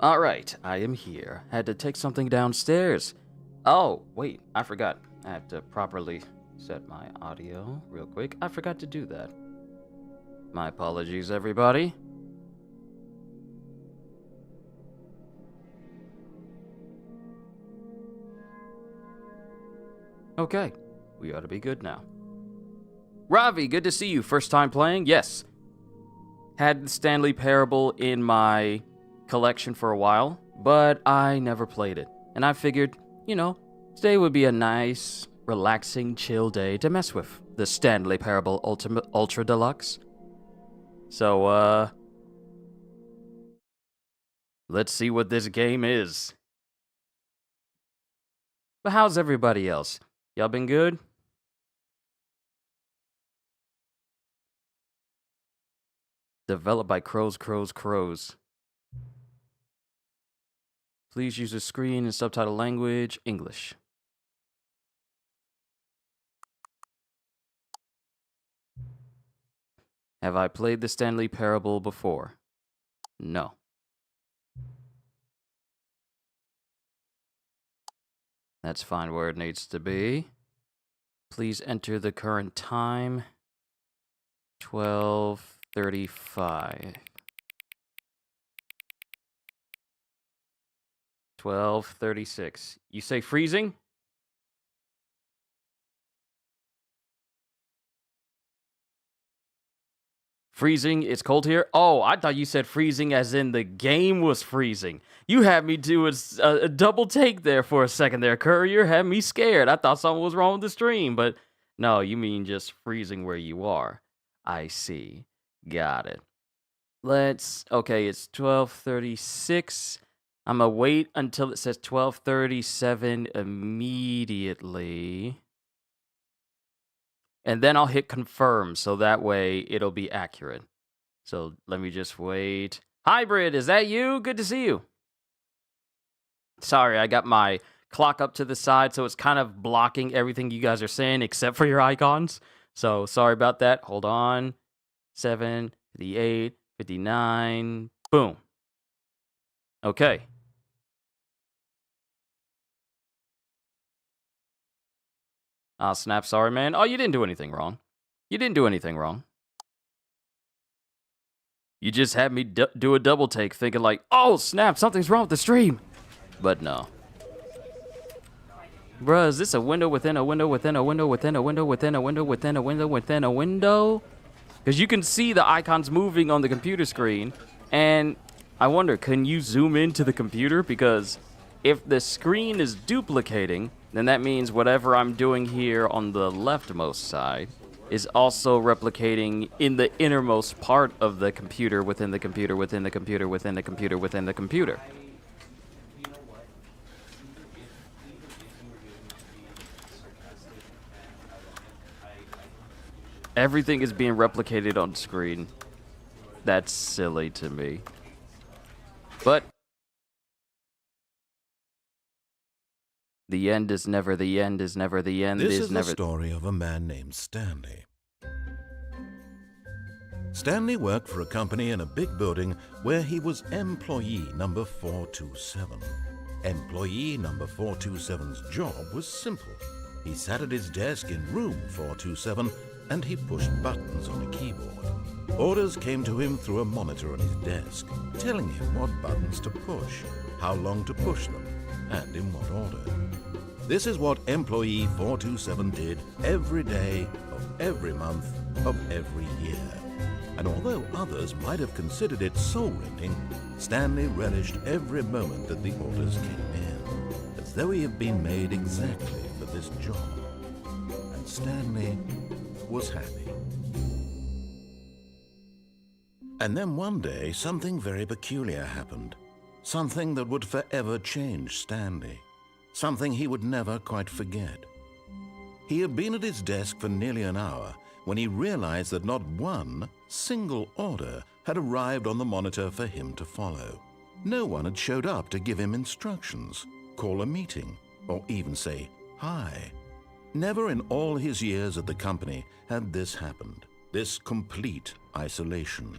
Alright, I am here. Had to take something downstairs. Oh, wait, I forgot. I have to properly set my audio real quick. I forgot to do that. My apologies, everybody. Okay, we ought to be good now. Ravi, good to see you. First time playing? Yes. Had the Stanley Parable in my collection for a while, but I never played it. And I figured, today would be a nice, relaxing, chill day to mess with the Stanley Parable Ultra Deluxe. So, let's see what this game is. But how's everybody else? Y'all been good? Developed by Crows. Please use the screen and subtitle language, English. Have I played the Stanley Parable before? No. That's fine where it needs to be. Please enter the current time. 12:35. 12:36. You say freezing? Freezing, it's cold here? Oh, I thought you said freezing as in the game was freezing. You had me do a double take there for a second there, Courier. Had me scared. I thought something was wrong with the stream, but no, you mean just freezing where you are. I see. Got it. Okay, it's 12:36. I'm gonna wait until it says 12:37 immediately. And then I'll hit confirm, so that way it'll be accurate. So let me just wait. Hybrid, is that you? Good to see you. Sorry, I got my clock up to the side, so it's kind of blocking everything you guys are saying except for your icons. So sorry about that. Hold on. 7, 58, 59. Boom. Okay. Ah, snap, sorry, man. Oh, you didn't do anything wrong. You didn't do anything wrong. You just had me do a double take thinking like, oh, snap, something's wrong with the stream. But no. Bruh, is this a window within a window within a window within a window within a window within a window within a window? Because you can see the icons moving on the computer screen. And I wonder, can you zoom into the computer? Because if the screen is duplicating, then that means whatever I'm doing here on the leftmost side is also replicating in the innermost part of the computer within the computer within the computer within the computer within the computer. Everything is being replicated on screen. That's silly to me. But the end is never the end is never the end This is is never. the story of a man named Stanley. Stanley worked for a company in a big building where he was employee number 427. Employee number 427's job was simple. He sat at his desk in room 427 and he pushed buttons on a keyboard. Orders came to him through a monitor on his desk, telling him what buttons to push, how long to push them, and in what order. This is what employee 427 did every day of every month of every year. And although others might have considered it soul-rending, Stanley relished every moment that the orders came in, as though he had been made exactly for this job. And Stanley was happy. And then one day, something very peculiar happened. Something that would forever change Stanley. Something he would never quite forget. He had been at his desk for nearly an hour when he realized that not one single order had arrived on the monitor for him to follow. No one had showed up to give him instructions, call a meeting, or even say hi. Never in all his years at the company had this happened, this complete isolation.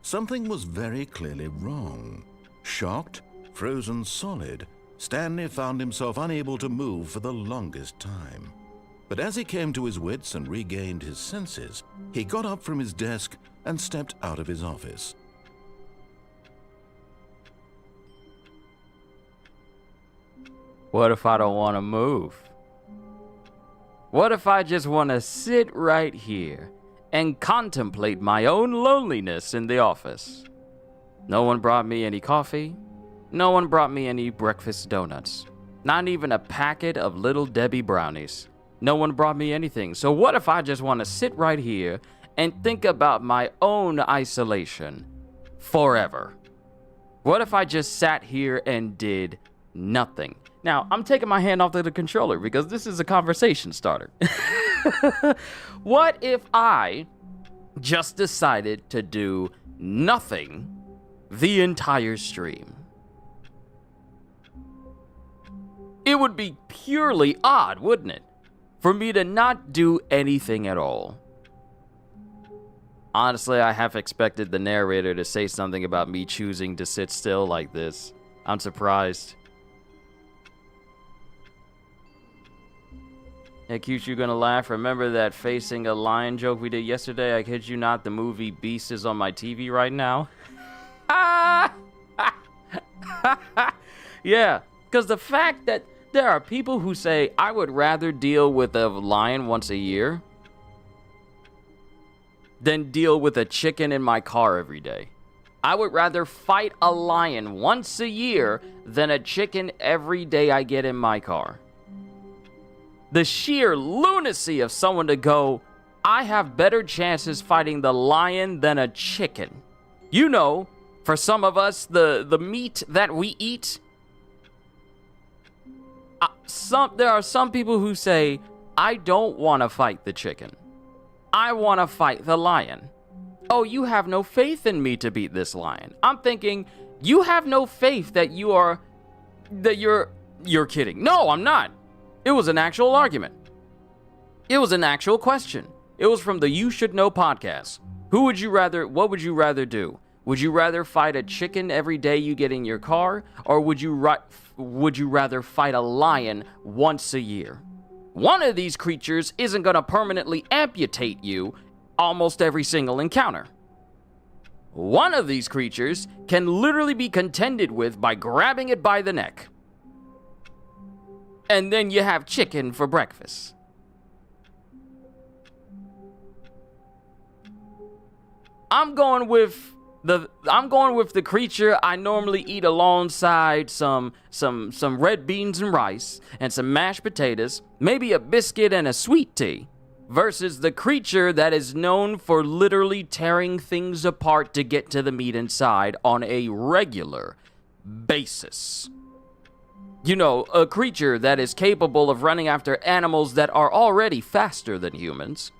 Something was very clearly wrong. Shocked, frozen solid, Stanley found himself unable to move for the longest time. But as he came to his wits and regained his senses, he got up from his desk and stepped out of his office. What if I don't want to move? What if I just want to sit right here and contemplate my own loneliness in the office? No one brought me any coffee. No one brought me any breakfast donuts. Not even a packet of Little Debbie brownies. No one brought me anything. So what if I just want to sit right here and think about my own isolation forever? What if I just sat here and did nothing? Now, I'm taking my hand off the controller because this is a conversation starter. What if I just decided to do nothing the entire stream? It would be purely odd, wouldn't it? For me to not do anything at all. Honestly, I half expected the narrator to say something about me choosing to sit still like this. I'm surprised. Hey, cute, you gonna laugh? Remember that facing a lion joke we did yesterday? I kid you not, the movie Beast is on my TV right now. Yeah, because the fact that there are people who say, I would rather deal with a lion once a year than deal with a chicken in my car every day. I would rather fight a lion once a year than a chicken every day I get in my car. The sheer lunacy of someone to go, I have better chances fighting the lion than a chicken. You know, for some of us, the meat that we eat, there are some people who say, I don't want to fight the chicken. I want to fight the lion. Oh, you have no faith in me to beat this lion. I'm thinking, you have no faith that you're kidding. No, I'm not. It was an actual argument. It was an actual question. It was from the You Should Know podcast. What would you rather do? Would you rather fight a chicken every day you get in your car, or would you rather fight a lion once a year? One of these creatures isn't going to permanently amputate you almost every single encounter. One of these creatures can literally be contended with by grabbing it by the neck. And then you have chicken for breakfast. I'm going with the creature I normally eat alongside some red beans and rice and some mashed potatoes, maybe a biscuit and a sweet tea, versus the creature that is known for literally tearing things apart to get to the meat inside on a regular basis. You know, a creature that is capable of running after animals that are already faster than humans.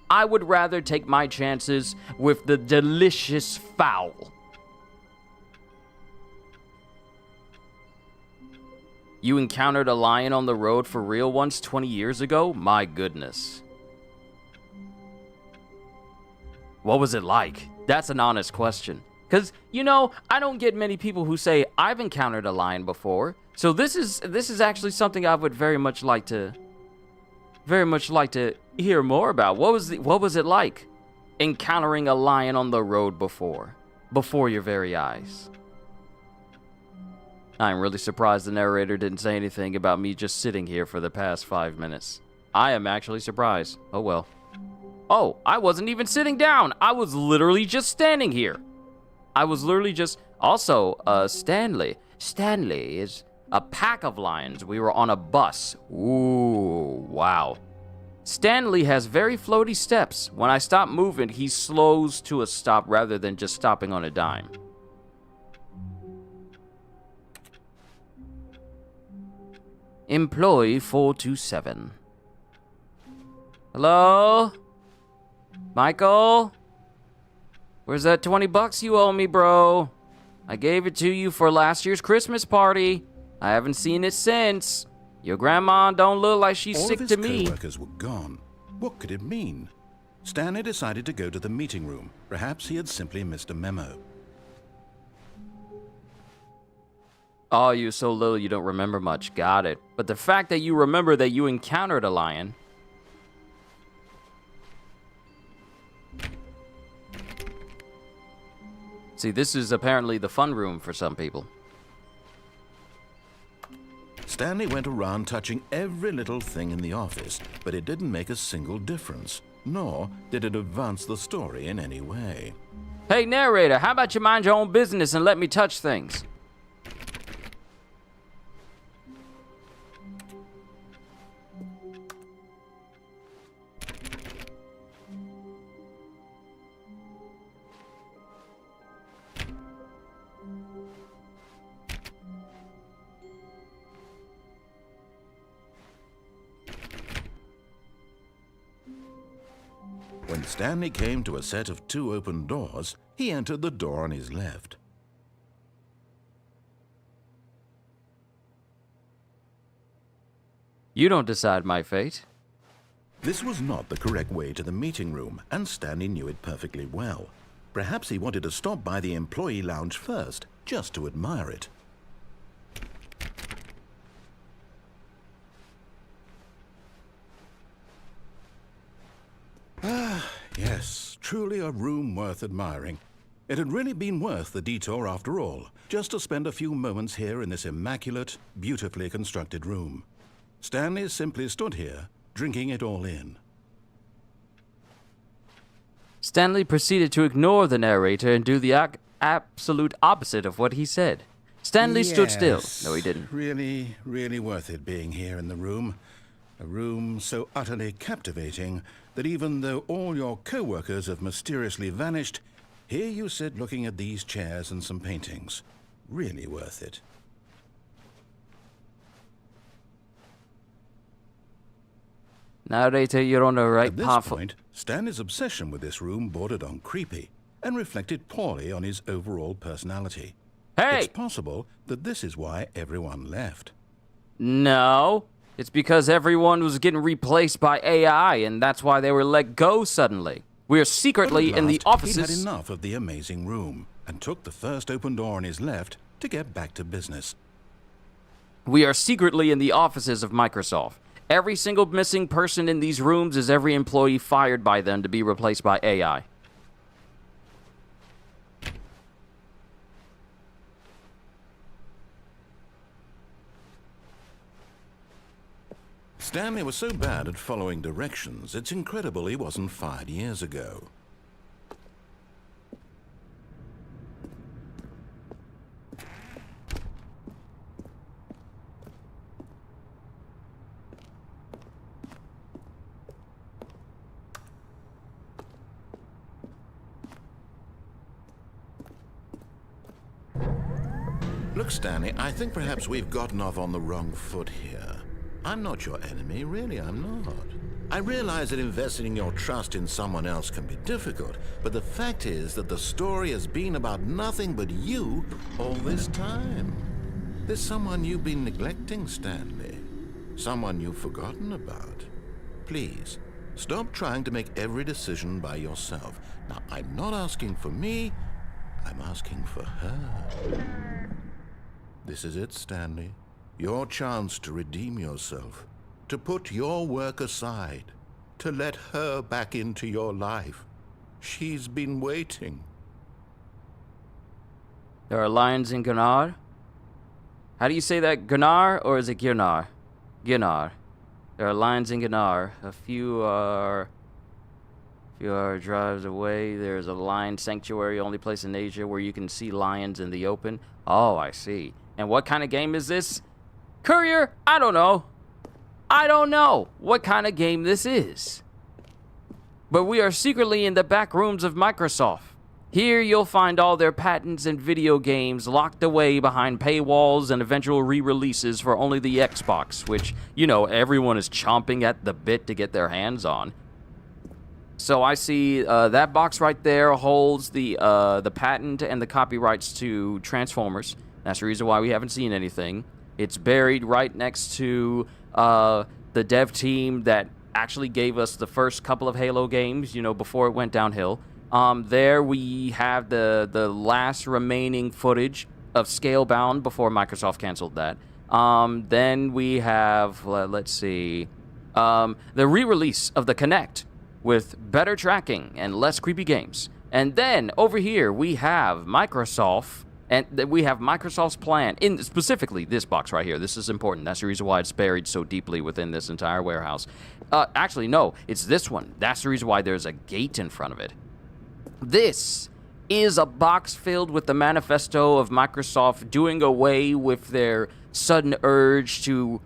I would rather take my chances with the delicious fowl. You encountered a lion on the road for real once 20 years ago? My goodness. What was it like? That's an honest question. Because, you know, I don't get many people who say, I've encountered a lion before. So this is actually something I would very much like to hear more about. What was it like encountering a lion on the road before your very eyes? I'm really surprised the narrator didn't say anything about me just sitting here for the past 5 minutes. I am actually surprised. Oh well. Oh, I wasn't even sitting down. I was literally just standing here. Also, Stanley. Stanley is a pack of lions. We were on a bus. Ooh, wow. Stanley has very floaty steps. When I stop moving, he slows to a stop rather than just stopping on a dime. Employee 427. Hello? Michael? Where's that $20 you owe me, bro? I gave it to you for last year's Christmas party. I haven't seen it since. Your grandma don't look like she's sick to me. All of his co-workers were gone. What could it mean? Stanley decided to go to the meeting room. Perhaps he had simply missed a memo. Oh, you're so little you don't remember much. Got it. But the fact that you remember that you encountered a lion... See, this is apparently the fun room for some people. Stanley went around touching every little thing in the office, but it didn't make a single difference, nor did it advance the story in any way. Hey, narrator, how about you mind your own business and let me touch things? When Stanley came to a set of 2 open doors, he entered the door on his left. You don't decide my fate. This was not the correct way to the meeting room, and Stanley knew it perfectly well. Perhaps he wanted to stop by the employee lounge first, just to admire it. Yes, truly a room worth admiring. It had really been worth the detour after all, just to spend a few moments here in this immaculate, beautifully constructed room. Stanley simply stood here, drinking it all in. Stanley proceeded to ignore the narrator and do the absolute opposite of what he said. Stanley stood still. No, he didn't. Really, really worth it being here in the room. A room so utterly captivating that even though all your co-workers have mysteriously vanished, here you sit looking at these chairs and some paintings. Really worth it. Narrator, you're on the right At this path. point, Stanley's obsession with this room bordered on creepy and reflected poorly on his overall personality. Hey! It's possible that this is why everyone left. No. It's because everyone was getting replaced by AI, and that's why they were let go suddenly. We are secretly But at in the last, offices. He'd had enough of the amazing room and took the first open door on his left to get back to business. We are secretly in the offices of Microsoft. Every single missing person in these rooms is every employee fired by them to be replaced by AI. Stanley was so bad at following directions, it's incredible he wasn't fired years ago. Look, Stanley, I think perhaps we've gotten off on the wrong foot here. I'm not your enemy, really, I'm not. I realize that investing your trust in someone else can be difficult, but the fact is that the story has been about nothing but you all this time. There's someone you've been neglecting, Stanley. Someone you've forgotten about. Please, stop trying to make every decision by yourself. Now, I'm not asking for me, I'm asking for her. This is it, Stanley. Your chance to redeem yourself, to put your work aside, to let her back into your life. She's been waiting. There are lions in Gunnar. How do you say that? Gunnar, or is it Gunnar? Gunnar. There are lions in Gunnar. A few are drives away. There's a lion sanctuary, only place in Asia where you can see lions in the open. Oh, I see. And what kind of game is this? Courier, I don't know. I don't know what kind of game this is. But we are secretly in the back rooms of Microsoft. Here you'll find all their patents and video games locked away behind paywalls and eventual re-releases for only the Xbox, which, you know, everyone is chomping at the bit to get their hands on. So I see that box right there holds the patent and the copyrights to Transformers. That's the reason why we haven't seen anything. It's buried right next to the dev team that actually gave us the first couple of Halo games, you know, before it went downhill. There we have the last remaining footage of Scalebound before Microsoft canceled that. Then we have, let's see, the re-release of the Kinect with better tracking and less creepy games. And then over here we have Microsoft, and we have Microsoft's plan in specifically this box right here. This is important. That's the reason why it's buried so deeply within this entire warehouse. Actually, no, it's this one. That's the reason why there's a gate in front of it. This is a box filled with the manifesto of Microsoft doing away with their sudden urge to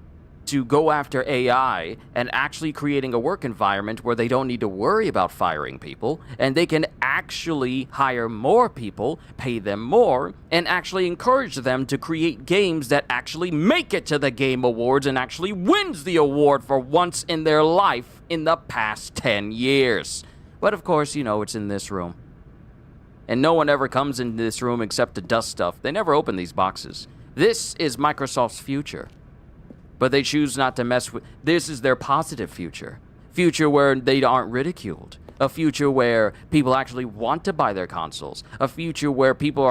go after AI and actually creating a work environment where they don't need to worry about firing people, and they can actually hire more people, pay them more, and actually encourage them to create games that actually make it to the Game Awards and actually wins the award for once in their life in the past 10 years. But of course, you know, it's in this room. And no one ever comes into this room except to dust stuff. They never open these boxes. This is Microsoft's future. But they choose not to mess with. This is their positive future. Future where they aren't ridiculed. A future where people actually want to buy their consoles. A future where people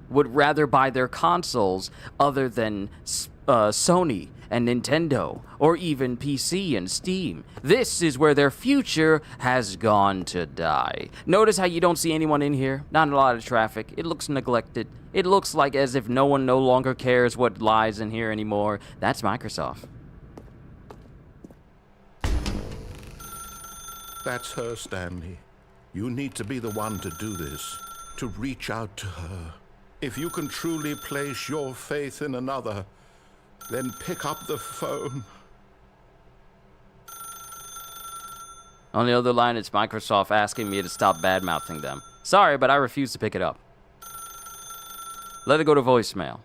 would rather buy their consoles other than Sony and Nintendo, or even PC and Steam. This is where their future has gone to die. Notice how you don't see anyone in here? Not a lot of traffic. It looks neglected. It looks like as if no one no longer cares what lies in here anymore. That's Microsoft. That's her, Stanley. You need to be the one to do this, to reach out to her. If you can truly place your faith in another, then pick up the phone. On the other line, it's Microsoft asking me to stop bad-mouthing them. Sorry, but I refuse to pick it up. Let it go to voicemail.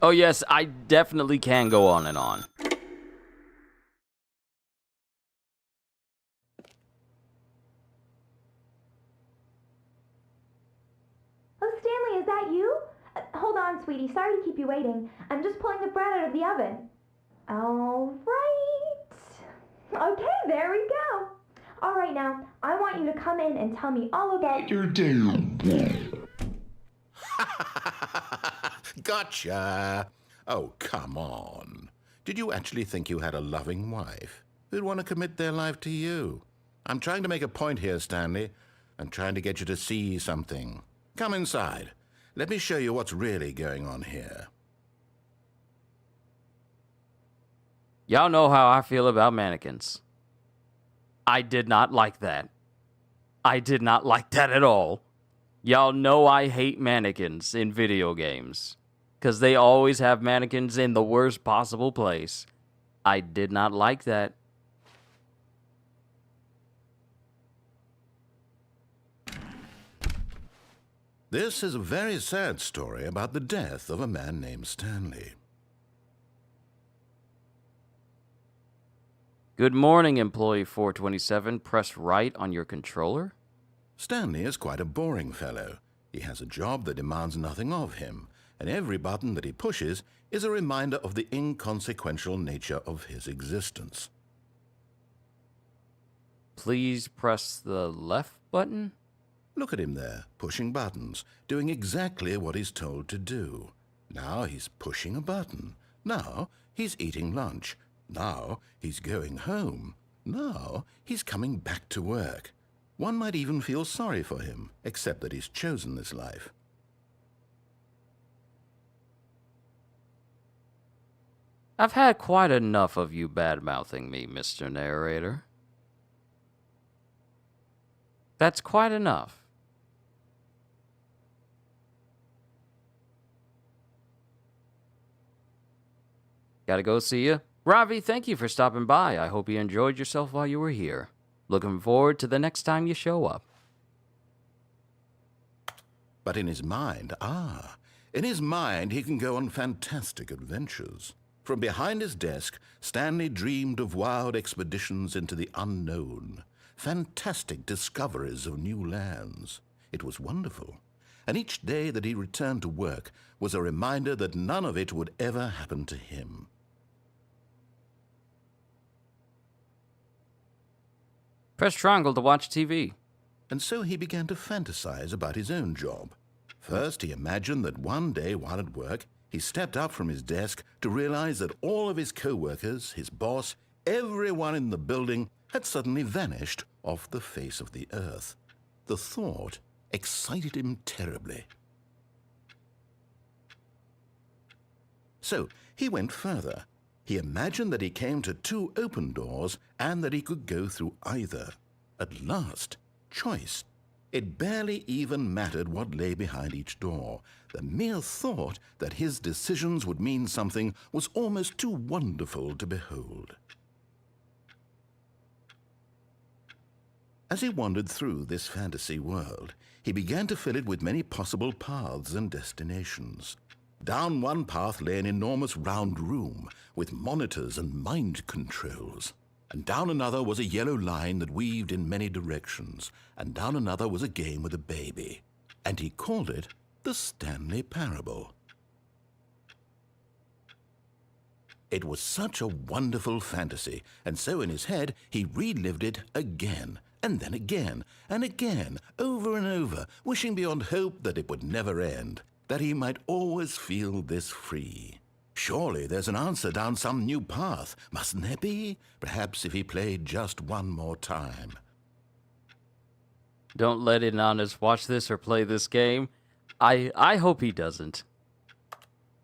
Oh yes, I definitely can go on and on. Oh, Stanley, is that you? Hold on, sweetie. Sorry to keep you waiting. I'm just pulling the bread out of the oven. All right. Okay, there we go. All right, now, I want you to come in and tell me all about your day. Gotcha. Oh, come on. Did you actually think you had a loving wife who'd want to commit their life to you? I'm trying to make a point here, Stanley. I'm trying to get you to see something. Come inside. Let me show you what's really going on here. Y'all know how I feel about mannequins. I did not like that. I did not like that at all. Y'all know I hate mannequins in video games, because they always have mannequins in the worst possible place. I did not like that. This is a very sad story about the death of a man named Stanley. Good morning, employee 427. Press right on your controller. Stanley is quite a boring fellow. He has a job that demands nothing of him, and every button that he pushes is a reminder of the inconsequential nature of his existence. Please press the left button. Look at him there, pushing buttons, doing exactly what he's told to do. Now he's pushing a button. Now he's eating lunch. Now he's going home. Now he's coming back to work. One might even feel sorry for him, except that he's chosen this life. I've had quite enough of you bad-mouthing me, Mr. Narrator. That's quite enough. Gotta go see ya. Ravi, thank you for stopping by. I hope you enjoyed yourself while you were here. Looking forward to the next time you show up. But in his mind, he can go on fantastic adventures. From behind his desk, Stanley dreamed of wild expeditions into the unknown, fantastic discoveries of new lands. It was wonderful, and each day that he returned to work was a reminder that none of it would ever happen to him. Press triangle to watch TV. And so he began to fantasize about his own job. First, he imagined that one day while at work, he stepped up from his desk to realize that all of his co-workers, his boss, everyone in the building had suddenly vanished off the face of the earth. The thought excited him terribly. So he went further. He imagined that he came to two open doors and that he could go through either. At last, choice. It barely even mattered what lay behind each door. The mere thought that his decisions would mean something was almost too wonderful to behold. As he wandered through this fantasy world, he began to fill it with many possible paths and destinations. Down one path lay an enormous round room with monitors and mind controls. And down another was a yellow line that weaved in many directions. And down another was a game with a baby. And he called it the Stanley Parable. It was such a wonderful fantasy, and so in his head he relived it again, and then again, and again, over and over, wishing beyond hope that it would never end, that he might always feel this free. Surely there's an answer down some new path, mustn't there be? Perhaps if he played just one more time. Don't let Anonymous watch this or play this game. I hope he doesn't.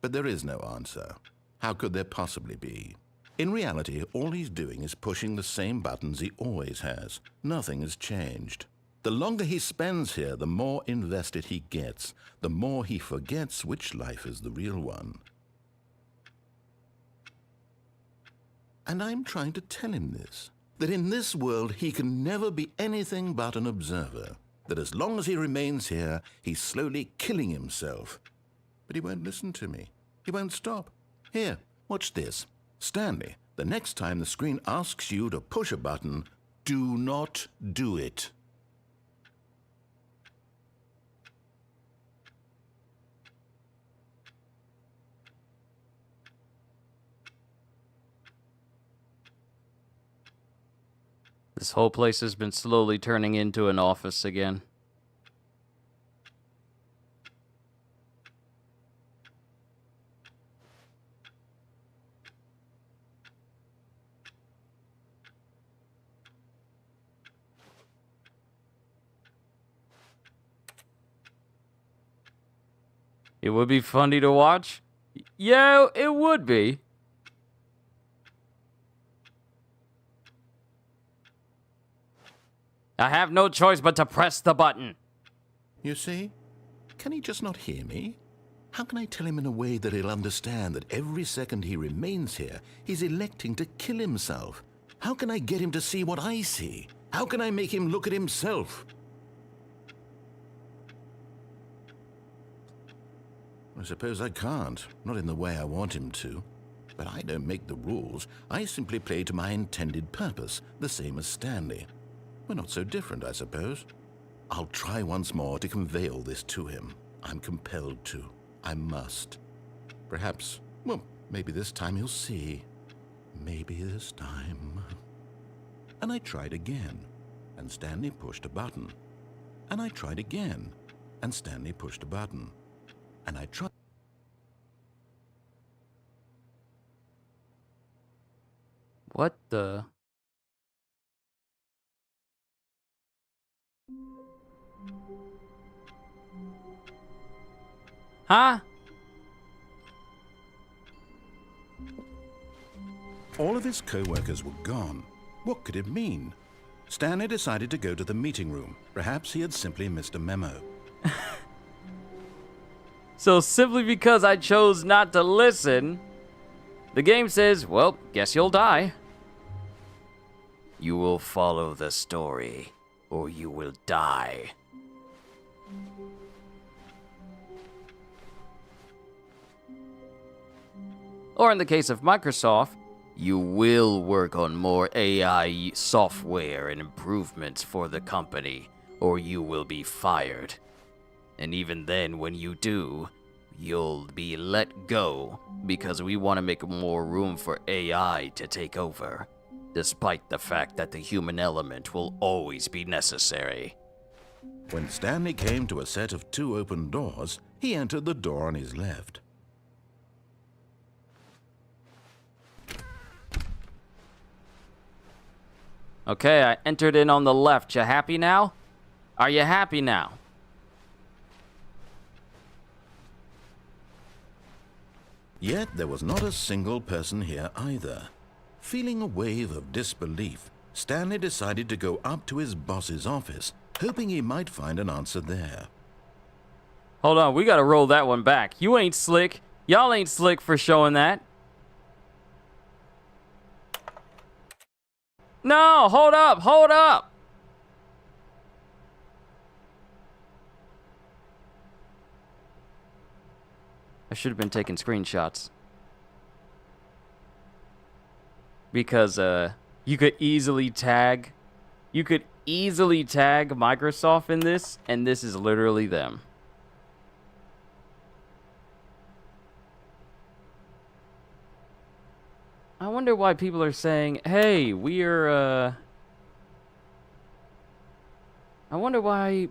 But there is no answer. How could there possibly be? In reality, all he's doing is pushing the same buttons he always has. Nothing has changed. The longer he spends here, the more invested he gets, the more he forgets which life is the real one. And I'm trying to tell him this, that in this world he can never be anything but an observer, that as long as he remains here, he's slowly killing himself. But he won't listen to me. He won't stop. Here, watch this. Stanley, the next time the screen asks you to push a button, do not do it. This whole place has been slowly turning into an office again. It would be funny to watch. Yeah, it would be. I have no choice but to press the button. You see? Can he just not hear me? How can I tell him in a way that he'll understand that every second he remains here, he's electing to kill himself? How can I get him to see what I see? How can I make him look at himself? I suppose I can't, not in the way I want him to. But I don't make the rules. I simply play to my intended purpose, the same as Stanley. We're not so different, I suppose. I'll try once more to convey all this to him. I'm compelled to. I must. Perhaps, well, maybe this time he'll see. Maybe this time. And I tried again, and Stanley pushed a button. And I tried again, and Stanley pushed a button. And I tried. What the? Huh? All of his co-workers were gone. What could it mean? Stanley decided to go to the meeting room. Perhaps he had simply missed a memo. So simply because I chose not to listen, the game says, well, guess you'll die. You will follow the story, or you will die. Or in the case of Microsoft, you will work on more AI software and improvements for the company, or you will be fired. And even then, when you do, you'll be let go because we want to make more room for AI to take over. despite the fact that the human element will always be necessary. When Stanley came to a set of 2 open doors, he entered the door on his left. Okay, I entered in on the left. You happy now? Are you happy now? Yet there was not a single person here either. Feeling a wave of disbelief, Stanley decided to go up to his boss's office, hoping he might find an answer there. Hold on, we gotta roll that one back. You ain't slick. Y'all ain't slick for showing that. No, hold up, hold up. I should have been taking screenshots. Because, you could easily tag Microsoft in this, and this is literally them. I wonder why people are saying, hey, I wonder why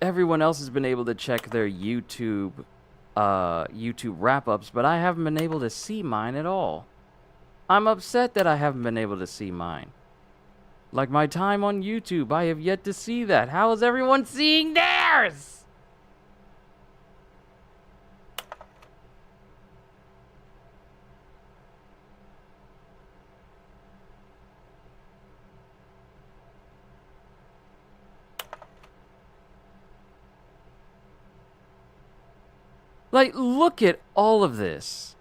everyone else has been able to check their YouTube wrap-ups, but I haven't been able to see mine at all. I'm upset that I haven't been able to see mine. Like my time on YouTube, I have yet to see that. How is everyone seeing theirs? Like, look at all of this.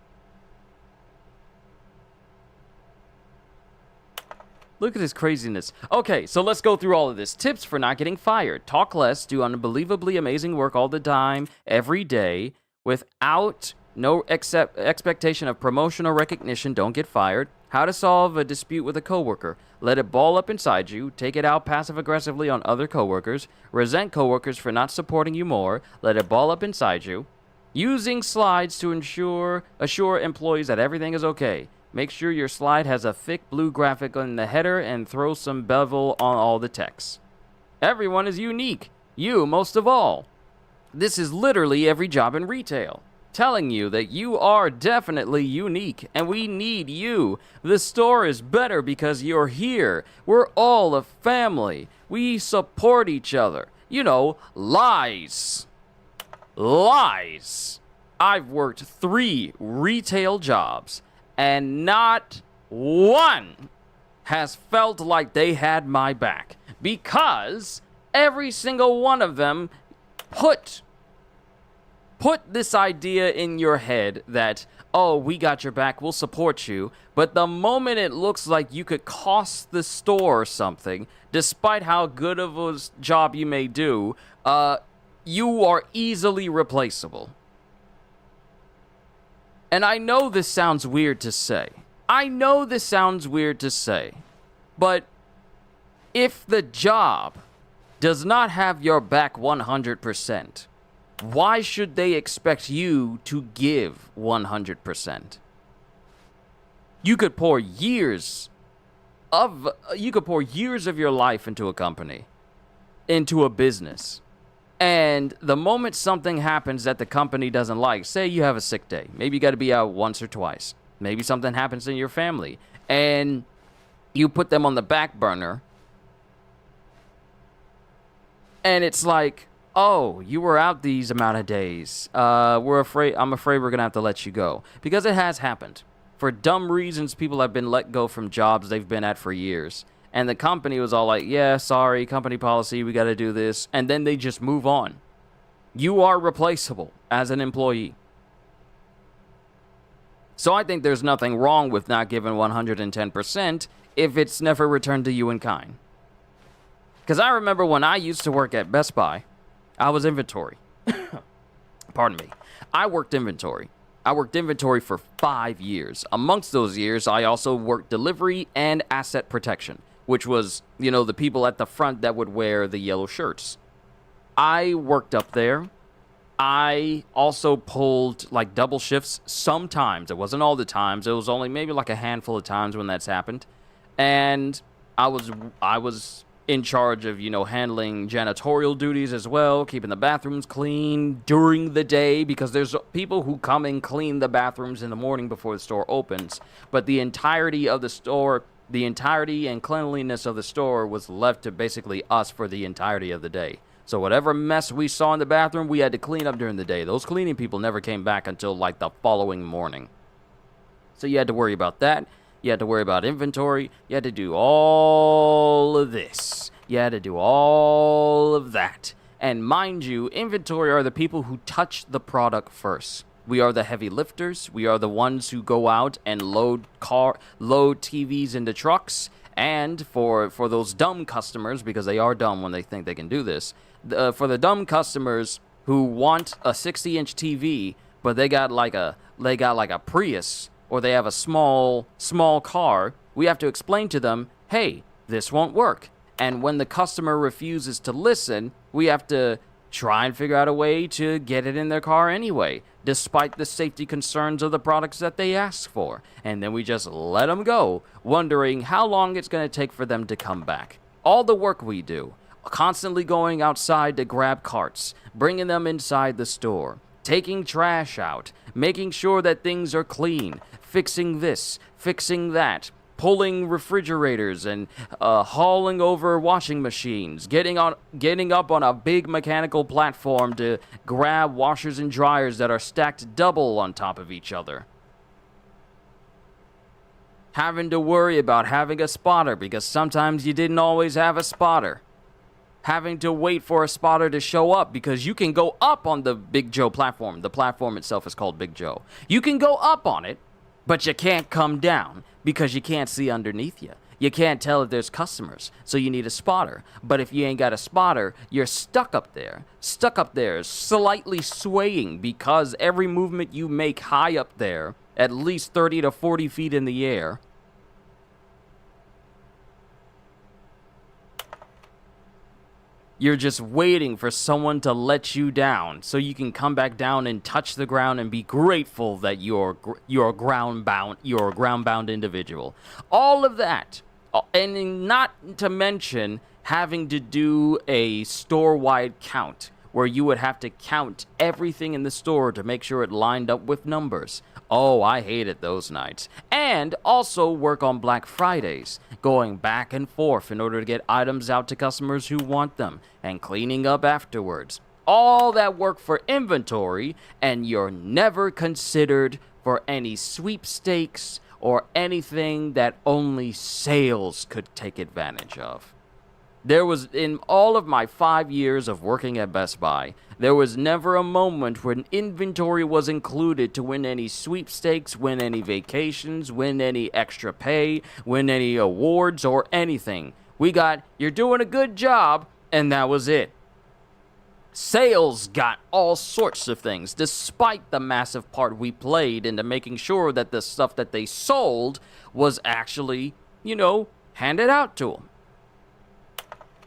Look at this craziness. Okay, so let's go through all of this. Tips for not getting fired. Talk less, do unbelievably amazing work all the time, every day, without no expectation of promotion or recognition. Don't get fired. How to solve a dispute with a coworker. Let it ball up inside you. Take it out passive-aggressively on other coworkers. Resent coworkers for not supporting you more. Let it ball up inside you. Using slides to assure employees that everything is okay. Make sure your slide has a thick blue graphic on the header and throw some bevel on all the text. Everyone is unique. You most of all. This is literally every job in retail. Telling you that you are definitely unique and we need you. The store is better because you're here. We're all a family. We support each other. You know, lies. Lies. I've worked 3 retail jobs and not one has felt like they had my back because every single one of them put this idea in your head that, oh, we got your back, we'll support you. But the moment it looks like you could cost the store something, despite how good of a job you may do, you are easily replaceable. And I know this sounds weird to say. But if the job does not have your back 100%, why should they expect you to give 100%? You could pour years of your life into a company, into a business. And the moment something happens that the company doesn't like, say you have a sick day, maybe you got to be out once or twice, maybe something happens in your family, and you put them on the back burner, and it's like, oh, you were out these amount of days. I'm afraid we're going to have to let you go. Because it has happened. For dumb reasons, people have been let go from jobs they've been at for years. And the company was all like, yeah, sorry, company policy, we got to do this. And then they just move on. You are replaceable as an employee. So I think there's nothing wrong with not giving 110% if it's never returned to you in kind. Because I remember when I used to work at Best Buy, I was inventory. Pardon me. I worked inventory. I worked inventory for 5 years. Amongst those years, I also worked delivery and asset protection, which was, the people at the front that would wear the yellow shirts. I worked up there. I also pulled like double shifts sometimes. It wasn't all the times. It was only maybe like a handful of times when that's happened. And I was in charge of, handling janitorial duties as well, keeping the bathrooms clean during the day, because there's people who come and clean the bathrooms in the morning before the store opens. But the entirety of the store, the entirety and cleanliness of the store was left to basically us for the entirety of the day. So whatever mess we saw in the bathroom, we had to clean up during the day. Those cleaning people never came back until like the following morning. So you had to worry about that. You had to worry about inventory. You had to do all of this. You had to do all of that. And mind you, inventory are the people who touch the product first. We are the heavy lifters. We are the ones who go out and load TVs into trucks. And for those dumb customers, because they are dumb when they think they can do this, for the dumb customers who want a 60-inch TV, but they got like a Prius, or they have a small car, we have to explain to them, hey, this won't work. And when the customer refuses to listen, we have to try and figure out a way to get it in their car anyway, despite the safety concerns of the products that they ask for. And then we just let them go, wondering how long it's going to take for them to come back. All the work we do, constantly going outside to grab carts, bringing them inside the store, taking trash out, making sure that things are clean, fixing this, fixing that, pulling refrigerators and hauling over washing machines, getting up on a big mechanical platform to grab washers and dryers that are stacked double on top of each other. Having to worry about having a spotter because sometimes you didn't always have a spotter. Having to wait for a spotter to show up because you can go up on the Big Joe platform. The platform itself is called Big Joe. You can go up on it, but you can't come down because you can't see underneath you. You can't tell if there's customers, so you need a spotter. But if you ain't got a spotter, you're stuck up there, slightly swaying because every movement you make high up there, at least 30 to 40 feet in the air, you're just waiting for someone to let you down so you can come back down and touch the ground and be grateful that you're a ground-bound individual. All of that, and not to mention having to do a store-wide count where you would have to count everything in the store to make sure it lined up with numbers. Oh, I hated those nights. And also work on Black Fridays, going back and forth in order to get items out to customers who want them, and cleaning up afterwards. All that work for inventory, and you're never considered for any sweepstakes or anything that only sales could take advantage of. There was, in all of my 5 years of working at Best Buy, there was never a moment when inventory was included to win any sweepstakes, win any vacations, win any extra pay, win any awards, or anything. We got, you're doing a good job, and that was it. Sales got all sorts of things, despite the massive part we played into making sure that the stuff that they sold was actually, handed out to them.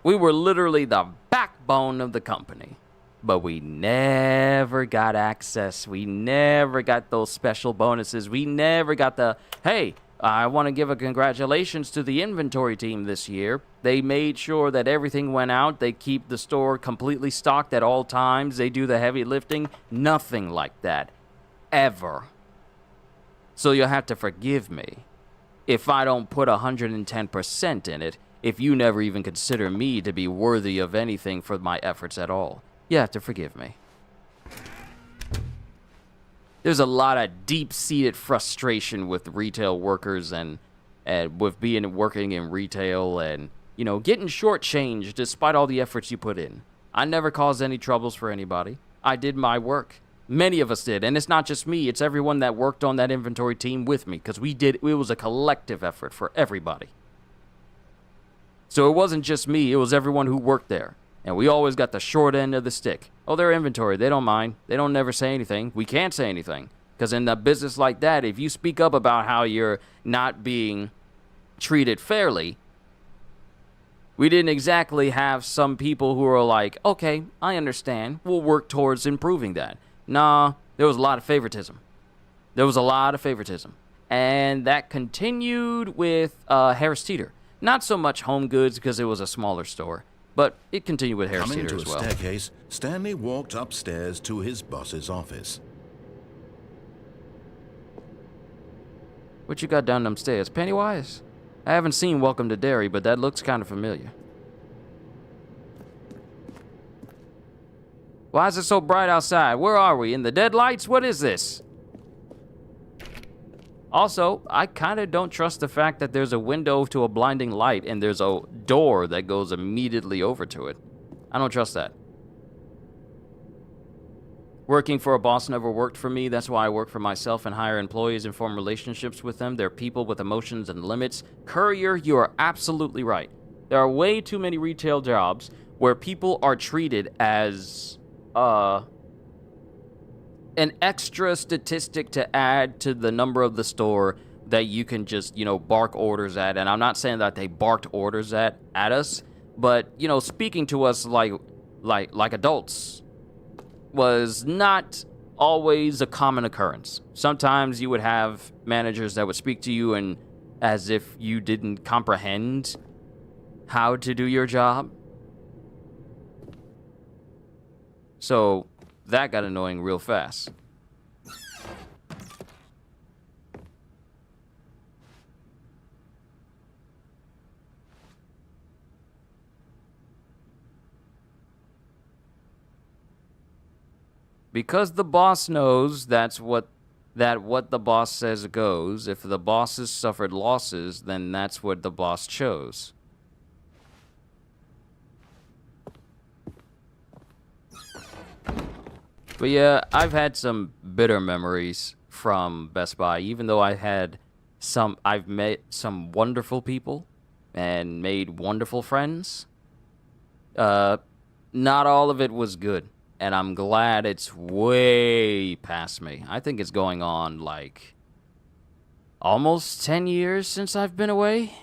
We were literally the backbone of the company, but we never got access. We never got those special bonuses. We never got the, hey, I want to give a congratulations to the inventory team this year. They made sure that everything went out. They keep the store completely stocked at all times. They do the heavy lifting. Nothing like that. Ever. So you'll have to forgive me if I don't put 110% in it, if you never even consider me to be worthy of anything for my efforts at all. You have to forgive me. There's a lot of deep-seated frustration with retail workers and with working in retail and, getting shortchanged despite all the efforts you put in. I never caused any troubles for anybody. I did my work. Many of us did, and it's not just me. It's everyone that worked on that inventory team with me, because it was a collective effort for everybody. So it wasn't just me, it was everyone who worked there. And we always got the short end of the stick. Oh, their inventory, they don't mind. They don't never say anything. We can't say anything. Because in a business like that, if you speak up about how you're not being treated fairly, we didn't exactly have some people who are like, okay, I understand. We'll work towards improving that. Nah, there was a lot of favoritism. And that continued with Harris Teeter. Not so much Home Goods because it was a smaller store, but it continued with Harris Coming Teeter to as a well. staircase, Stanley walked upstairs to his boss's office. What you got down them stairs, Pennywise? I haven't seen Welcome to Derry, but that looks kind of familiar. Why is it so bright outside? Where are we? In the deadlights? What is this? Also, I kind of don't trust the fact that there's a window to a blinding light and there's a door that goes immediately over to it. I don't trust that. Working for a boss never worked for me. That's why I work for myself and hire employees and form relationships with them. They're people with emotions and limits. Courier, you are absolutely right. There are way too many retail jobs where people are treated as an extra statistic to add to the number of the store that you can just, bark orders at. And I'm not saying that they barked orders at us, but, speaking to us like adults was not always a common occurrence. Sometimes you would have managers that would speak to you and as if you didn't comprehend how to do your job. So that got annoying real fast. Because the boss knows that what the boss says goes. If the bosses suffered losses, then that's what the boss chose. But yeah, I've had some bitter memories from Best Buy, even though I've met some wonderful people and made wonderful friends. Not all of it was good. And I'm glad it's way past me. I think it's going on like almost 10 years since I've been away.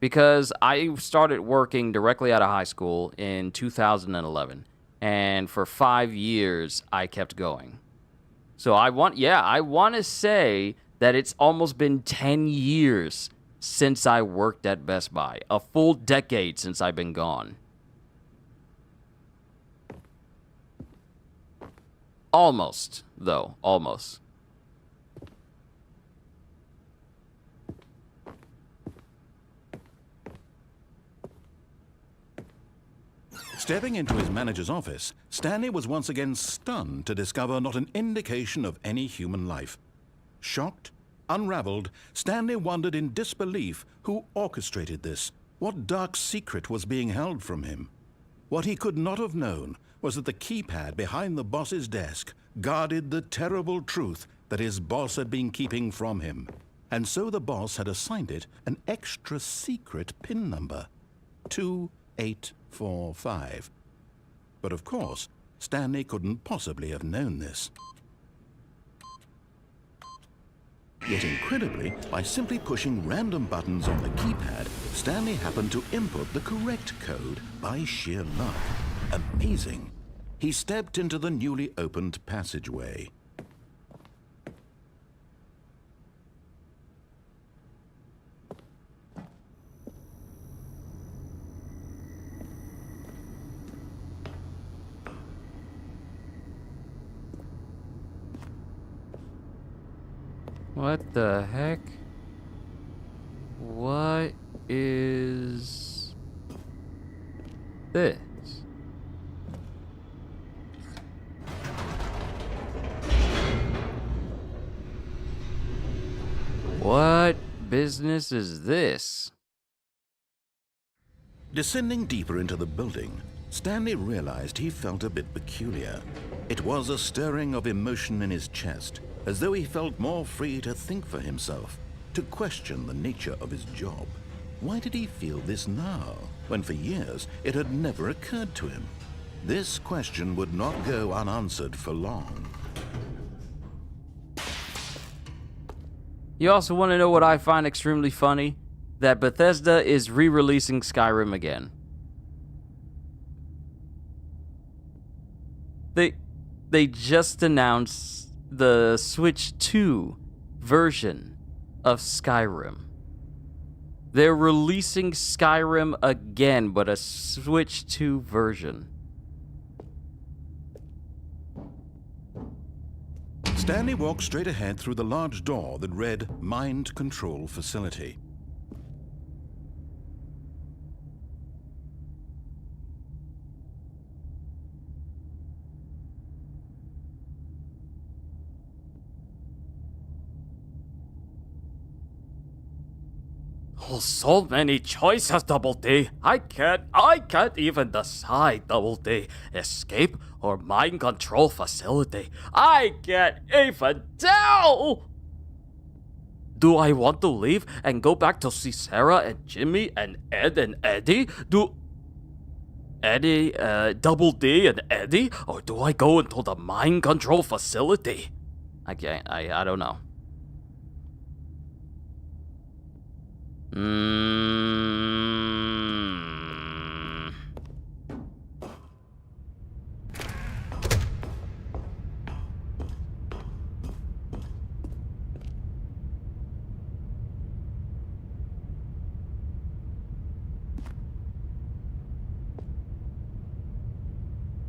Because I started working directly out of high school in 2011. And for 5 years, I kept going. So I want to say that it's almost been 10 years since I worked at Best Buy. A full decade since I've been gone. Almost, though. Almost. Stepping into his manager's office, Stanley was once again stunned to discover not an indication of any human life. Shocked, unraveled, Stanley wondered in disbelief who orchestrated this, what dark secret was being held from him. What he could not have known was that the keypad behind the boss's desk guarded the terrible truth that his boss had been keeping from him. And so the boss had assigned it an extra secret PIN number, 2845. But of course, Stanley couldn't possibly have known this. Yet incredibly, by simply pushing random buttons on the keypad, Stanley happened to input the correct code by sheer luck. Amazing. He stepped into the newly opened passageway. What the heck? What is this? What business is this? Descending deeper into the building, Stanley realized he felt a bit peculiar. It was a stirring of emotion in his chest, as though he felt more free to think for himself, to question the nature of his job. Why did he feel this now, when for years it had never occurred to him? This question would not go unanswered for long. You also want to know what I find extremely funny? That Bethesda is re-releasing Skyrim again. They just announced the Switch 2 version of Skyrim. They're releasing Skyrim again, but a Switch 2 version. Stanley walked straight ahead through the large door that read Mind Control Facility. Oh, so many choices, Double D. I can't even decide, Double D. Escape or mind control facility. I can't even tell! Do I want to leave and go back to see Sarah and Jimmy and Ed and Eddie? Double D and Eddie? Or do I go into the mind control facility? I don't know.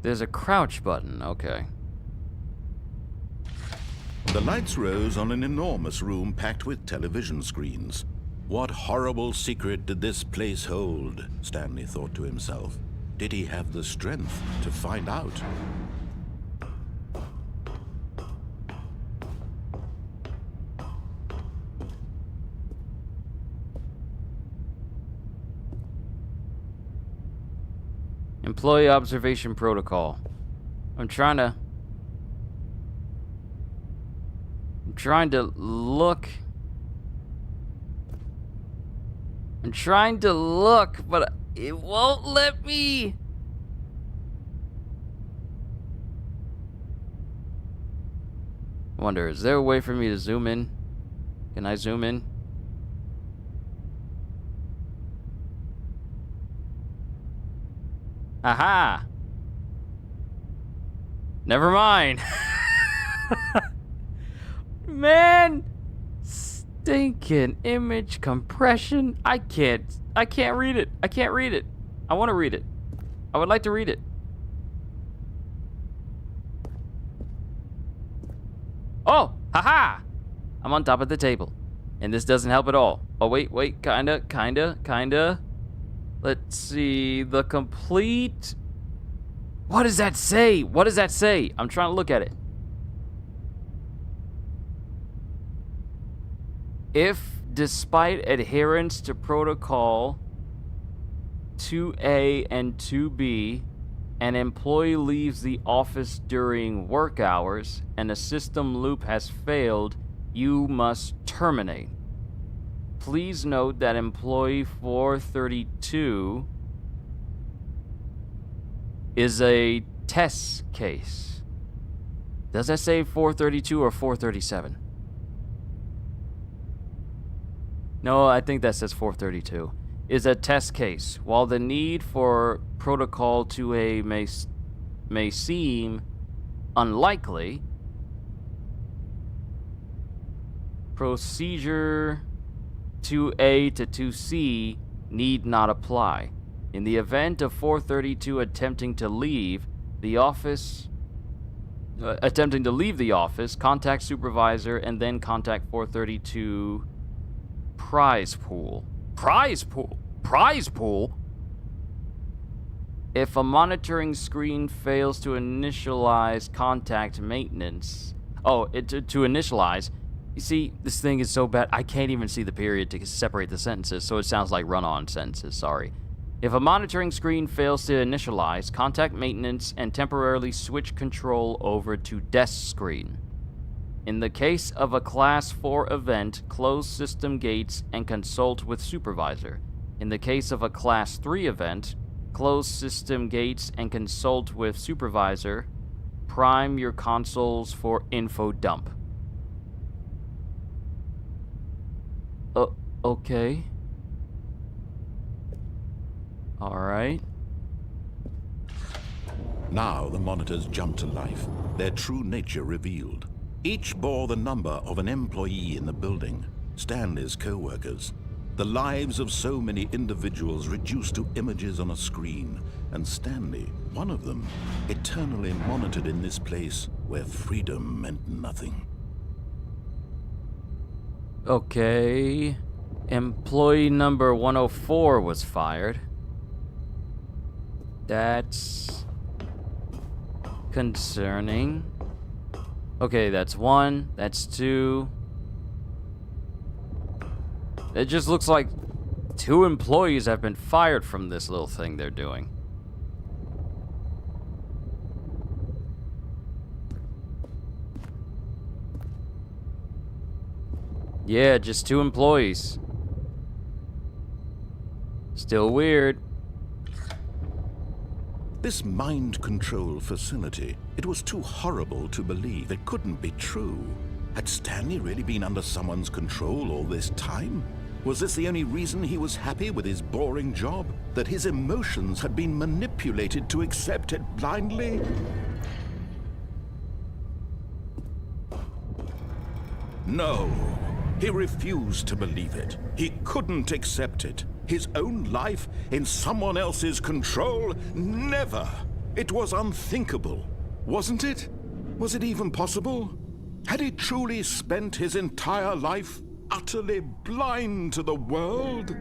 There's a crouch button, okay. The lights rose on an enormous room packed with television screens. What horrible secret did this place hold? Stanley thought to himself. Did he have the strength to find out? Employee observation protocol. I'm trying to look. I'm trying to look, but it won't let me. Wonder, is there a way for me to zoom in? Can I zoom in? Aha! Never mind. Man! Stinking image compression. I can't read it. I can't read it. I want to read it. I would like to read it. Oh! Haha! I'm on top of the table. And this doesn't help at all. Oh, wait, kinda. Let's see, the complete... What does that say? What does that say? I'm trying to look at it. If, despite adherence to protocol 2A and 2B, an employee leaves the office during work hours and a system loop has failed, you must terminate. Please note that employee 432 is a test case. Does that say 432 or 437? No, I think that says 432. Is a test case. While the need for protocol 2A may seem unlikely, procedure 2A to 2C need not apply. In the event of 432 attempting to leave the office, contact supervisor and then contact 432 prize pool. Prize pool? If a monitoring screen fails to initialize contact maintenance... to initialize... You see, this thing is so bad, I can't even see the period to separate the sentences, so it sounds like run-on sentences, sorry. If a monitoring screen fails to initialize, contact maintenance and temporarily switch control over to desk screen. In the case of a Class 4 event, close system gates and consult with supervisor. In the case of a Class 3 event, close system gates and consult with supervisor. Prime your consoles for info dump. Okay. Alright. Now the monitors jumped to life, their true nature revealed. Each bore the number of an employee in the building. Stanley's co-workers. The lives of so many individuals reduced to images on a screen, and Stanley, one of them, eternally monitored in this place where freedom meant nothing. Okay. Employee number 104 was fired. That's concerning. Okay, that's 1. That's 2. It just looks like 2 employees have been fired from this little thing they're doing. Yeah, just 2 employees. Still weird. This mind control facility, it was too horrible to believe. It couldn't be true. Had Stanley really been under someone's control all this time? Was this the only reason he was happy with his boring job? That his emotions had been manipulated to accept it blindly? No. He refused to believe it. He couldn't accept it. His own life in someone else's control? Never! It was unthinkable, wasn't it? Was it even possible? Had he truly spent his entire life utterly blind to the world?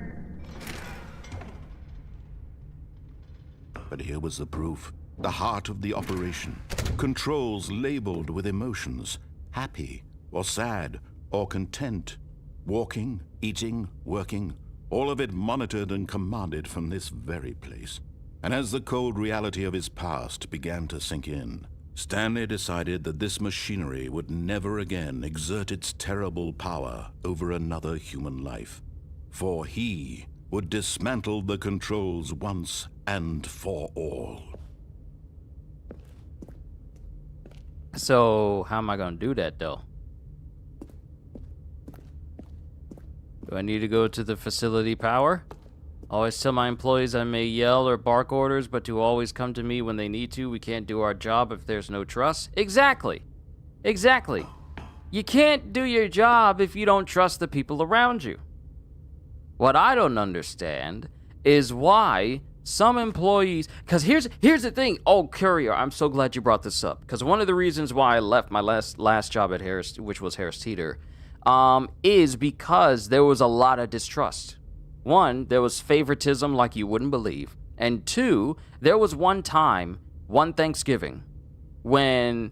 But here was the proof. The heart of the operation. Controls labeled with emotions. Happy, or sad, or content. Walking, eating, working. All of it monitored and commanded from this very place. And as the cold reality of his past began to sink in, Stanley decided that this machinery would never again exert its terrible power over another human life. For he would dismantle the controls once and for all. So, how am I gonna do that, though? Do I need to go to the facility power? Always tell my employees I may yell or bark orders, but to always come to me when they need to. We can't do our job if there's no trust. Exactly. Exactly. You can't do your job if you don't trust the people around you. What I don't understand is why some employees... Because here's the thing. Oh, Courier, I'm so glad you brought this up. Because one of the reasons why I left my last job at Harris, which was Harris Teeter, is because there was a lot of distrust. 1, there was favoritism like you wouldn't believe. And 2, there was one Thanksgiving, when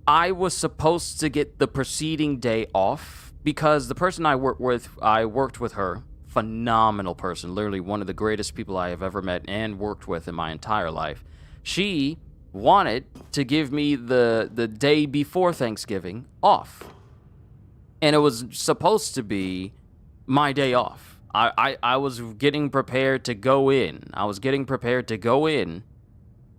I was supposed to get the preceding day off because the person I worked with her, phenomenal person, literally one of the greatest people I have ever met and worked with in my entire life. She wanted to give me the day before Thanksgiving off. And it was supposed to be my day off. I was getting prepared to go in.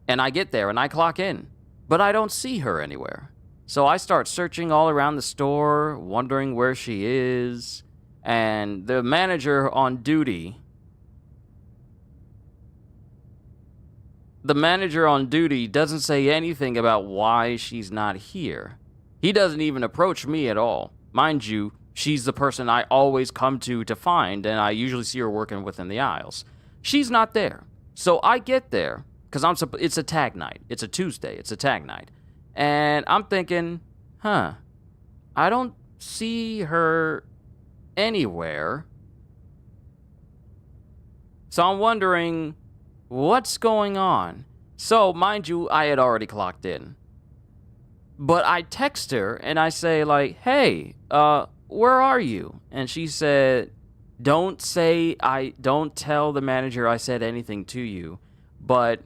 And I get there and I clock in. But I don't see her anywhere. So I start searching all around the store, wondering where she is. And the manager on duty doesn't say anything about why she's not here. He doesn't even approach me at all. Mind you, she's the person I always come to find, and I usually see her working within the aisles. She's not there. So I get there, because it's a tag night. It's a Tuesday. It's a tag night. And I'm thinking, I don't see her anywhere. So I'm wondering, what's going on? So, mind you, I had already clocked in. But I text her, and I say, like, hey, where are you? And she said, don't tell the manager I said anything to you, but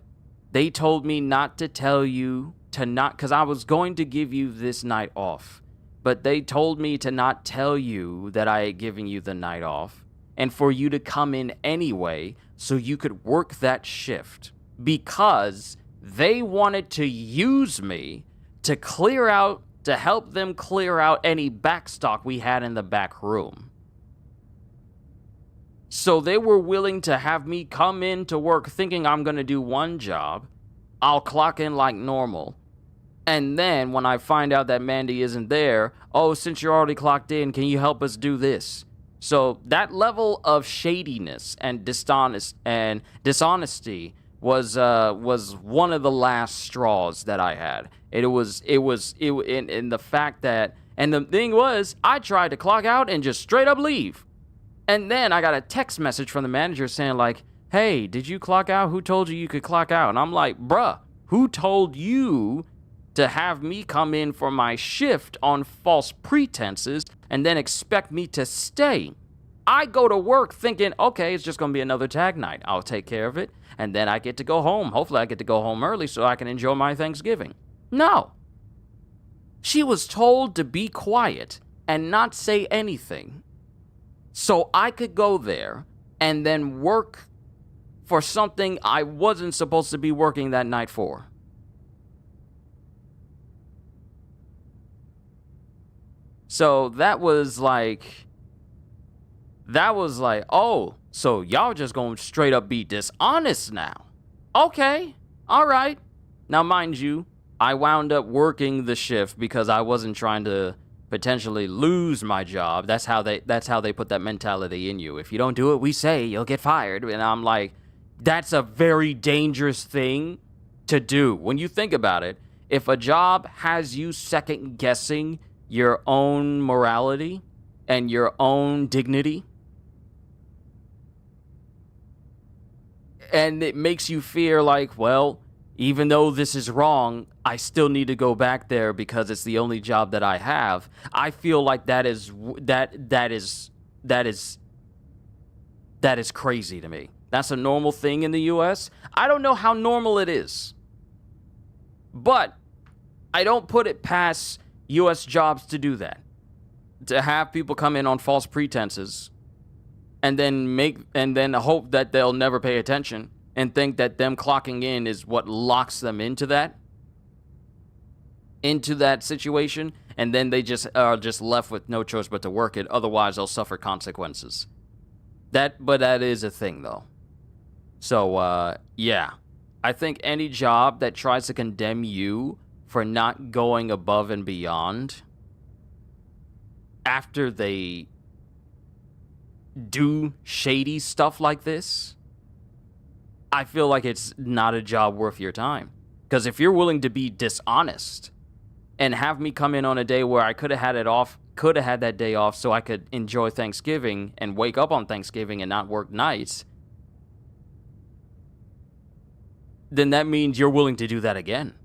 they told me not to tell you because I was going to give you this night off, but they told me to not tell you that I had given you the night off and for you to come in anyway so you could work that shift because they wanted to use me to help them clear out any backstock we had in the back room. So they were willing to have me come in to work thinking I'm going to do one job. I'll clock in like normal. And then when I find out that Mandy isn't there, oh, since you're already clocked in, can you help us do this? So that level of shadiness and dishonesty was one of the last straws that I had. In the fact that, and the thing was, I tried to clock out and just straight up leave. And then I got a text message from the manager saying like, hey, did you clock out? Who told you could clock out? And I'm like, bruh, who told you to have me come in for my shift on false pretenses and then expect me to stay? I go to work thinking, okay, it's just going to be another tag night. I'll take care of it, and then I get to go home. Hopefully I get to go home early so I can enjoy my Thanksgiving. No. She was told to be quiet and not say anything so I could go there and then work for something I wasn't supposed to be working that night for. So that was like, oh, so y'all just gonna straight up be dishonest now. Okay, all right. Now, mind you, I wound up working the shift because I wasn't trying to potentially lose my job. That's how they put that mentality in you. If you don't do what we say, you'll get fired. And I'm like, that's a very dangerous thing to do. When you think about it, if a job has you second guessing your own morality and your own dignity, and it makes you fear like, well, even though this is wrong, I still need to go back there because it's the only job that I have. I feel like that is crazy to me. That's a normal thing in the US. I don't know how normal it is, but I don't put it past US jobs to do that. To have people come in on false pretenses and then hope that they'll never pay attention and think that them clocking in is what locks them into that situation, and then they just are just left with no choice but to work it. Otherwise, they'll suffer consequences. But that is a thing, though. So, yeah. I think any job that tries to condemn you for not going above and beyond after they do shady stuff like this, I feel like it's not a job worth your time. Because if you're willing to be dishonest and have me come in on a day where I could have had that day off so I could enjoy Thanksgiving and wake up on Thanksgiving and not work nights, then that means you're willing to do that again.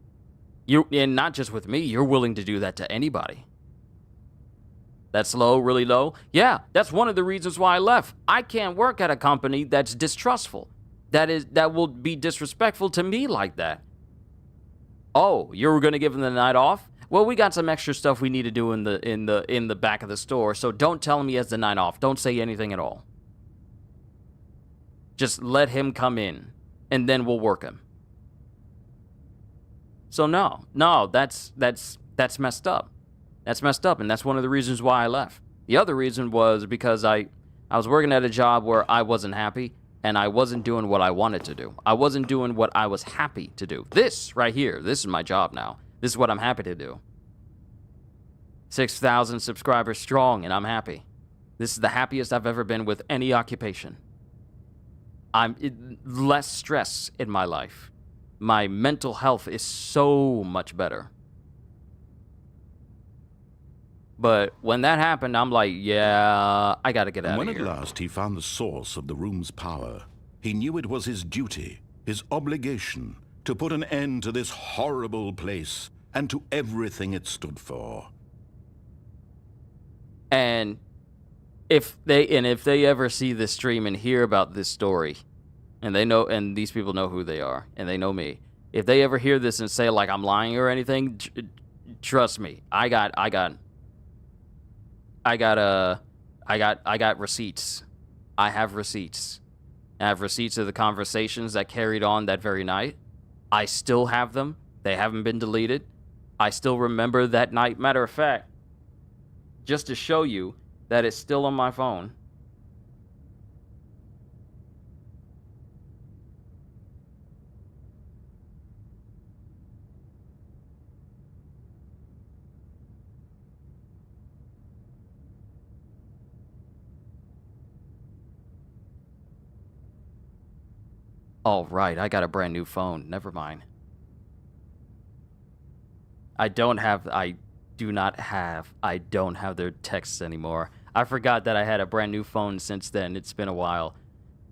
And not just with me, you're willing to do that to anybody. That's low, really low? Yeah, that's one of the reasons why I left. I can't work at a company that's distrustful. That will be disrespectful to me like that. Oh, you're gonna give them the night off? Well, we got some extra stuff we need to do in the back of the store, so don't tell me he has the night off. Don't say anything at all. Just let him come in, and then we'll work him. So no, that's messed up. That's messed up, and that's one of the reasons why I left. The other reason was because I was working at a job where I wasn't happy, and I wasn't doing what I wanted to do. I wasn't doing what I was happy to do. This right here, this is my job now. This is what I'm happy to do. 6,000 subscribers strong, and I'm happy. This is the happiest I've ever been with any occupation. Less stress in my life. My mental health is so much better. But when that happened, I'm like, yeah, I gotta get out of here. When at last he found the source of the room's power, he knew it was his duty, his obligation, to put an end to this horrible place and to everything it stood for. And if they ever see this stream and hear about this story, and they know, and these people know who they are, and they know me, if they ever hear this and say like I'm lying or anything, trust me, I got receipts. I have receipts. I have receipts of the conversations that carried on that very night. I still have them. They haven't been deleted. I still remember that night. Matter of fact, just to show you that it's still on my phone. Oh, right, I got a brand new phone. Never mind. I don't have their texts anymore. I forgot that I had a brand new phone since then. It's been a while.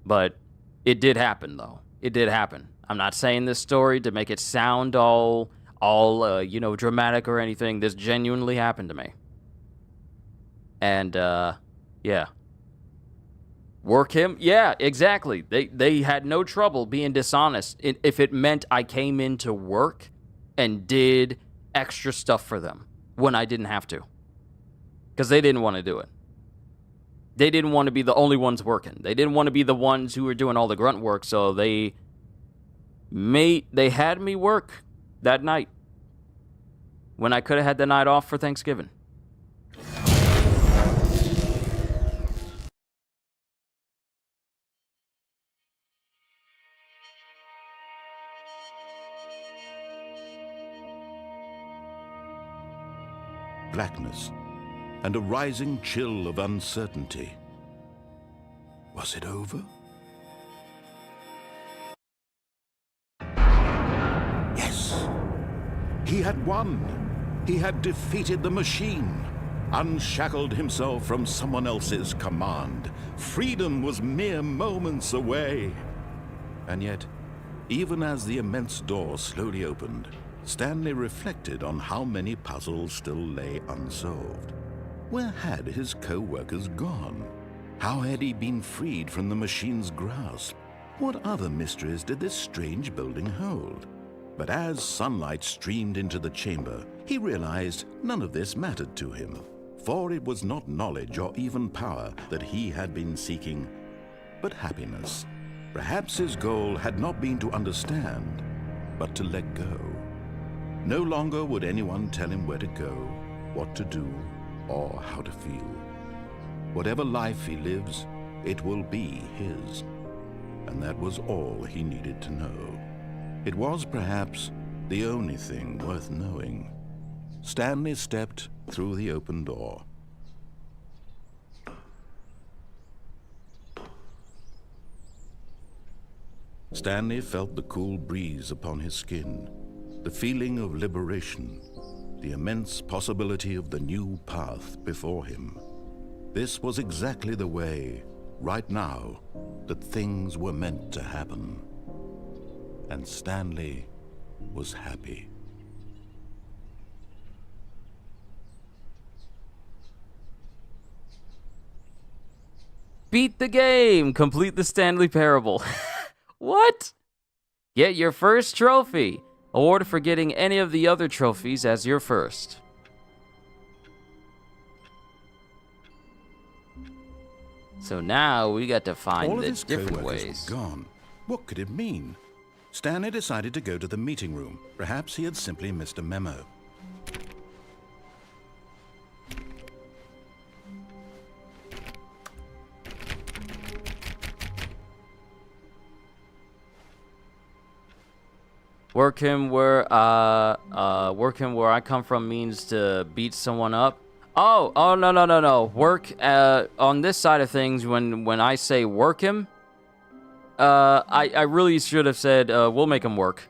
But it did happen, though. It did happen. I'm not saying this story to make it sound all dramatic or anything. This genuinely happened to me. And, yeah. Work him? Yeah, exactly. They had no trouble being dishonest if it meant I came into work and did extra stuff for them when I didn't have to. Because they didn't want to do it. They didn't want to be the only ones working. They didn't want to be the ones who were doing all the grunt work, so they had me work that night when I could have had the night off for Thanksgiving. Blackness and a rising chill of uncertainty. Was it over? Yes! He had won! He had defeated the machine, unshackled himself from someone else's command. Freedom was mere moments away. And yet, even as the immense door slowly opened, Stanley reflected on how many puzzles still lay unsolved. Where had his co-workers gone? How had he been freed from the machine's grasp? What other mysteries did this strange building hold? But as sunlight streamed into the chamber, he realized none of this mattered to him, for it was not knowledge or even power that he had been seeking, but happiness. Perhaps his goal had not been to understand, but to let go. No longer would anyone tell him where to go, what to do, or how to feel. Whatever life he lives, it will be his. And that was all he needed to know. It was perhaps the only thing worth knowing. Stanley stepped through the open door. Stanley felt the cool breeze upon his skin, the feeling of liberation, the immense possibility of the new path before him. This was exactly the way, right now, that things were meant to happen. And Stanley was happy. Beat the game! Complete the Stanley Parable. What? Get your first trophy. Award for getting any of the other trophies as your first. So now we got to find the different ways. Gone. What could it mean? Stanley decided to go to the meeting room. Perhaps he had simply missed a memo. Work him where I come from means to beat someone up. Oh, no. Work on this side of things, when I say work him, I really should have said we'll make him work.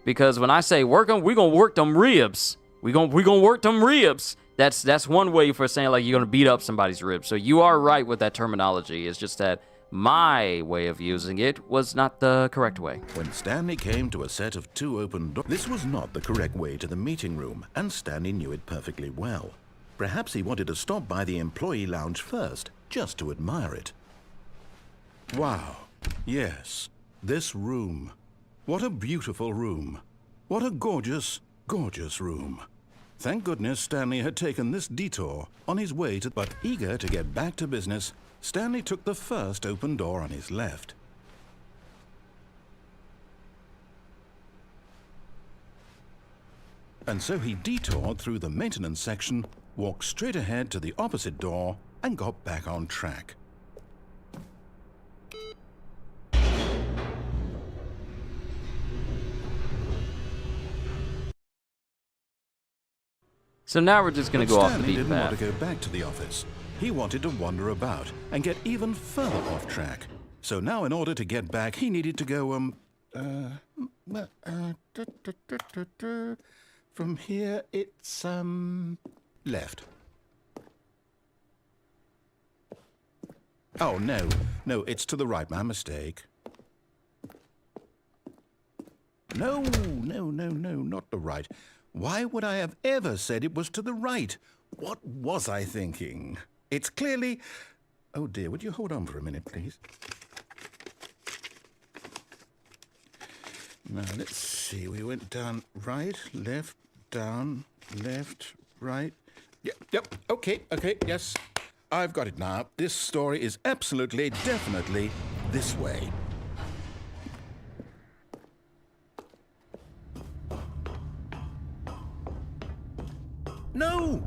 Because when I say work him, we gonna work them ribs. We gonna work them ribs. That's one way for saying like you're gonna beat up somebody's ribs. So you are right with that terminology. It's just that my way of using it was not the correct way. When Stanley came to a set of 2 open doors, this was not the correct way to the meeting room, and Stanley knew it perfectly well. Perhaps he wanted to stop by the employee lounge first, just to admire it. Wow. Yes, this room. What a beautiful room. What a gorgeous, gorgeous room. Thank goodness Stanley had taken this detour on his way to... But eager to get back to business, Stanley took the first open door on his left. And so he detoured through the maintenance section, walked straight ahead to the opposite door, and got back on track. So now we're just going to go off the beaten path. Stanley didn't want to go back to the office. He wanted to wander about and get even further off track. So now in order to get back, he needed to go, from here, it's, left. Oh, no, it's to the right, my mistake. No, not the right. Why would I have ever said it was to the right? What was I thinking? It's clearly... Oh, dear, would you hold on for a minute, please? Now, let's see. We went down right, left, down, left, right. Yep, okay, yes. I've got it now. This story is absolutely, definitely this way. No.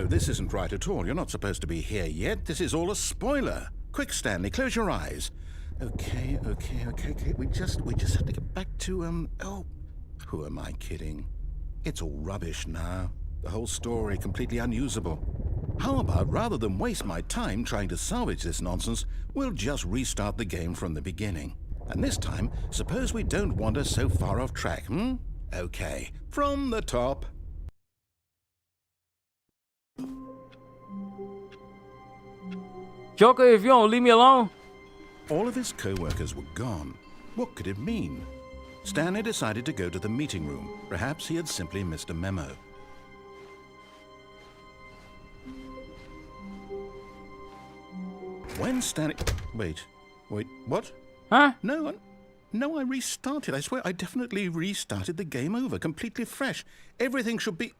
This isn't right at all. You're not supposed to be here yet. This is all a spoiler. Quick, Stanley, close your eyes. Okay. We just have to get back to, oh, who am I kidding? It's all rubbish now. The whole story completely unusable. How about, rather than waste my time trying to salvage this nonsense, we'll just restart the game from the beginning. And this time, suppose we don't wander so far off track, Okay, from the top. Joker, if you don't leave me alone. All of his co-workers were gone. What could it mean? Stanley decided to go to the meeting room. Perhaps he had simply missed a memo. When Stanley... Wait, what? Huh? No, I restarted. I swear I definitely restarted the game over, completely fresh. Everything should be...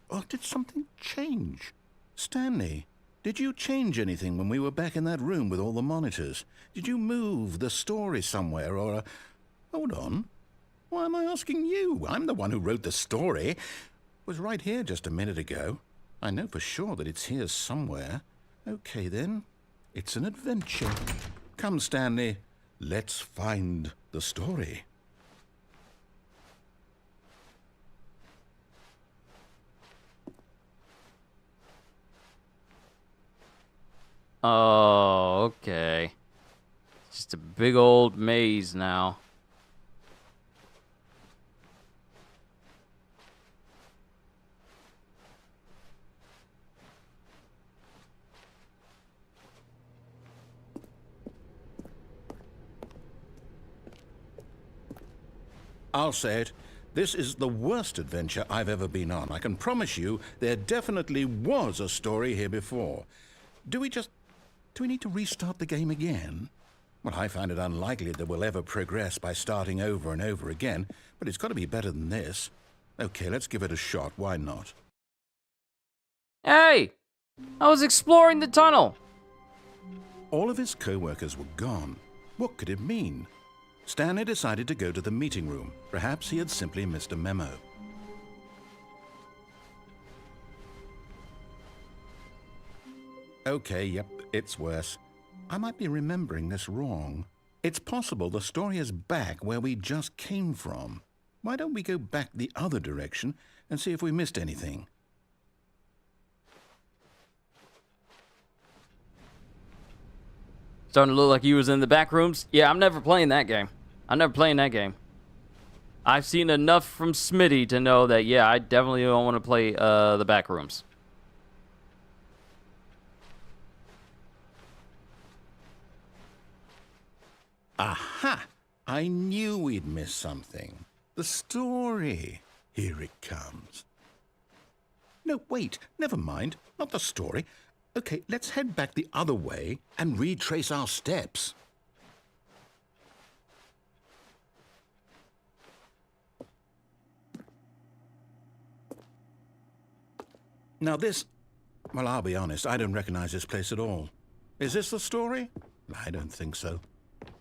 Oh, did something change? Stanley, did you change anything when we were back in that room with all the monitors? Did you move the story somewhere or... Hold on. Why am I asking you? I'm the one who wrote the story. It was right here just a minute ago. I know for sure that it's here somewhere. Okay, then. It's an adventure. Come, Stanley. Let's find the story. Oh, okay. Just a big old maze now. I'll say it. This is the worst adventure I've ever been on. I can promise you there definitely was a story here before. Do we need to restart the game again? Well, I find it unlikely that we'll ever progress by starting over and over again, but it's got to be better than this. Okay, let's give it a shot. Why not? Hey! I was exploring the tunnel! All of his co-workers were gone. What could it mean? Stanley decided to go to the meeting room. Perhaps he had simply missed a memo. Okay, yep, it's worse. I might be remembering this wrong. It's possible the story is back where we just came from. Why don't we go back the other direction and see if we missed anything? Starting to look like you was in the back rooms. Yeah, I'm never playing that game. I'm never playing that game. I've seen enough from Smitty to know that, yeah, I definitely don't want to play the back rooms. Aha! I knew we'd miss something. The story. Here it comes. No, wait, never mind. Not the story. Okay, let's head back the other way and retrace our steps. Now this... Well, I'll be honest, I don't recognize this place at all. Is this the story? I don't think so.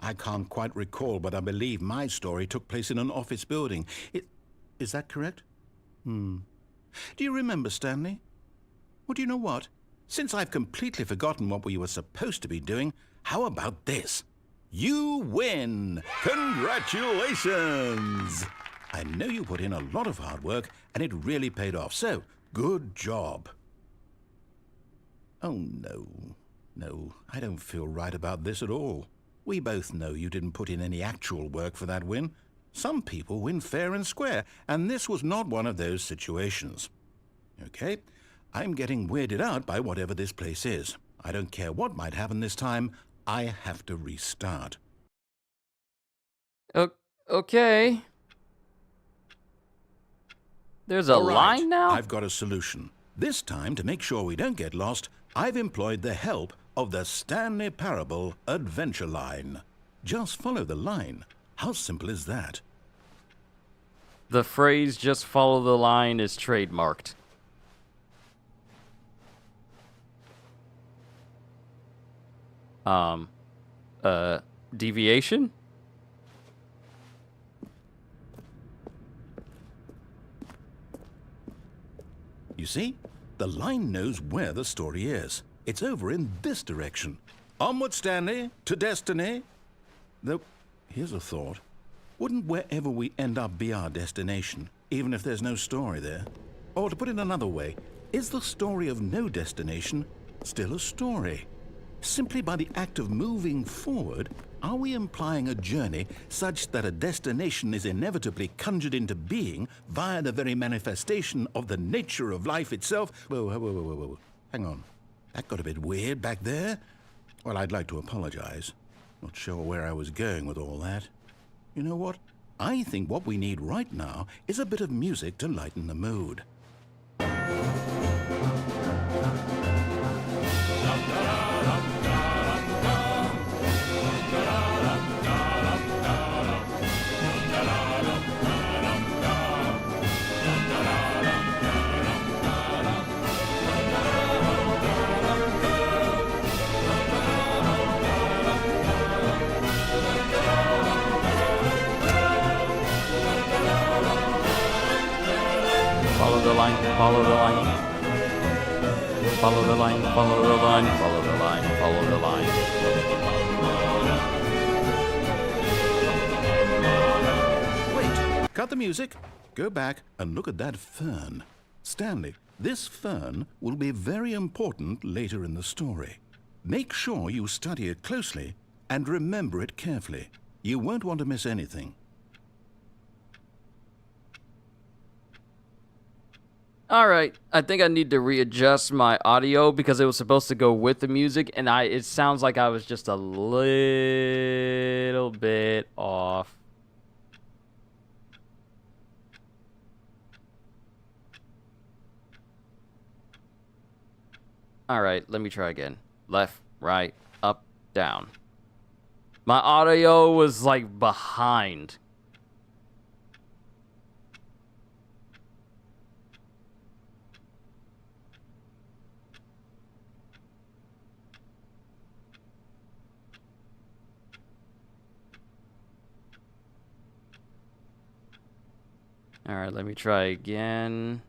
I can't quite recall, but I believe my story took place in an office building. Is that correct? Do you remember, Stanley? Well, do you know what? Since I've completely forgotten what we were supposed to be doing, how about this? You win! Congratulations! I know you put in a lot of hard work, and it really paid off, so good job. Oh, no. No, I don't feel right about this at all. We both know you didn't put in any actual work for that win. Some people win fair and square, and this was not one of those situations. Okay, I'm getting weirded out by whatever this place is. I don't care what might happen this time. I have to restart. Okay. There's a All right, line now? I've got a solution. This time, to make sure we don't get lost, I've employed the help of the Stanley Parable Adventure Line. Just follow the line. How simple is that? The phrase "just follow the line" is trademarked. Deviation? You see, the line knows where the story is. It's over in this direction. Onward, Stanley, to destiny. Though, here's a thought. Wouldn't wherever we end up be our destination, even if there's no story there? Or to put it another way, is the story of no destination still a story? Simply by the act of moving forward, are we implying a journey such that a destination is inevitably conjured into being via the very manifestation of the nature of life itself? Whoa. Hang on. That got a bit weird back there. Well, I'd like to apologize. Not sure where I was going with all that. You know what? I think what we need right now is a bit of music to lighten the mood. Follow the line, follow the line. Follow the line, follow the line, follow the line, follow the line. Wait, cut the music. Go back and look at that fern. Stanley, this fern will be very important later in the story. Make sure you study it closely and remember it carefully. You won't want to miss anything. All right, I think I need to readjust my audio because it was supposed to go with the music, and it sounds like I was just a little bit off. All right, let me try again. Left, right, up, down. My audio was like behind. All right, let me try again.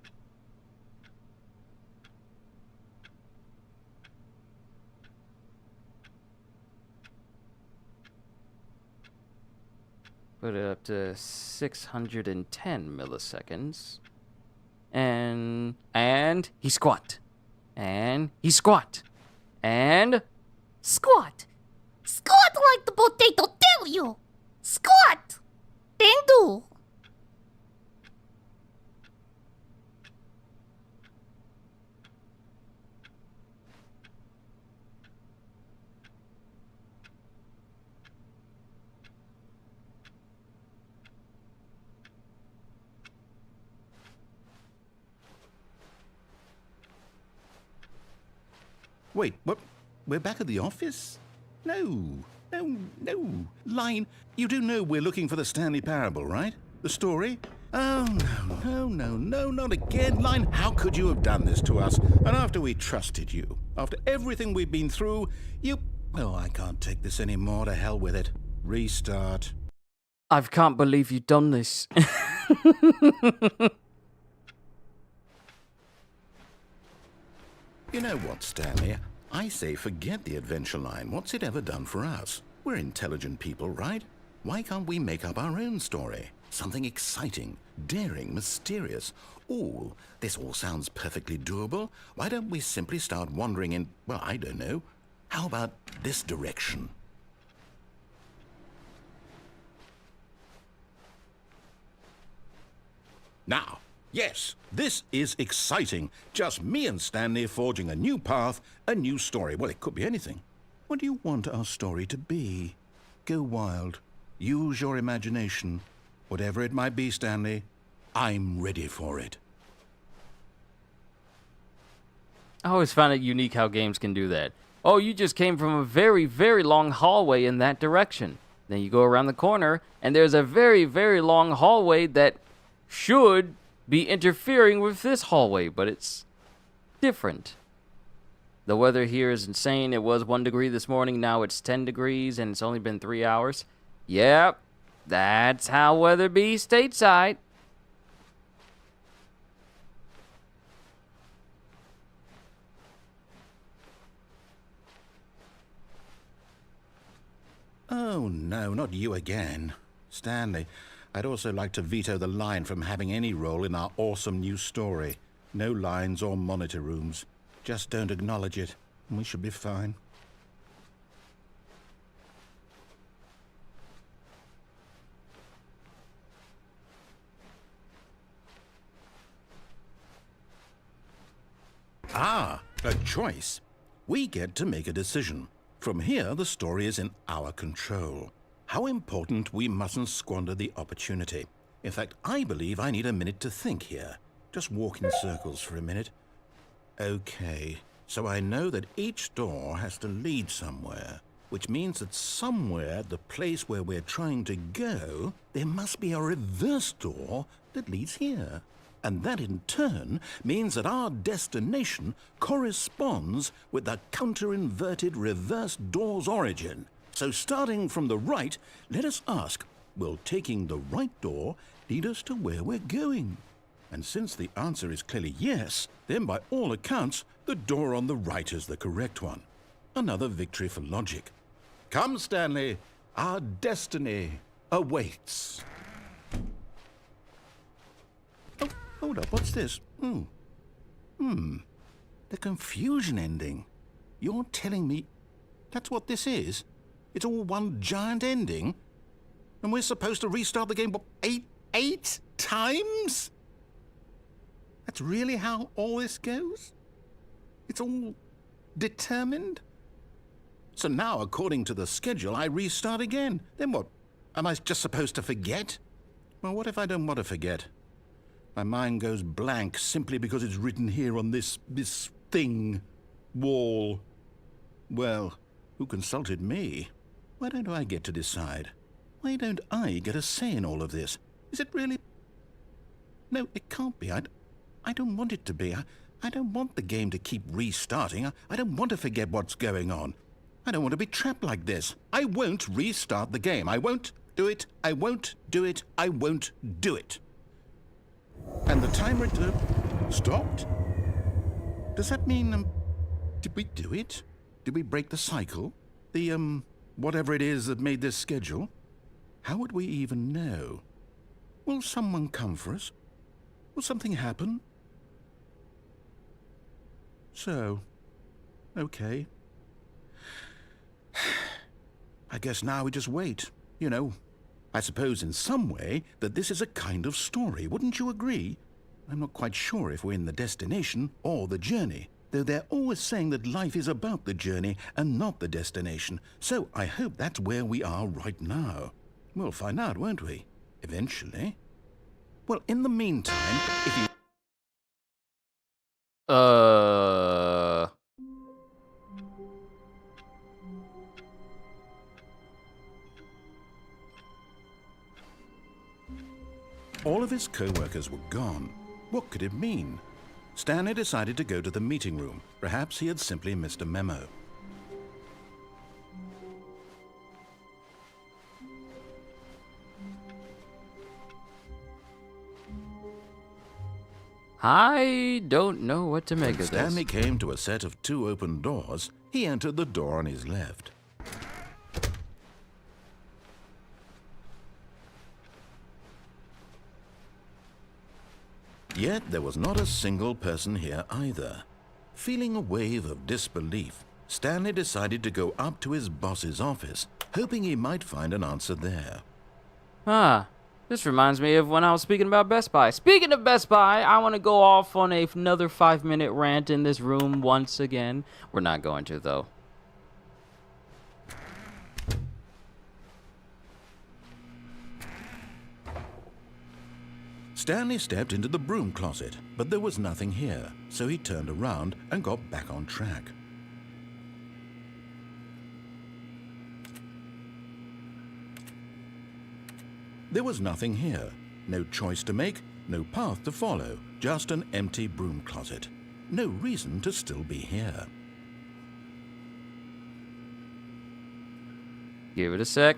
Put it up to 610 milliseconds. And he squat. And he squat. And Squat. Squat like the potato tell you. Squat. Then do. Wait, what? We're back at the office? No. Line, you do know we're looking for the Stanley Parable, right? The story? Oh, no, not again. Line, how could you have done this to us? And after we trusted you, after everything we've been through, you... Oh, I can't take this anymore. To hell with it. Restart. I can't believe you've done this. You know what, Stanley? I say forget the adventure line. What's it ever done for us? We're intelligent people, right? Why can't we make up our own story? Something exciting, daring, mysterious. Ooh, this all sounds perfectly doable. Why don't we simply start wandering in, well, I don't know, How about this direction? Now, yes, this is exciting. Just me and Stanley forging a new path, a new story. Well, it could be anything. What do you want our story to be? Go wild. Use your imagination. Whatever it might be, Stanley, I'm ready for it. I always find it unique how games can do that. Oh, you just came from a very, very long hallway in that direction. Then you go around the corner, and there's a very, very long hallway that should be interfering with this hallway, but it's different. The weather here is insane. It was 1 degree this morning. Now it's 10 degrees, and it's only been 3 hours. Yep, that's how weather be stateside. Oh, no, not you again. Stanley, I'd also like to veto the line from having any role in our awesome new story. No lines or monitor rooms. Just don't acknowledge it, and we should be fine. Ah, a choice. We get to make a decision. From here, the story is in our control. How important we mustn't squander the opportunity. In fact, I believe I need a minute to think here. Just walk in circles for a minute. Okay, so I know that each door has to lead somewhere, which means that somewhere, the place where we're trying to go, there must be a reverse door that leads here. And that in turn means that our destination corresponds with the counter-inverted reverse door's origin. So starting from the right, let us ask, will taking the right door lead us to where we're going? And since the answer is clearly yes, then by all accounts, the door on the right is the correct one. Another victory for logic. Come, Stanley, our destiny awaits. Oh, hold up, what's this? The confusion ending. You're telling me that's what this is? It's all one giant ending? And we're supposed to restart the game, what, eight times? That's really how all this goes? It's all determined? So now, according to the schedule, I restart again. Then what? Am I just supposed to forget? Well, what if I don't want to forget? My mind goes blank simply because it's written here on this thing, wall. Well, who consulted me? Why don't I get to decide? Why don't I get a say in all of this? Is it really? No, it can't be. I don't want it to be. I don't want the game to keep restarting. I don't want to forget what's going on. I don't want to be trapped like this. I won't restart the game. I won't do it. I won't do it. I won't do it. And the timer stopped? Does that mean, did we do it? Did we break the cycle? The, whatever it is that made this schedule? How would we even know? Will someone come for us? Will something happen? So, okay. I guess now we just wait, you know. I suppose in some way that this is a kind of story, wouldn't you agree? I'm not quite sure if we're in the destination or the journey, though they're always saying that life is about the journey and not the destination, so I hope that's where we are right now. We'll find out, won't we? Eventually. Well, in the meantime, if you... All of his co-workers were gone. What could it mean? Stanley decided to go to the meeting room. Perhaps he had simply missed a memo. I don't know what to make of this. Stanley came to a set of 2 open doors. He entered the door on his left. Yet there was not a single person here either. Feeling a wave of disbelief, Stanley decided to go up to his boss's office, hoping he might find an answer there. Ah, this reminds me of when I was speaking about Best Buy. Speaking of Best Buy, I want to go off on another 5-minute rant in this room once again. We're not going to, though. Stanley stepped into the broom closet, but there was nothing here, so he turned around and got back on track. There was nothing here. No choice to make, no path to follow, just an empty broom closet. No reason to still be here. Give it a sec.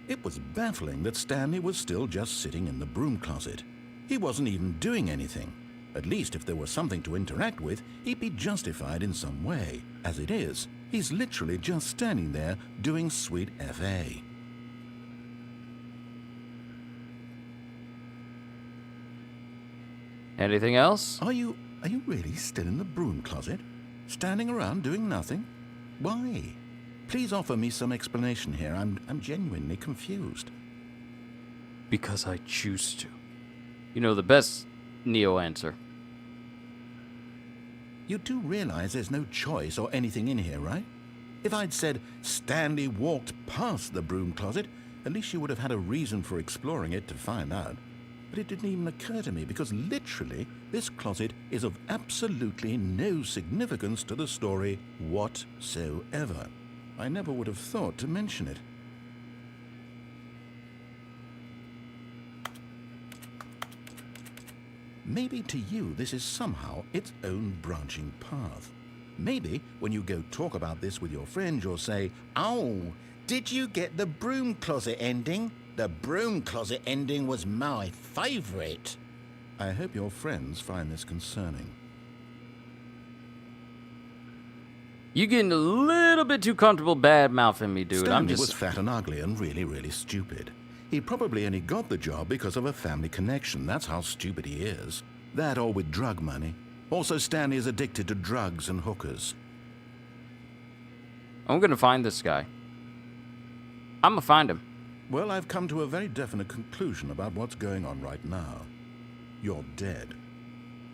It was baffling that Stanley was still just sitting in the broom closet. He wasn't even doing anything. At least if there was something to interact with, he'd be justified in some way. As it is, he's literally just standing there doing sweet FA. Anything else? Are you really still in the broom closet? Standing around doing nothing? Why? Please offer me some explanation here. I'm genuinely confused. Because I choose to. You know, the best Neo answer. You do realize there's no choice or anything in here, right? If I'd said Stanley walked past the broom closet, at least you would have had a reason for exploring it to find out. But it didn't even occur to me because literally this closet is of absolutely no significance to the story whatsoever. I never would have thought to mention it. Maybe to you this is somehow its own branching path. Maybe when you go talk about this with your friends you'll say, "Oh, did you get the broom closet ending? The broom closet ending was my favorite." I hope your friends find this concerning. You getting a little bit too comfortable bad-mouthing me, dude. Stanley was fat and ugly and really, really stupid. He probably only got the job because of a family connection. That's how stupid he is. That or with drug money. Also, Stanley is addicted to drugs and hookers. I'm gonna find this guy. I'm gonna find him. Well, I've come to a very definite conclusion about what's going on right now. You're dead.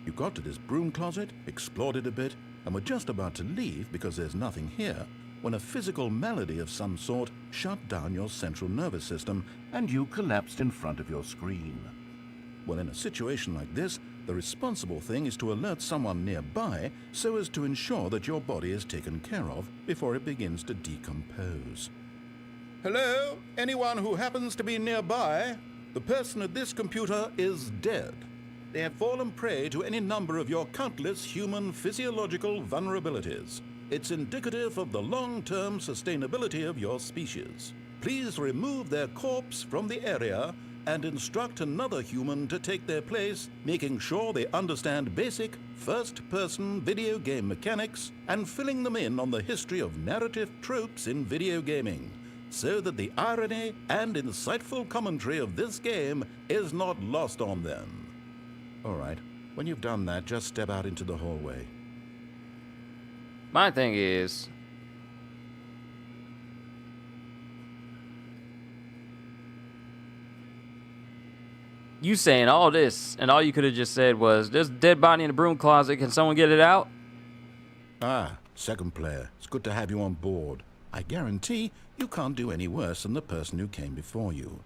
You got to this broom closet, explored it a bit, and were just about to leave because there's nothing here when a physical malady of some sort shut down your central nervous system and you collapsed in front of your screen. Well, in a situation like this, the responsible thing is to alert someone nearby so as to ensure that your body is taken care of before it begins to decompose. Hello? Anyone who happens to be nearby? The person at this computer is dead. They have fallen prey to any number of your countless human physiological vulnerabilities. It's indicative of the long-term sustainability of your species. Please remove their corpse from the area and instruct another human to take their place, making sure they understand basic first-person video game mechanics and filling them in on the history of narrative tropes in video gaming, so that the irony and insightful commentary of this game is not lost on them. All right, when you've done that, just step out into the hallway. My thing is, you saying all this, and all you could have just said was, "There's a dead body in the broom closet. Can someone get it out?" Ah, second player. It's good to have you on board. I guarantee you can't do any worse than the person who came before you.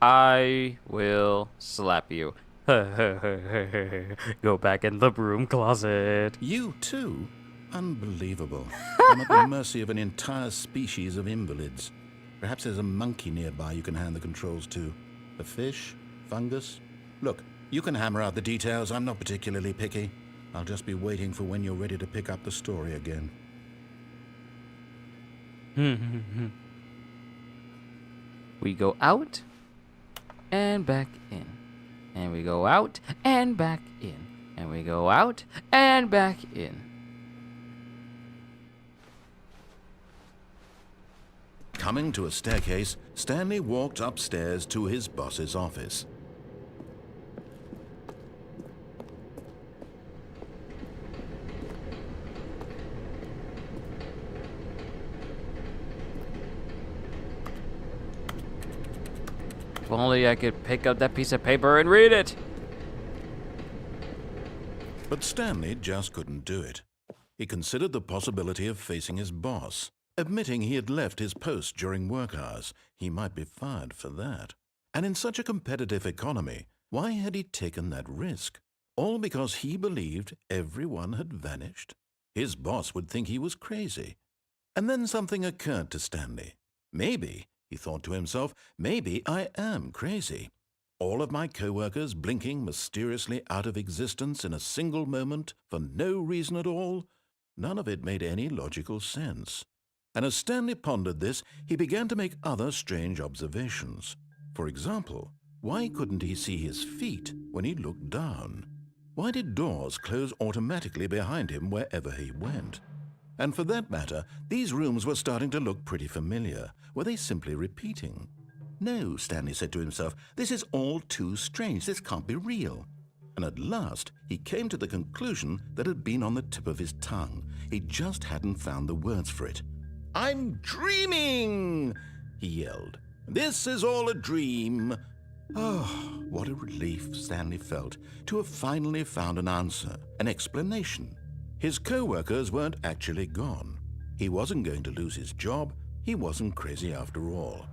I will slap you. Go back in the broom closet. You too? Unbelievable. I'm at the mercy of an entire species of invalids. Perhaps there's a monkey nearby you can hand the controls to. A fish? Fungus? Look, you can hammer out the details. I'm not particularly picky. I'll just be waiting for when you're ready to pick up the story again. We go out and back in. And we go out and back in. And we go out and back in. Coming to a staircase, Stanley walked upstairs to his boss's office. only I could pick up that piece of paper and read it. But Stanley just couldn't do it. He considered the possibility of facing his boss. Admitting he had left his post during work hours, he might be fired for that. And in such a competitive economy, why had he taken that risk? All because he believed everyone had vanished? His boss would think he was crazy. And then something occurred to Stanley. Maybe, he thought to himself, maybe I am crazy. All of my co-workers blinking mysteriously out of existence in a single moment for no reason at all? None of it made any logical sense. And as Stanley pondered this, he began to make other strange observations. For example, why couldn't he see his feet when he looked down? Why did doors close automatically behind him wherever he went? And for that matter, these rooms were starting to look pretty familiar. Were they simply repeating? No, Stanley said to himself, this is all too strange. This can't be real. And at last, he came to the conclusion that had been on the tip of his tongue. He just hadn't found the words for it. I'm dreaming, he yelled. This is all a dream. Oh, what a relief Stanley felt to have finally found an answer, an explanation. His co-workers weren't actually gone. He wasn't going to lose his job. He wasn't crazy after all.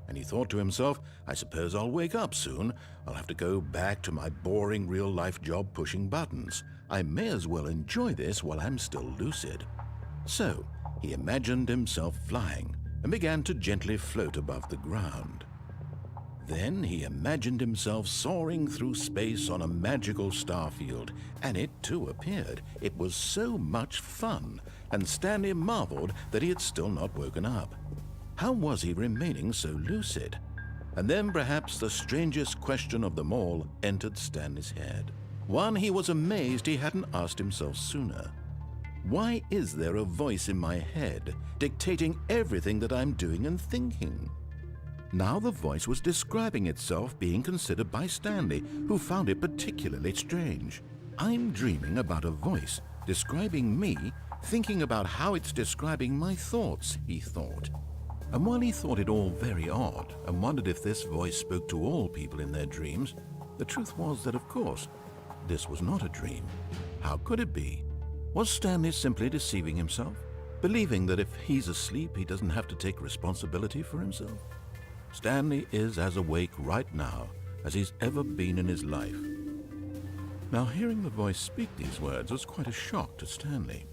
And he thought to himself, I suppose I'll wake up soon. I'll have to go back to my boring real-life job pushing buttons. I may as well enjoy this while I'm still lucid. So, he imagined himself flying and began to gently float above the ground. Then he imagined himself soaring through space on a magical starfield, and it too appeared. It was so much fun, and Stanley marveled that he had still not woken up. How was he remaining so lucid? And then perhaps the strangest question of them all entered Stanley's head. One he was amazed he hadn't asked himself sooner. Why is there a voice in my head dictating everything that I'm doing and thinking? Now the voice was describing itself being considered by Stanley, who found it particularly strange. I'm dreaming about a voice describing me, thinking about how it's describing my thoughts, he thought. And while he thought it all very odd and wondered if this voice spoke to all people in their dreams, the truth was that, of course, this was not a dream. How could it be? Was Stanley simply deceiving himself, believing that if he's asleep, he doesn't have to take responsibility for himself? Stanley is as awake right now as he's ever been in his life. Now, hearing the voice speak these words was quite a shock to Stanley.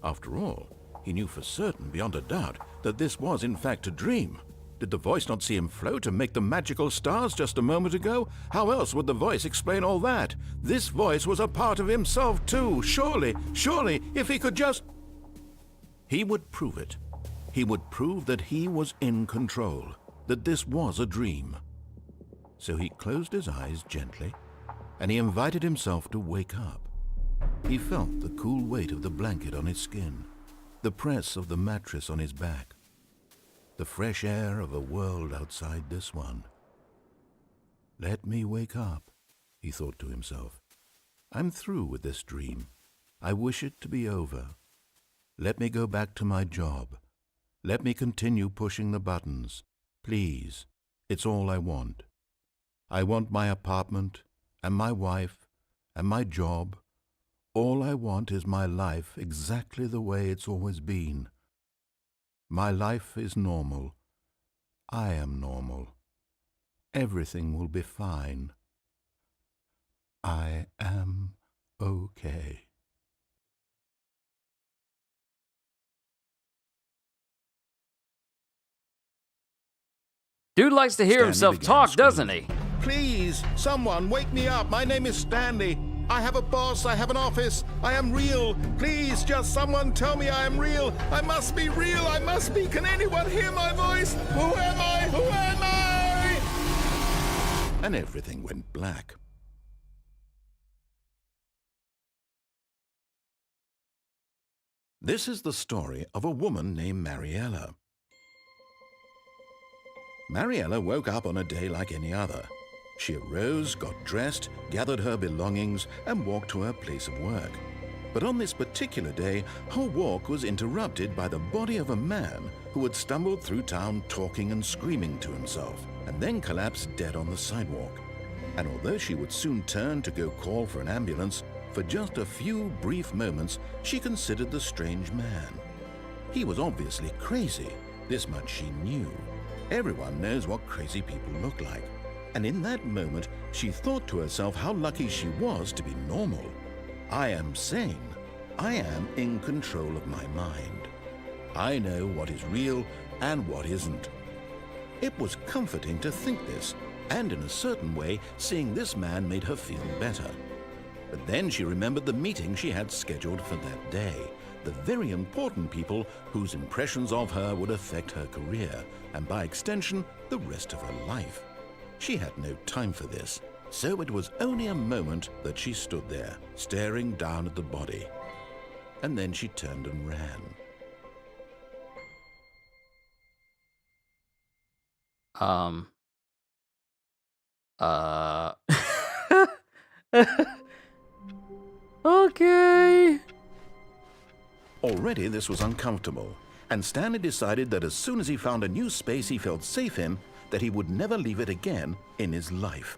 After all, he knew for certain, beyond a doubt, that this was in fact a dream. Did the voice not see him float and make the magical stars just a moment ago? How else would the voice explain all that? This voice was a part of himself too. Surely, if he could just... He would prove it. He would prove that he was in control, that this was a dream. So he closed his eyes gently, and he invited himself to wake up. He felt the cool weight of the blanket on his skin, the press of the mattress on his back, the fresh air of a world outside this one. Let me wake up, he thought to himself. I'm through with this dream. I wish it to be over. Let me go back to my job. Let me continue pushing the buttons. Please, it's all I want. I want my apartment, and my wife, and my job. All I want is my life exactly the way it's always been. My life is normal. I am normal. Everything will be fine. I am okay. Dude likes to hear Stanley himself began talk, screaming. doesn't he? Please, someone, wake me up. My name is Stanley. I have a boss. I have an office. I am real. Please, just someone tell me I am real. I must be real. I must be. Can anyone hear my voice? Who am I? Who am I? And everything went black. This is the story of a woman named Mariella. Mariella woke up on a day like any other. She arose, got dressed, gathered her belongings, and walked to her place of work. But on this particular day, her walk was interrupted by the body of a man who had stumbled through town talking and screaming to himself. and then collapsed dead on the sidewalk. And although she would soon turn to go call for an ambulance, for just a few brief moments she considered the strange man. He was obviously crazy, this much she knew. Everyone knows what crazy people look like. And in that moment, she thought to herself how lucky she was to be normal. I am sane. I am in control of my mind. I know what is real and what isn't. It was comforting to think this, and in a certain way, seeing this man made her feel better. But then she remembered the meeting she had scheduled for that day, the very important people whose impressions of her would affect her career, and by extension, the rest of her life. She had no time for this, so it was only a moment that she stood there, staring down at the body. And then she turned and ran. Okay. Already this was uncomfortable, and Stanley decided that as soon as he found a new space he felt safe in, that he would never leave it again in his life.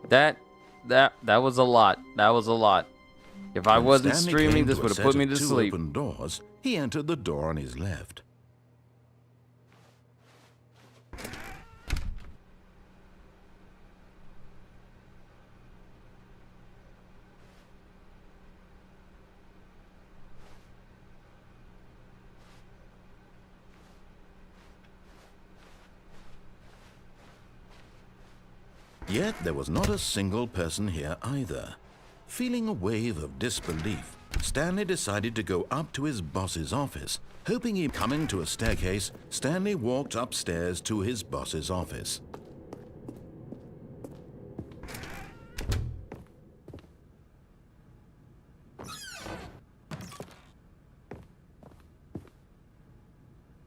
That was a lot. That was a lot. If I When wasn't Stanley streaming, came this to a would have set put me of to two sleep. open doors, he entered the door on his left. Yet there was not a single person here either. Feeling a wave of disbelief, Stanley decided to go up to his boss's office. Hoping he'd coming to a staircase, Stanley walked upstairs to his boss's office.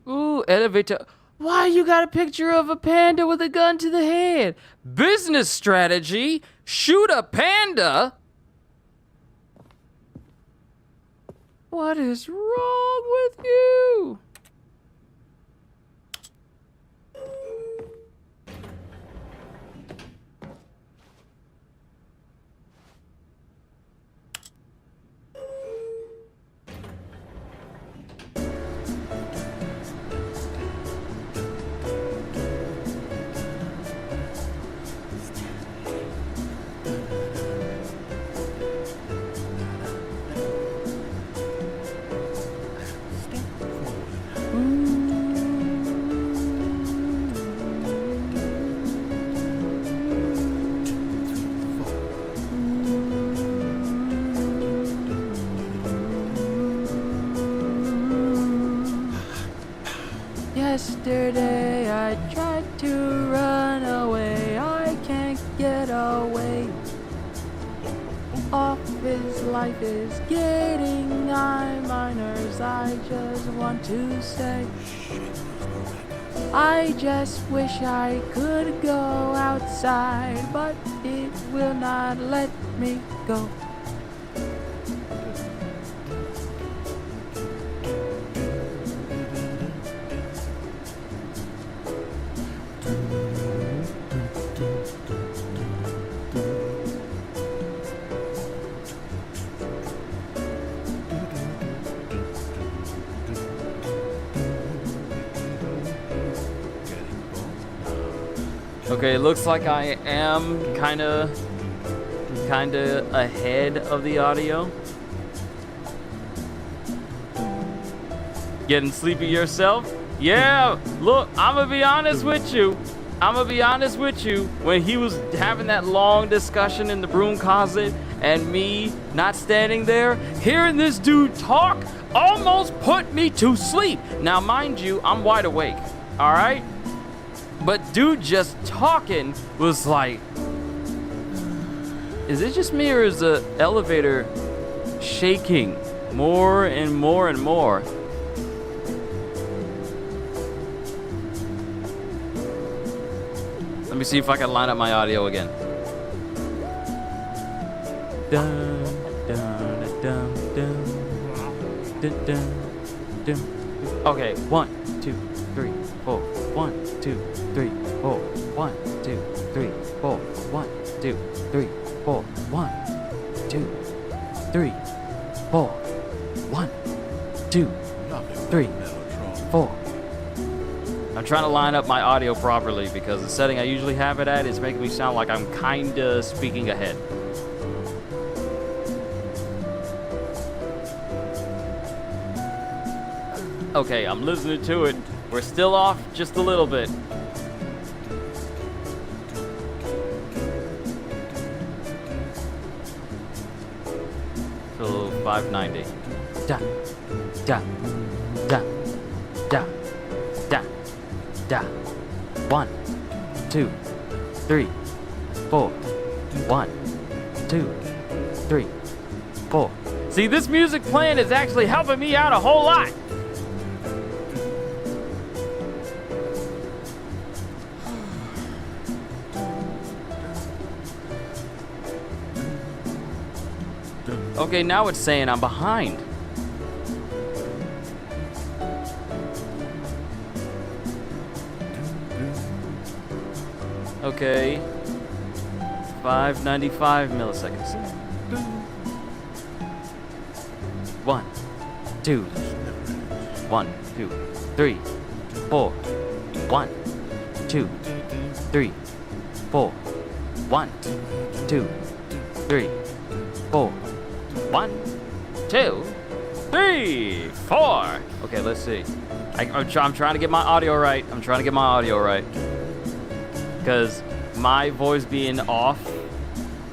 Ooh, elevator. Why you got a picture of a panda with a gun to the head? Business strategy? Shoot a panda? What is wrong with you? Yesterday I tried to run away, I can't get away. Office life is getting on my nerves, I just want to stay. I just wish I could go outside, but it will not let me go. Okay, it looks like I am kinda ahead of the audio. Getting sleepy yourself? Yeah, look, I'm gonna be honest with you. When he was having that long discussion in the broom closet and me not standing there, hearing this dude talk almost put me to sleep. Now, mind you, I'm wide awake, all right? But dude just talking was like, is it just me or is the elevator shaking more and more and more? Let me see if I can line up my audio again. Dun, dun, dun, dun, dun, dun, dun. Okay, 1, 2, 3, 4. 1, 2, 3, 4. 1, 2, 3, 4. 1, 2, 3, 4. 1, 2, 3, 4. 1, 2, 3, 4. I'm trying to line up my audio properly because the setting I usually have it at is making me sound like I'm kinda speaking ahead. Okay, I'm listening to it. We're still off just a little bit. So 590. Da, da, da, da, da, da. 1, 2, 3, 4. 1, 2, 3, 4. See, this music playing is actually helping me out a whole lot. Okay, now it's saying I'm behind. Okay. 595 milliseconds. 1, 2, 1, 2, 3, 4. 1, 2, 3, 4. 1, 2, 3, 4. 1, 2, 3, 4. Okay, let's see. I'm trying to get my audio right. I'm trying to get my audio right. Because my voice being off,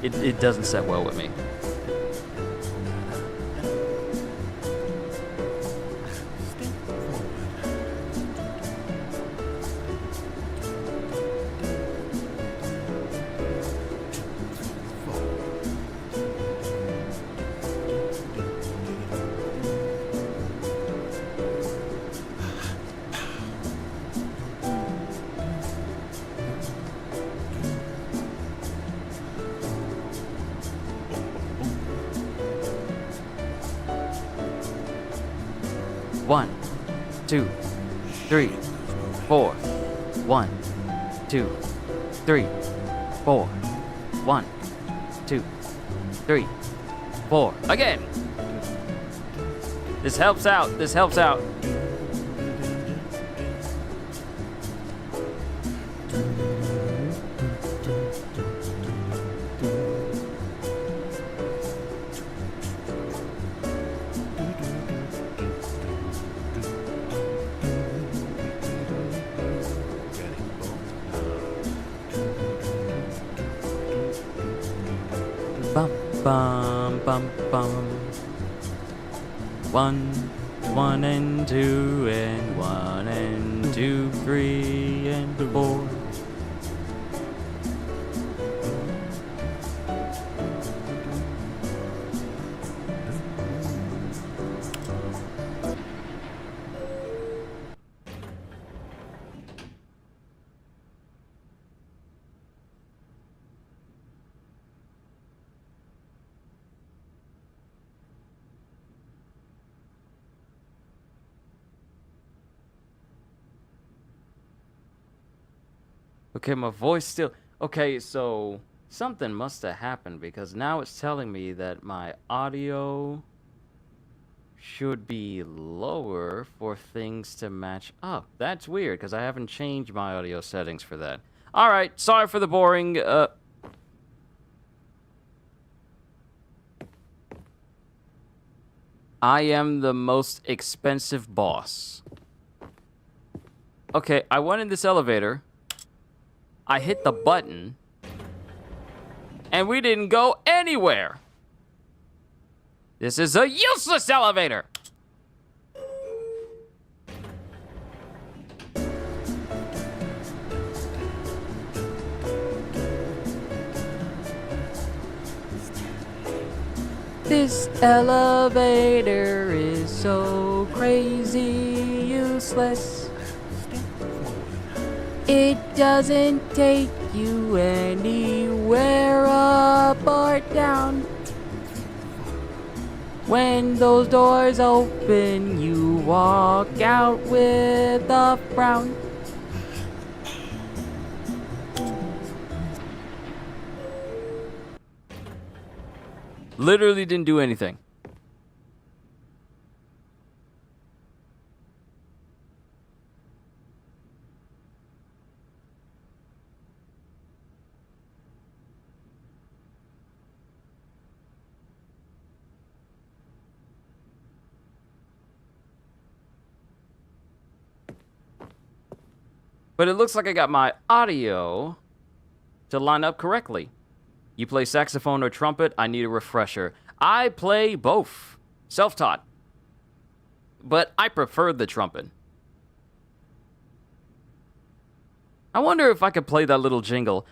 it doesn't set well with me. One, 2, 3, 4. 1, 2, 3, 4. 1, 2, 3, 4. Again. This helps out. This helps out. Bum, bum, bum, bum. 1, 1 and 2 and 1 and 2, 3 and 4. Okay, my voice still... Okay, so something must have happened because now it's telling me that my audio should be lower for things to match up. That's weird because I haven't changed my audio settings for that. All right, sorry for the boring... I am the most expensive boss. Okay, I went in this elevator. I hit the button, and we didn't go anywhere. This is a useless elevator. This elevator is so crazy useless. It doesn't take you anywhere up or down. When those doors open, you walk out with a frown. Literally didn't do anything. But it looks like I got my audio to line up correctly. You play saxophone or trumpet? I need a refresher. I play both. Self-taught. But I prefer the trumpet. I wonder if I could play that little jingle.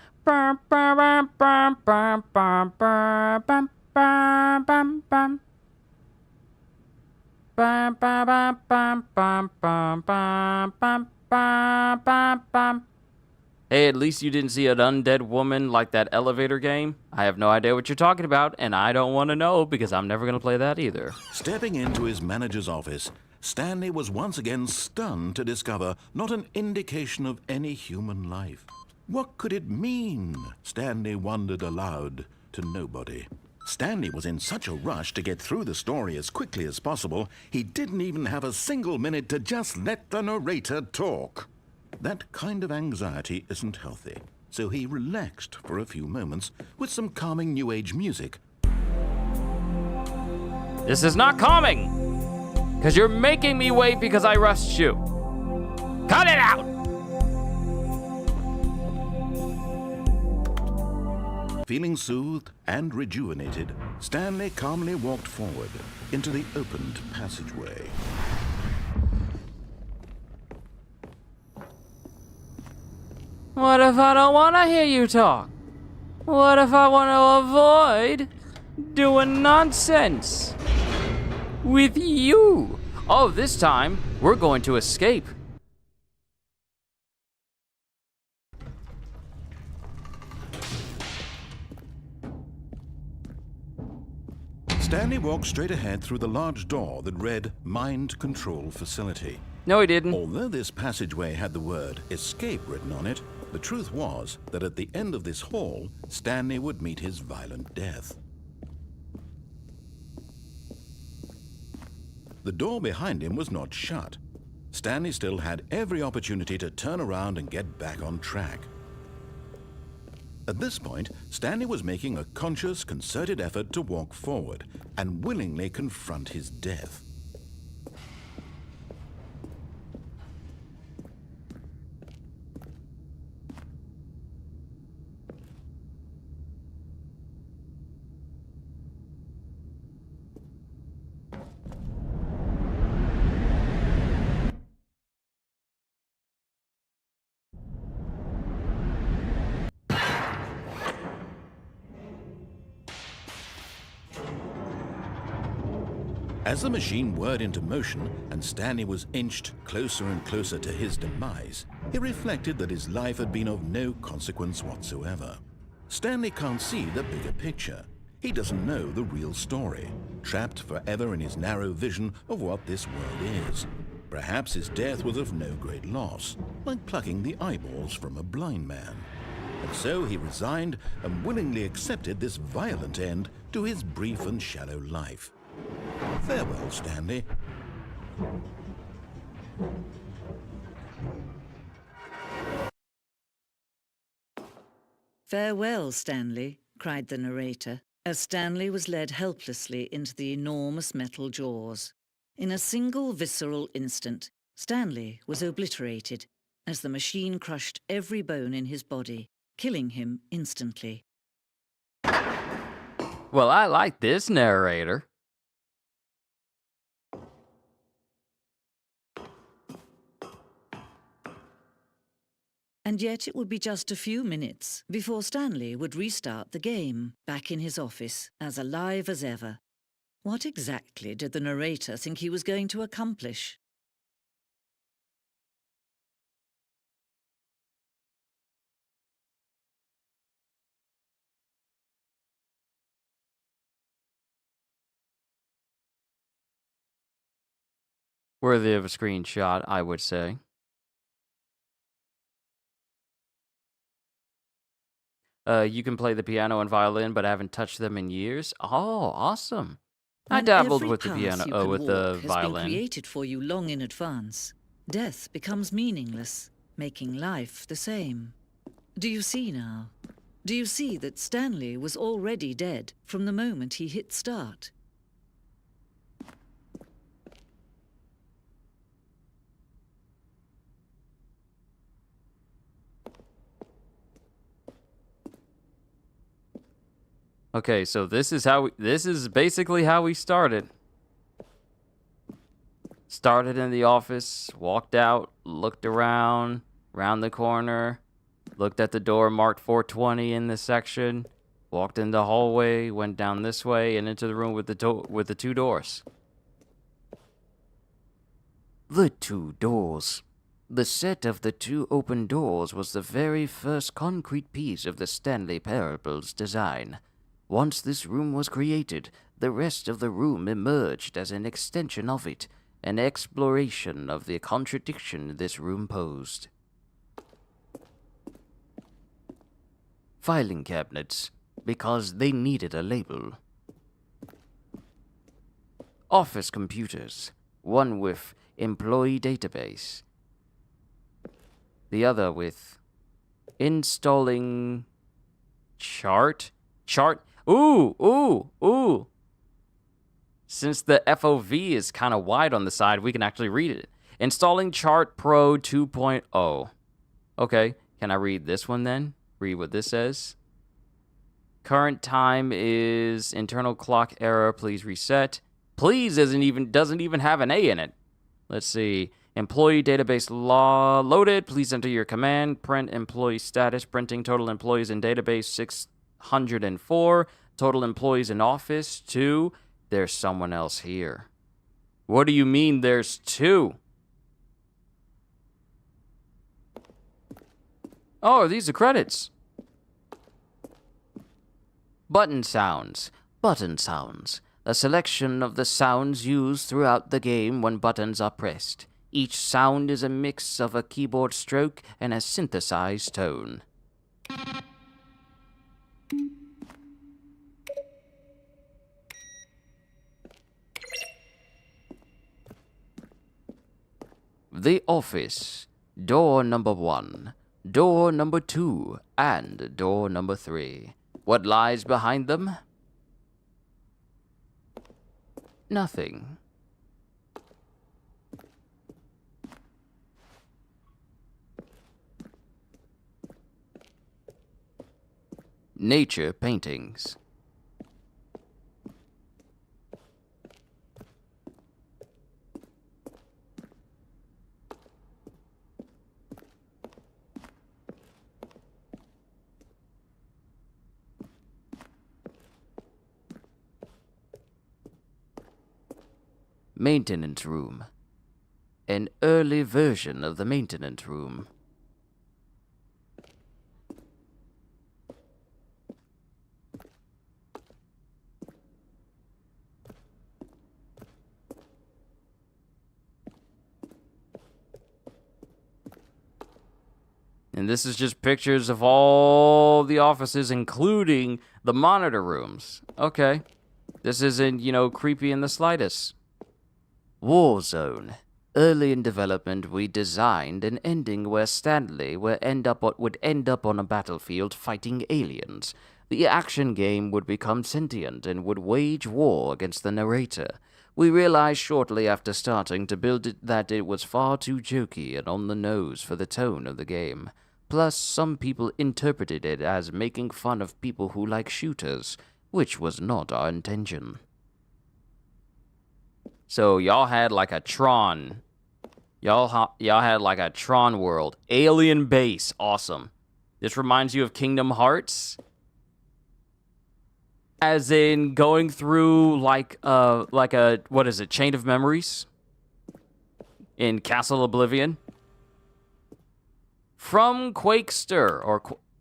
Hey, at least you didn't see an undead woman like that elevator game. I have no idea what you're talking about, and I don't want to know because I'm never going to play that either. Stepping into his manager's office, Stanley was once again stunned to discover not an indication of any human life. What could it mean? Stanley wondered aloud to nobody. Stanley was in such a rush to get through the story as quickly as possible, he didn't even have a single minute to just let the narrator talk. That kind of anxiety isn't healthy, so he relaxed for a few moments with some calming New Age music. This is not calming! Because you're making me wait because I rushed you. Cut it out! Feeling soothed and rejuvenated, Stanley calmly walked forward into the opened passageway. What if I don't want to hear you talk? What if I want to avoid doing nonsense with you? Oh, this time we're going to escape. Stanley walked straight ahead through the large door that read Mind Control Facility. No, he didn't. Although this passageway had the word escape written on it, the truth was that at the end of this hall, Stanley would meet his violent death. The door behind him was not shut. Stanley still had every opportunity to turn around and get back on track. At this point, Stanley was making a conscious, concerted effort to walk forward and willingly confront his death. As the machine whirred into motion and Stanley was inched closer and closer to his demise, he reflected that his life had been of no consequence whatsoever. Stanley can't see the bigger picture. He doesn't know the real story, trapped forever in his narrow vision of what this world is. Perhaps his death was of no great loss, like plucking the eyeballs from a blind man. And so he resigned and willingly accepted this violent end to his brief and shallow life. Farewell, Stanley. "Farewell, Stanley," cried the narrator, as Stanley was led helplessly into the enormous metal jaws. In a single visceral instant, Stanley was obliterated as the machine crushed every bone in his body, killing him instantly. Well, I like this narrator. And yet it would be just a few minutes before Stanley would restart the game, back in his office, as alive as ever. What exactly did the narrator think he was going to accomplish? Worthy of a screenshot, I would say. You can play the piano and violin, but I haven't touched them in years. Oh, awesome. I When dabbled every with the path piano, you can with walk the has violin. been created for you long in advance, death becomes meaningless, making life the same. Do you see now? Do you see that Stanley was already dead from the moment he hit start? Okay, so this is basically how we started. Started in the office, walked out, looked around the corner, looked at the door marked 420 in this section, walked in the hallway, went down this way, and into the room with the two doors. The two doors. The set of the two open doors was the very first concrete piece of the Stanley Parable's design. Once this room was created, the rest of the room emerged as an extension of it, an exploration of the contradiction this room posed. Filing cabinets, because they needed a label. Office computers, one with employee database, the other with installing chart. Ooh. Since the FOV is kind of wide on the side, we can actually read it. Installing Chart Pro 2.0. Okay, can I read this one then? Read what this says. Current time is internal clock error. Please reset. Please doesn't even have an A in it. Let's see. Employee database law loaded. Please enter your command. Print employee status. Printing total employees in database 604. Total employees in office 2. There's someone else here. What do you mean there's 2? Oh, these are credits. Button sounds. Button sounds. A selection of the sounds used throughout the game when buttons are pressed. Each sound is a mix of a keyboard stroke and a synthesized tone. The office. Door number 1, door number 2, and door number 3. What lies behind them? Nothing. Nature paintings. Maintenance room. An early version of the maintenance room. And this is just pictures of all the offices, including the monitor rooms. Okay. This isn't, creepy in the slightest. Warzone. Early in development, we designed an ending where Stanley would end up on a battlefield fighting aliens. The action game would become sentient and would wage war against the narrator. We realized shortly after starting to build it that it was far too jokey and on the nose for the tone of the game. Plus, some people interpreted it as making fun of people who like shooters, which was not our intention. So y'all had like a Tron. Y'all had like a Tron world. Alien base. Awesome. This reminds you of Kingdom Hearts? As in going through like a, what is it, Chain of Memories? In Castle Oblivion? From Quakester, or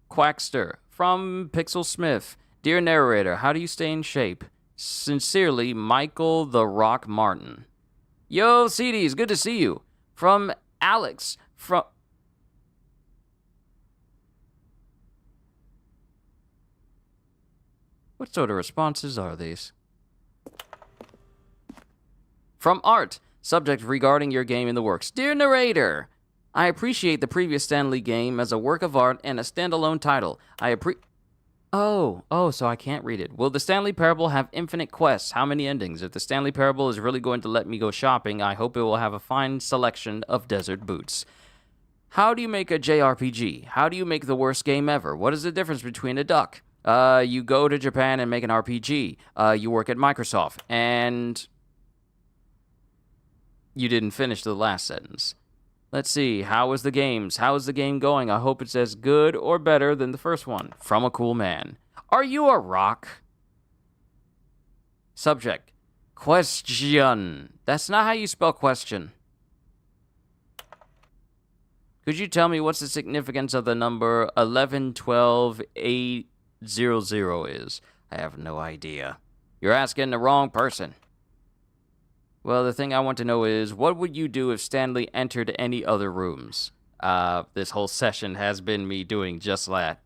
Quackster. From Pixel Smith. Dear narrator, how do you stay in shape? Sincerely, Michael the Rock Martin. Yo, CDs, good to see you. From Alex. From... What sort of responses are these? From Art. Subject regarding your game in the works. Dear narrator, I appreciate the previous Stanley game as a work of art and a standalone title. So I can't read it. Will the Stanley Parable have infinite quests? How many endings? If the Stanley Parable is really going to let me go shopping, I hope it will have a fine selection of desert boots. How do you make a JRPG? How do you make the worst game ever? What is the difference between a duck? You go to Japan and make an RPG. You work at Microsoft, and you didn't finish the last sentence. Let's see, how is the games? How is the game going? I hope it's as good or better than the first one. From a cool man. Are you a rock? Subject. Question. That's not how you spell question. Could you tell me what's the significance of the number 1112-800 is? I have no idea. You're asking the wrong person. Well, the thing I want to know is, what would you do if Stanley entered any other rooms? This whole session has been me doing just that.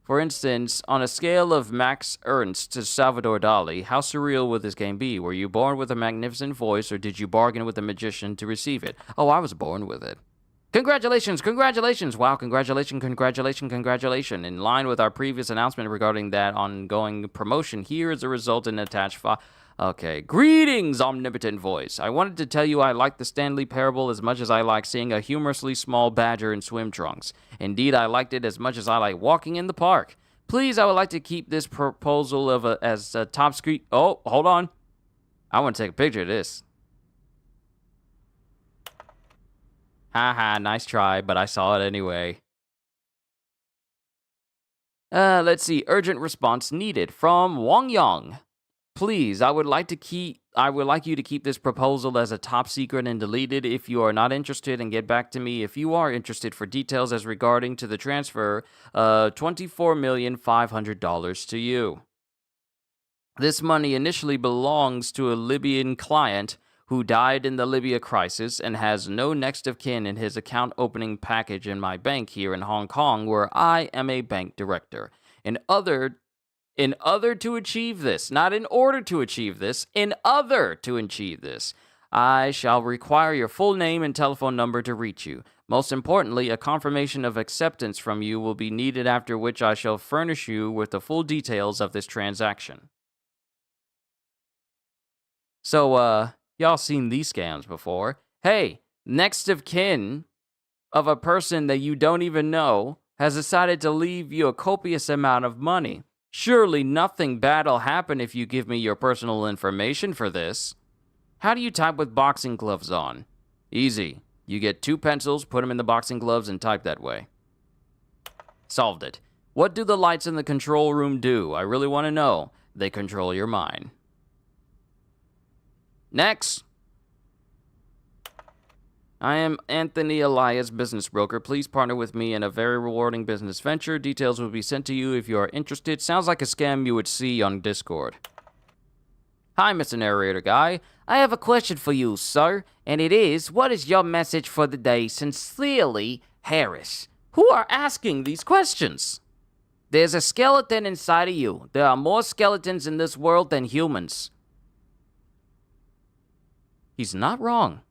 For instance, on a scale of Max Ernst to Salvador Dali, how surreal would this game be? Were you born with a magnificent voice, or did you bargain with a magician to receive it? Oh, I was born with it. Congratulations, congratulations! Wow, congratulations. In line with our previous announcement regarding that ongoing promotion, here is the result in attached file. Okay. Greetings, omnipotent voice. I wanted to tell you I like the Stanley Parable as much as I like seeing a humorously small badger in swim trunks. Indeed, I liked it as much as I like walking in the park. Please, I would like to keep this proposal as a top screen. Oh, hold on. I want to take a picture of this. Haha, nice try, but I saw it anyway. Let's see. Urgent response needed from Wang Yang. Please, I would like you to keep this proposal as a top secret and delete it if you are not interested, and get back to me if you are interested for details as regarding to the transfer $24,500,000 to you. This money initially belongs to a Libyan client who died in the Libya crisis and has no next of kin in his account opening package in my bank here in Hong Kong, where I am a bank director. In order to achieve this, not in order to achieve this, in order to achieve this, I shall require your full name and telephone number to reach you. Most importantly, a confirmation of acceptance from you will be needed, after which I shall furnish you with the full details of this transaction. So, y'all seen these scams before. Hey, next of kin of a person that you don't even know has decided to leave you a copious amount of money. Surely nothing bad'll happen if you give me your personal information for this. How do you type with boxing gloves on? Easy. You get 2 pencils, put them in the boxing gloves, and type that way. Solved it. What do the lights in the control room do? I really want to know. They control your mind. Next. I am Anthony Elias, business broker. Please partner with me in a very rewarding business venture. Details will be sent to you if you are interested. Sounds like a scam you would see on Discord. Hi, Mr. Narrator Guy. I have a question for you, sir. And it is, what is your message for the day? Sincerely, Harris. Who are asking these questions? There's a skeleton inside of you. There are more skeletons in this world than humans. He's not wrong.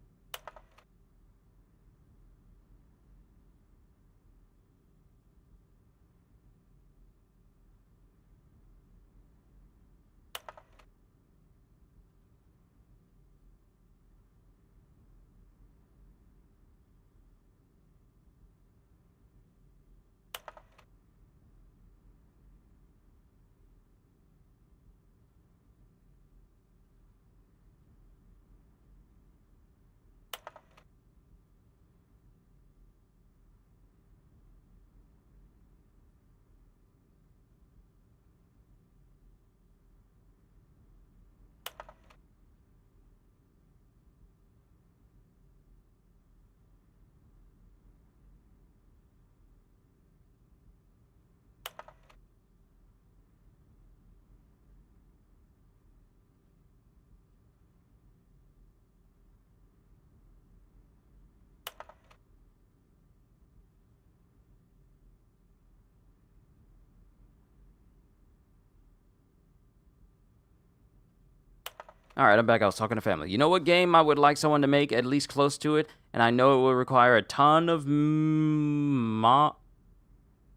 Alright, I'm back. I was talking to family. You know what game I would like someone to make at least close to it? And I know it will require a ton of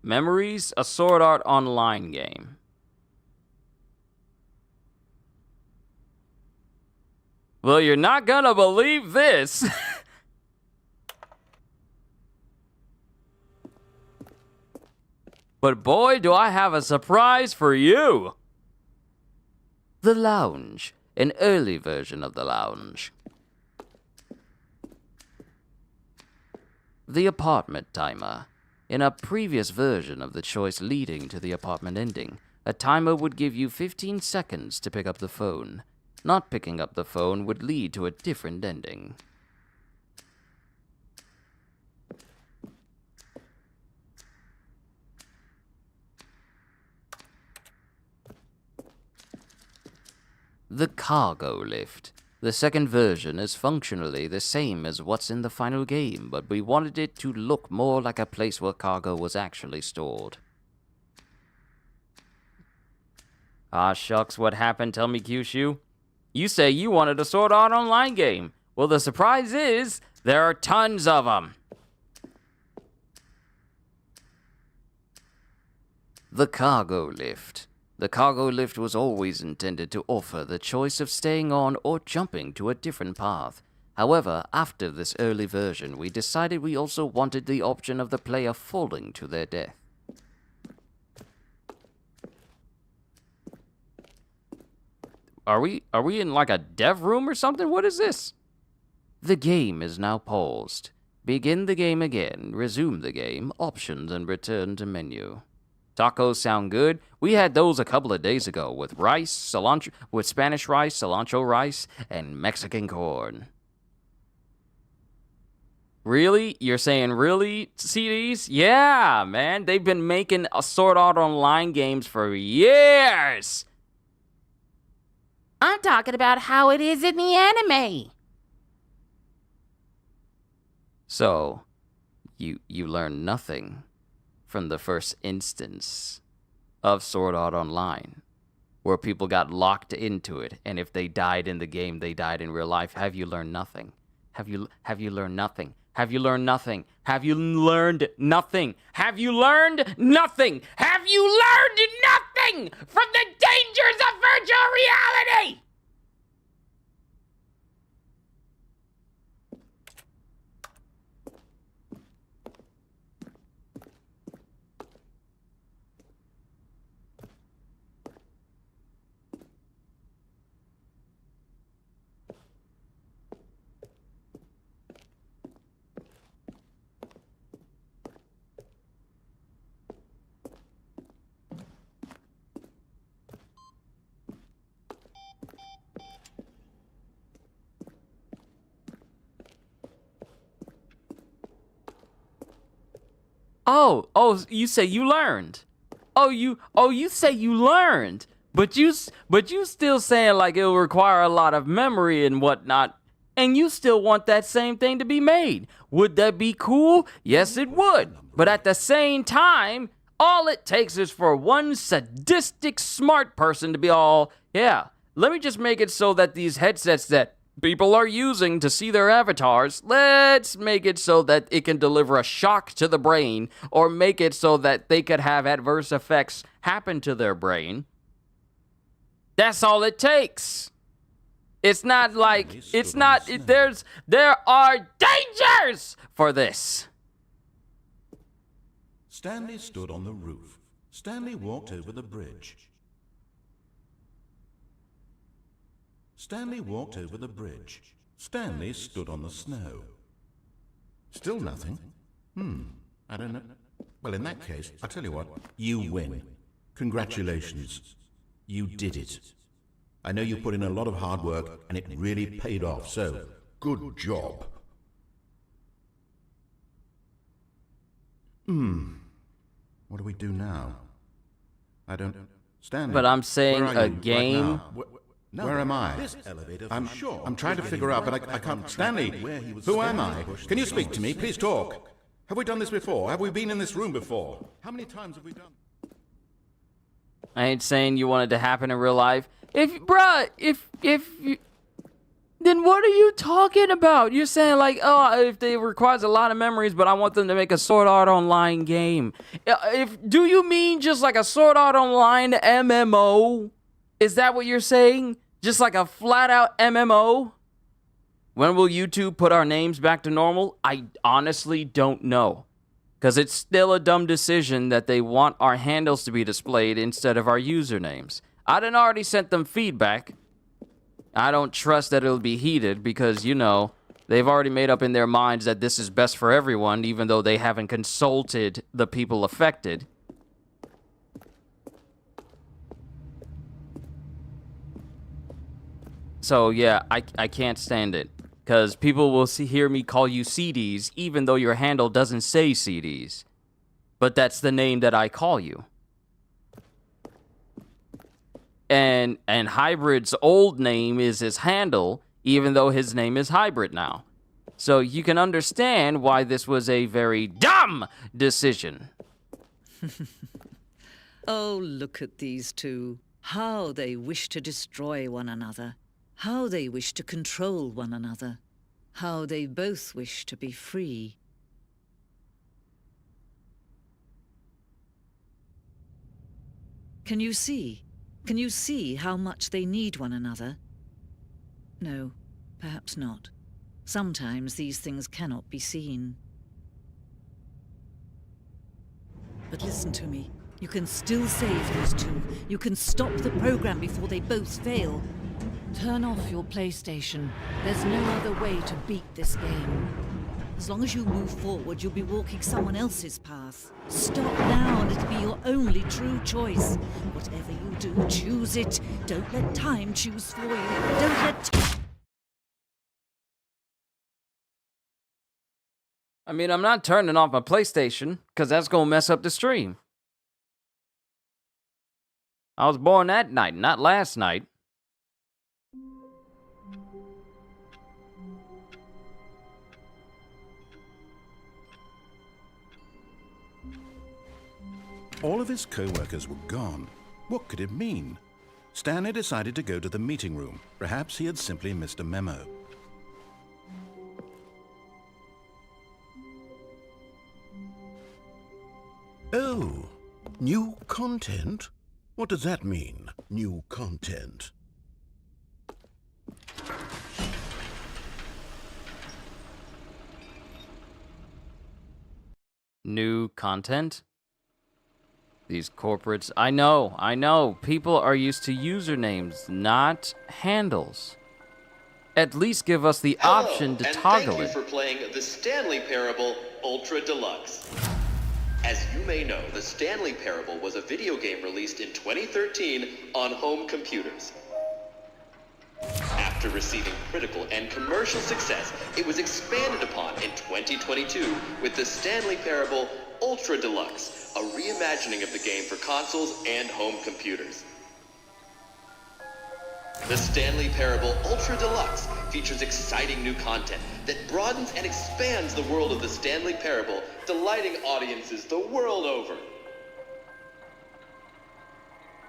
memories? A Sword Art Online game. Well, you're not gonna believe this. But boy, do I have a surprise for you. The Lounge. An early version of the Lounge. The Apartment Timer. In a previous version of the choice leading to the apartment ending, a timer would give you 15 seconds to pick up the phone. Not picking up the phone would lead to a different ending. The Cargo Lift. The second version is functionally the same as what's in the final game, but we wanted it to look more like a place where cargo was actually stored. Ah, shucks, what happened? Tell me, Kyushu. You say you wanted a Sword Art Online game. Well, the surprise is, there are tons of them. The Cargo Lift. The cargo lift was always intended to offer the choice of staying on or jumping to a different path. However, after this early version, we decided we also wanted the option of the player falling to their death. Are we in like a dev room or something? What is this? The game is now paused. Begin the game again, resume the game, options, and return to menu. Tacos sound good. We had those a couple of days ago with rice, cilantro, with Spanish rice, cilantro rice, and Mexican corn. Really? You're saying really, CDs? Yeah, man. They've been making a Sword Art Online games for years. I'm talking about how it is in the anime. So, you learn nothing from the first instance of Sword Art Online, where people got locked into it, and if they died in the game, they died in real life. Have you learned nothing? Have you learned nothing? Have you learned nothing? Have you learned nothing? Have you learned nothing? Have you learned nothing from the dangers of virtual reality? Oh, you say you learned. You say you learned. But you still saying like it'll require a lot of memory and whatnot, and you still want that same thing to be made. Would that be cool? Yes, it would. But at the same time, all it takes is for one sadistic smart person to be all, yeah, let me just make it so that these headsets that people are using to see their avatars, let's make it so that it can deliver a shock to the brain, or make it so that they could have adverse effects happen to their brain. That's all it takes. It's not like, there are dangers for this. Stanley stood on the roof. Stanley walked over the bridge. Stanley walked over the bridge. Stanley stood on the snow. Still nothing? I don't know. Well, in that case, I'll tell you what. You win. Congratulations. You did it. I know you put in a lot of hard work, and it really paid off, so good job. What do we do now? I don't... Stanley, But I'm saying where are a you right game... now? Where am I? I'm trying to figure out, but I can't. Stanley, who am I? Can you speak to me? Please talk. Have we done this before? Have we been in this room before? How many times have we done? I ain't saying you want it to happen in real life. If Then what are you talking about? You're saying like, oh, if they requires a lot of memories, but I want them to make a Sword Art Online game. Do you mean just like a Sword Art Online MMO? Is that what you're saying? Just like a flat out MMO? When will YouTube put our names back to normal? I honestly don't know. Because it's still a dumb decision that they want our handles to be displayed instead of our usernames. I done already sent them feedback. I don't trust that it'll be heeded because, you know, they've already made up in their minds that this is best for everyone, even though they haven't consulted the people affected. So, yeah, I can't stand it. Because people will hear me call you CDs, even though your handle doesn't say CDs. But that's the name that I call you. And Hybrid's old name is his handle, even though his name is Hybrid now. So you can understand why this was a very dumb decision. Oh, look at these two. How they wish to destroy one another. How they wish to control one another. How they both wish to be free. Can you see? Can you see how much they need one another? No, perhaps not. Sometimes these things cannot be seen. But listen to me. You can still save these two. You can stop the program before they both fail. Turn off your PlayStation. There's no other way to beat this game. As long as you move forward, you'll be walking someone else's path. Stop now and it'll be your only true choice. Whatever you do, choose it. Don't let time choose for you. Don't let... I mean, I'm not turning off my PlayStation, because that's going to mess up the stream. I was born that night, not last night. All of his co-workers were gone. What could it mean? Stanley decided to go to the meeting room. Perhaps he had simply missed a memo. Oh, new content? What does that mean, new content? New content? These corporates, I know. People are used to usernames, not handles. At least give us the option to toggle thank you it. for playing the Stanley Parable Ultra Deluxe. As you may know, the Stanley Parable was a video game released in 2013 on home computers. After receiving critical and commercial success, it was expanded upon in 2022 with the Stanley Parable Ultra Deluxe, a reimagining of the game for consoles and home computers. The Stanley Parable Ultra Deluxe features exciting new content that broadens and expands the world of the Stanley Parable, delighting audiences the world over.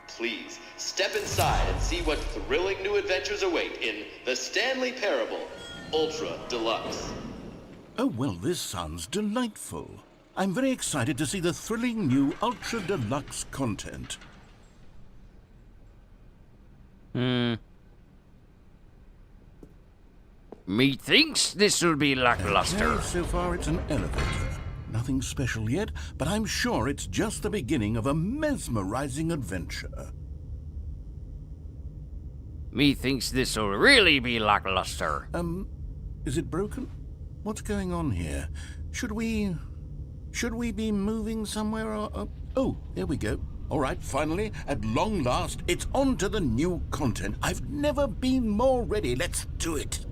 Please, step inside and see what thrilling new adventures await in the Stanley Parable Ultra Deluxe. Oh, well, this sounds delightful. I'm very excited to see the thrilling new Ultra Deluxe content. Methinks this'll be lackluster. Okay, so far it's an elevator. Nothing special yet, but I'm sure it's just the beginning of a mesmerizing adventure. Methinks this'll really be lackluster. Is it broken? What's going on here? Should we be moving somewhere or... Oh, there we go. All right, finally, at long last, it's on to the new content. I've never been more ready. Let's do it.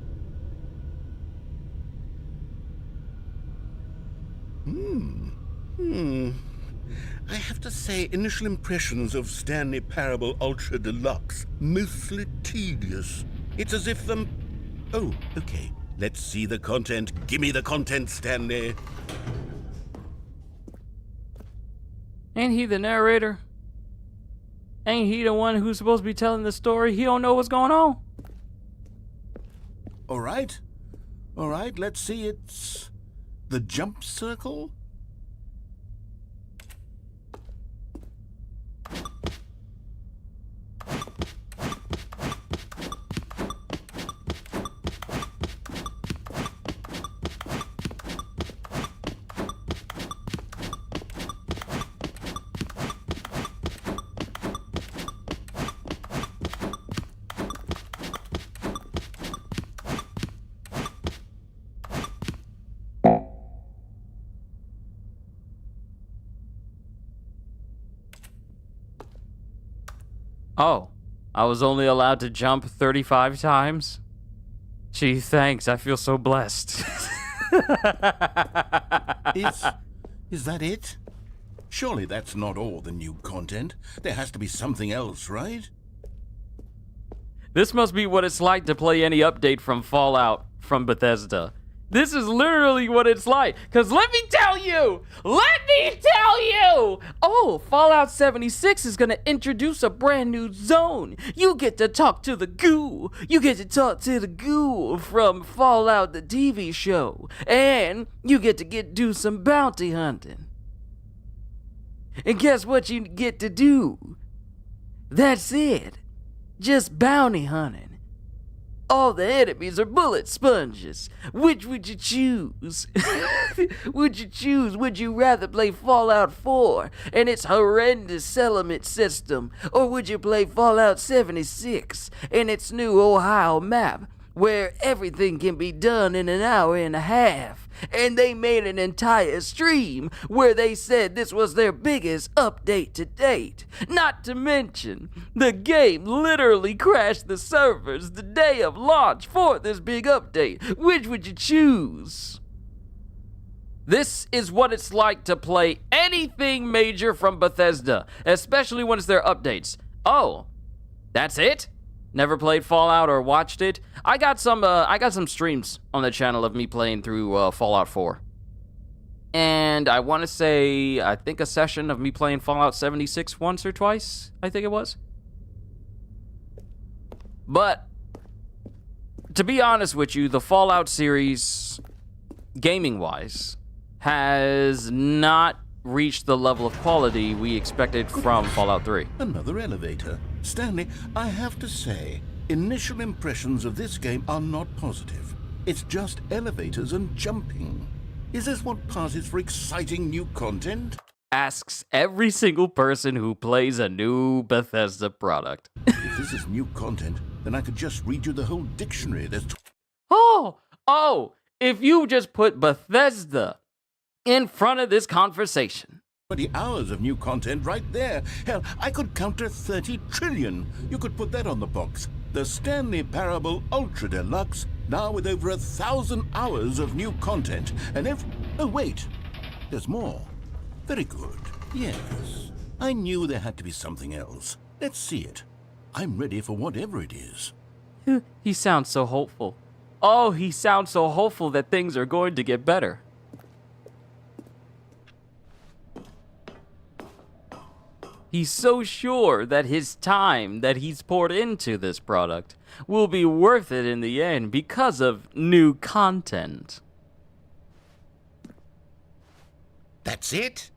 I have to say, initial impressions of Stanley Parable Ultra Deluxe, mostly tedious. It's as if them... Oh, okay. Let's see the content. Gimme the content, Stanley. Ain't he the narrator? Ain't he the one who's supposed to be telling the story? He don't know what's going on? All right. All right, let's see. It's the jump circle? Oh, I was only allowed to jump 35 times? Gee, thanks. I feel so blessed. Is that it? Surely that's not all the new content. There has to be something else, right? This must be what it's like to play any update from Fallout from Bethesda. This is literally what it's like. Because let me tell you! Oh, Fallout 76 is going to introduce a brand new zone. You get to talk to the ghoul. You get to talk to the ghoul from Fallout the TV show. And you get to do some bounty hunting. And guess what you get to do? That's it. Just bounty hunting. All the enemies are bullet sponges. Which would you choose? Would you rather play Fallout 4 and its horrendous settlement system? Or would you play Fallout 76 and its new Ohio map, where everything can be done in an hour and a half? And they made an entire stream where they said this was their biggest update to date. Not to mention, the game literally crashed the servers the day of launch for this big update. Which would you choose? This is what it's like to play anything major from Bethesda, especially when it's their updates. Oh, that's it? Never played Fallout or watched it. I got some streams on the channel of me playing through Fallout 4. And I want to say, I think a session of me playing Fallout 76 once or twice, I think it was. But, to be honest with you, the Fallout series, gaming-wise, has not reached the level of quality we expected from Fallout 3. Another elevator. Stanley, I have to say, initial impressions of this game are not positive. It's just elevators and jumping. Is this what passes for exciting new content? Asks every single person who plays a new Bethesda product. If this is new content, then I could just read you the whole dictionary. There's if you just put Bethesda in front of this conversation. 20 hours of new content right there. Hell, I could counter 30 trillion. You could put that on the box. The Stanley Parable Ultra Deluxe, now with over 1,000 hours of new content. And oh wait, there's more. Very good. Yes, I knew there had to be something else. Let's see it. I'm ready for whatever it is. He sounds so hopeful. Oh, he sounds so hopeful that things are going to get better. He's so sure that his time that he's poured into this product will be worth it in the end because of new content. That's it?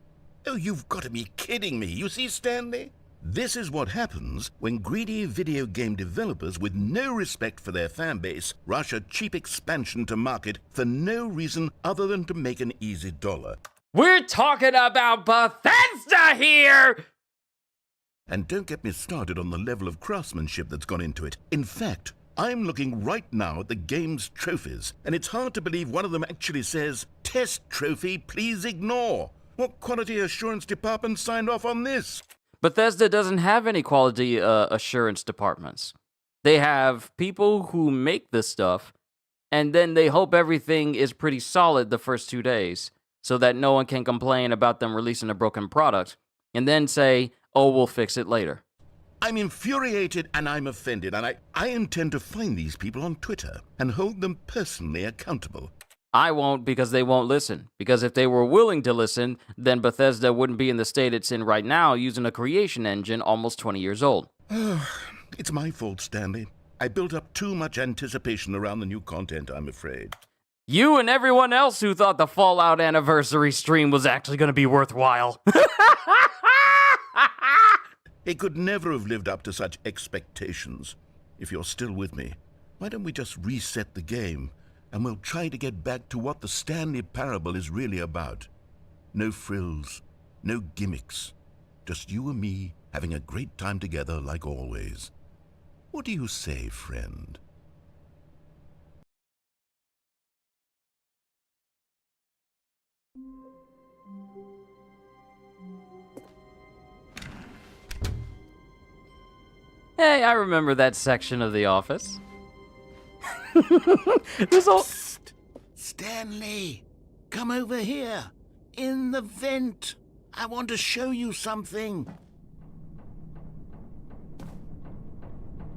Oh, you've got to be kidding me. You see, Stanley? This is what happens when greedy video game developers with no respect for their fan base rush a cheap expansion to market for no reason other than to make an easy dollar. We're talking about Bethesda here! And don't get me started on the level of craftsmanship that's gone into it. In fact, I'm looking right now at the game's trophies, and it's hard to believe one of them actually says, "Test trophy, please ignore." What quality assurance department signed off on this? Bethesda doesn't have any quality assurance departments. They have people who make this stuff, and then they hope everything is pretty solid the first 2 days, so that no one can complain about them releasing a broken product, and then say, oh, we'll fix it later. I'm infuriated and I'm offended, and I intend to find these people on Twitter and hold them personally accountable. I won't, because they won't listen. Because if they were willing to listen, then Bethesda wouldn't be in the state it's in right now using a creation engine almost 20 years old. It's my fault, Stanley. I built up too much anticipation around the new content, I'm afraid. You and everyone else who thought the Fallout anniversary stream was actually going to be worthwhile. It could never have lived up to such expectations. If you're still with me, why don't we just reset the game, and we'll try to get back to what the Stanley Parable is really about. No frills, no gimmicks. Just you and me having a great time together like always. What do you say, friend? Hey, I remember that section of The Office. This whole... Stanley, come over here. In the vent. I want to show you something.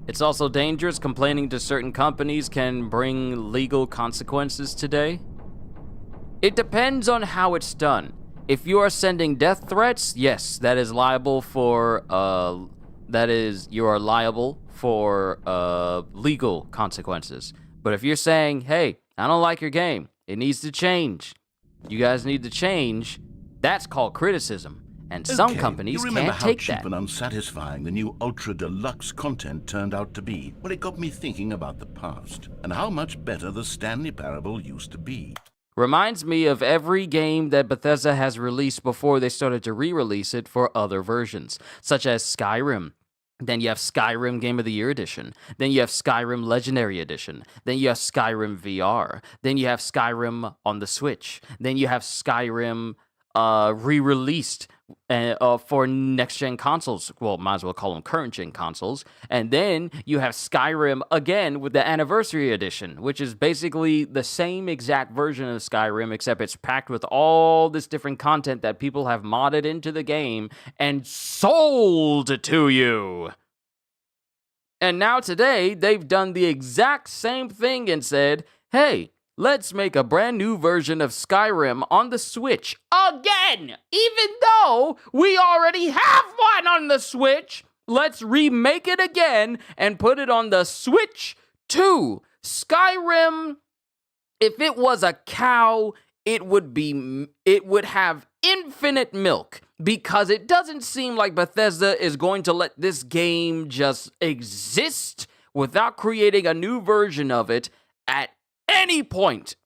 It's also dangerous. Complaining to certain companies can bring legal consequences today. It depends on how it's done. If you are sending death threats, yes, that is liable for, you are liable for, legal consequences. But if you're saying, hey, I don't like your game, it needs to change, you guys need to change, that's called criticism. And some companies can't take that. You remember how cheap and unsatisfying the new Ultra Deluxe content turned out to be? Well, it got me thinking about the past and how much better the Stanley Parable used to be. Reminds me of every game that Bethesda has released before they started to re-release it for other versions, such as Skyrim. Then you have Skyrim Game of the Year Edition. Then you have Skyrim Legendary Edition. Then you have Skyrim VR. Then you have Skyrim on the Switch. Then you have Skyrim re-released for next-gen consoles. Well, might as well call them current-gen consoles. And then you have Skyrim again with the Anniversary Edition, which is basically the same exact version of Skyrim, except it's packed with all this different content that people have modded into the game and sold to you. And now today, they've done the exact same thing and said, hey, let's make a brand new version of Skyrim on the Switch again! Even though we already have one on the Switch, let's remake it again and put it on the Switch too. Skyrim, if it was a cow, it would have infinite milk, because it doesn't seem like Bethesda is going to let this game just exist without creating a new version of it at any point.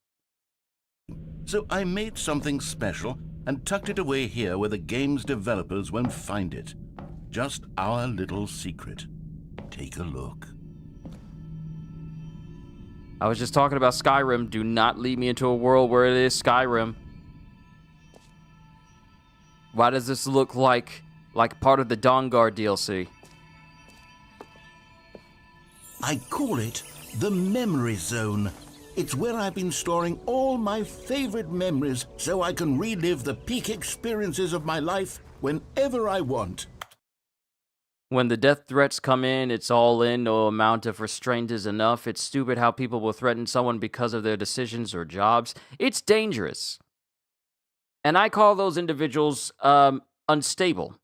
So I made something special and tucked it away here where the game's developers won't find it. Just our little secret. Take a look. I was just talking about Skyrim. Do not lead me into a world where it is Skyrim. Why does this look like part of the Dawnguard DLC? I call it the Memory Zone. It's where I've been storing all my favorite memories so I can relive the peak experiences of my life whenever I want. When the death threats come in, it's all in, no amount of restraint is enough. It's stupid how people will threaten someone because of their decisions or jobs. It's dangerous. And I call those individuals unstable.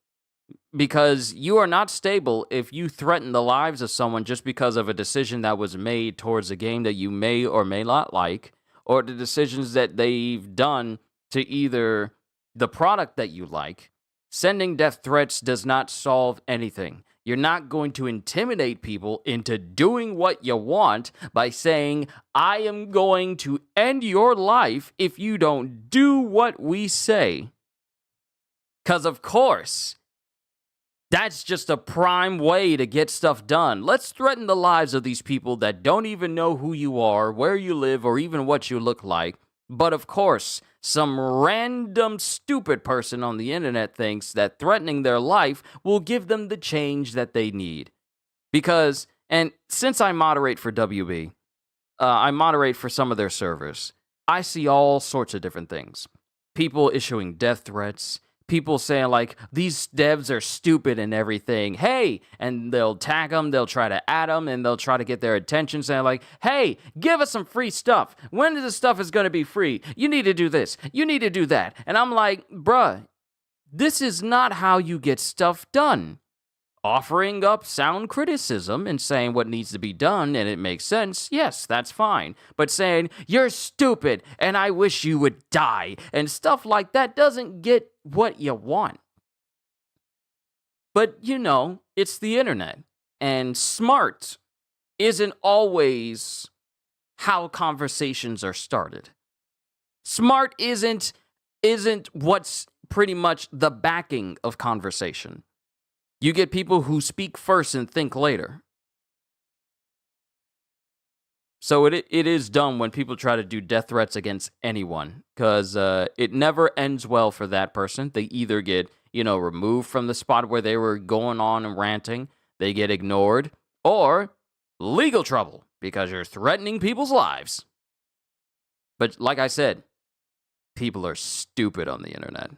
Because you are not stable if you threaten the lives of someone just because of a decision that was made towards a game that you may or may not like, or the decisions that they've done to either the product that you like. Sending death threats does not solve anything. You're not going to intimidate people into doing what you want by saying, I am going to end your life if you don't do what we say. Because, of course, that's just a prime way to get stuff done. Let's threaten the lives of these people that don't even know who you are, where you live, or even what you look like. But, of course, some random stupid person on the internet thinks that threatening their life will give them the change that they need. Because, and since I moderate for WB, I moderate for some of their servers, I see all sorts of different things. People issuing death threats, people saying, like, these devs are stupid and everything. Hey! And they'll tag them, they'll try to add them, and they'll try to get their attention, saying, like, hey, give us some free stuff. When this stuff is going to be free? You need to do this. You need to do that. And I'm like, bruh, this is not how you get stuff done. offering up sound criticism and saying what needs to be done and it makes sense, yes, that's fine. But saying, you're stupid and I wish you would die and stuff like that doesn't get what you want. But, it's the internet. And smart isn't always how conversations are started. Smart isn't what's pretty much the backing of conversation. You get people who speak first and think later. So it is dumb when people try to do death threats against anyone, because it never ends well for that person. They either get, removed from the spot where they were going on and ranting, they get ignored, or legal trouble because you're threatening people's lives. But like I said, people are stupid on the internet.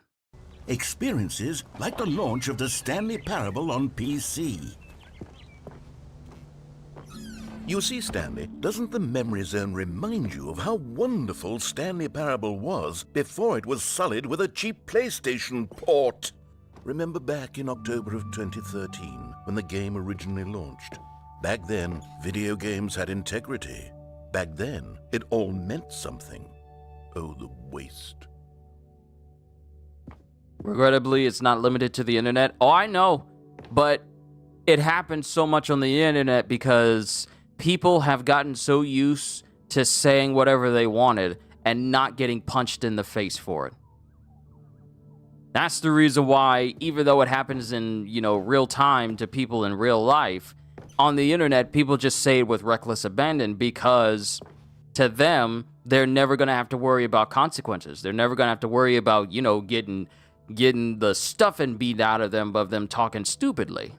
Experiences like the launch of the Stanley Parable on PC. You see, Stanley, doesn't the memory zone remind you of how wonderful Stanley Parable was before it was sullied with a cheap PlayStation port? Remember back in October of 2013, when the game originally launched? Back then, video games had integrity. Back then, it all meant something. Oh, the waste. Regrettably, it's not limited to the internet. Oh, I know, but it happens so much on the internet because people have gotten so used to saying whatever they wanted and not getting punched in the face for it. That's the reason why, even though it happens in, real time to people in real life, on the internet, people just say it with reckless abandon because to them, they're never going to have to worry about consequences. They're never going to have to worry about, getting the stuffing beat out of them talking stupidly.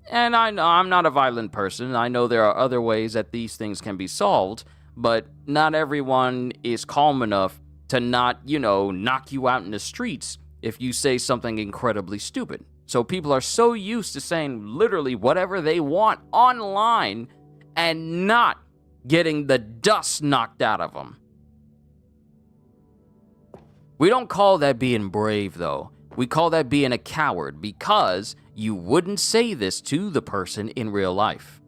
And I know I'm not a violent person. I know there are other ways that these things can be solved, but not everyone is calm enough to not, knock you out in the streets if you say something incredibly stupid. So people are so used to saying literally whatever they want online and not getting the dust knocked out of them. We don't call that being brave, though. We call that being a coward because you wouldn't say this to the person in real life.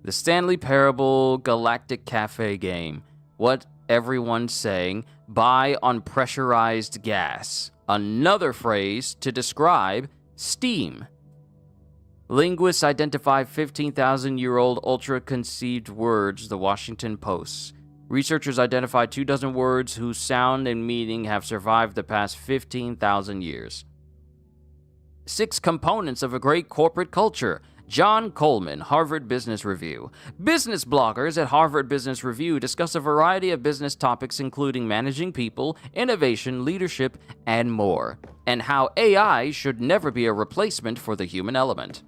The Stanley Parable Galactic Cafe game. What everyone's saying, buy on pressurized gas. Another phrase to describe steam. Linguists identify 15,000-year-old ultra-conceived words, The Washington Post. Researchers identified 24 words whose sound and meaning have survived the past 15,000 years. 6 components of a great corporate culture. John Coleman, Harvard Business Review. Business bloggers at Harvard Business Review discuss a variety of business topics including managing people, innovation, leadership, and more, and how AI should never be a replacement for the human element.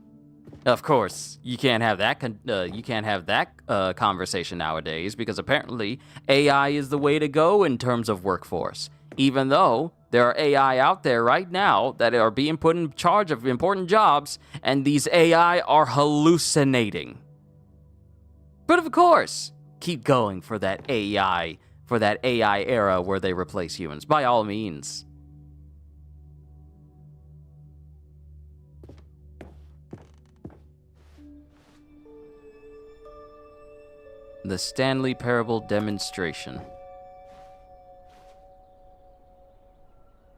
Of course, you can't have that conversation nowadays because apparently AI is the way to go in terms of workforce. Even though there are AI out there right now that are being put in charge of important jobs, and these AI are hallucinating. But of course, keep going for that AI era where they replace humans, by all means. The Stanley Parable demonstration.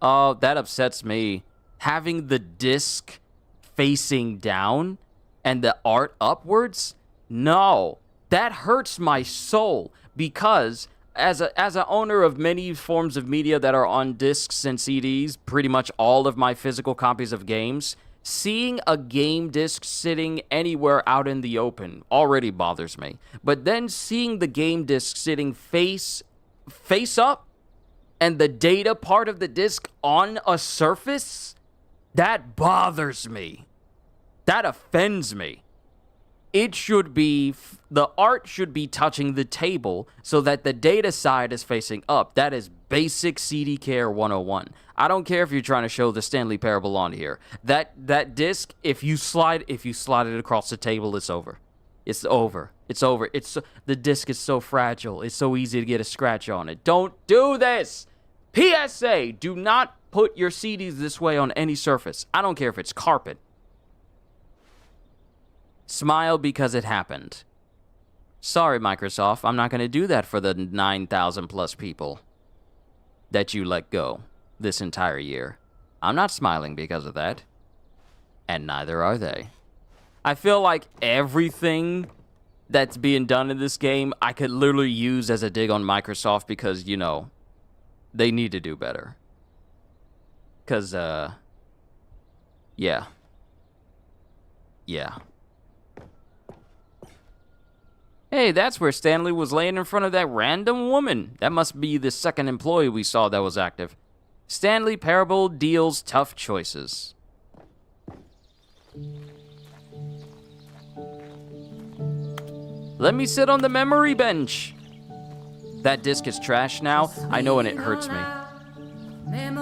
Oh, that upsets me. Having the disc facing down and the art upwards? No, that hurts my soul because as an owner of many forms of media that are on discs and CDs, pretty much all of my physical copies of games, seeing a game disc sitting anywhere out in the open already bothers me. But then seeing the game disc sitting face up and the data part of the disc on a surface, that bothers me. That offends me. It should be, the art should be touching the table so that the data side is facing up. That is basic CD care 101. I don't care if you're trying to show the Stanley Parable on here. That disc, if you slide it across the table, it's over. It's over. It's over. The disc is so fragile. It's so easy to get a scratch on it. Don't do this. PSA, do not put your CDs this way on any surface. I don't care if it's carpet. Smile because it happened. Sorry, Microsoft, I'm not going to do that for the 9,000 plus people that you let go this entire year. I'm not smiling because of that. And neither are they. I feel like everything that's being done in this game, I could literally use as a dig on Microsoft because, you know, they need to do better. Because, yeah. Yeah. Hey, that's where Stanley was laying in front of that random woman. That must be the second employee we saw that was active. Stanley Parable deals tough choices. Let me sit on the memory bench. That disc is trash now. I know, and it hurts me. And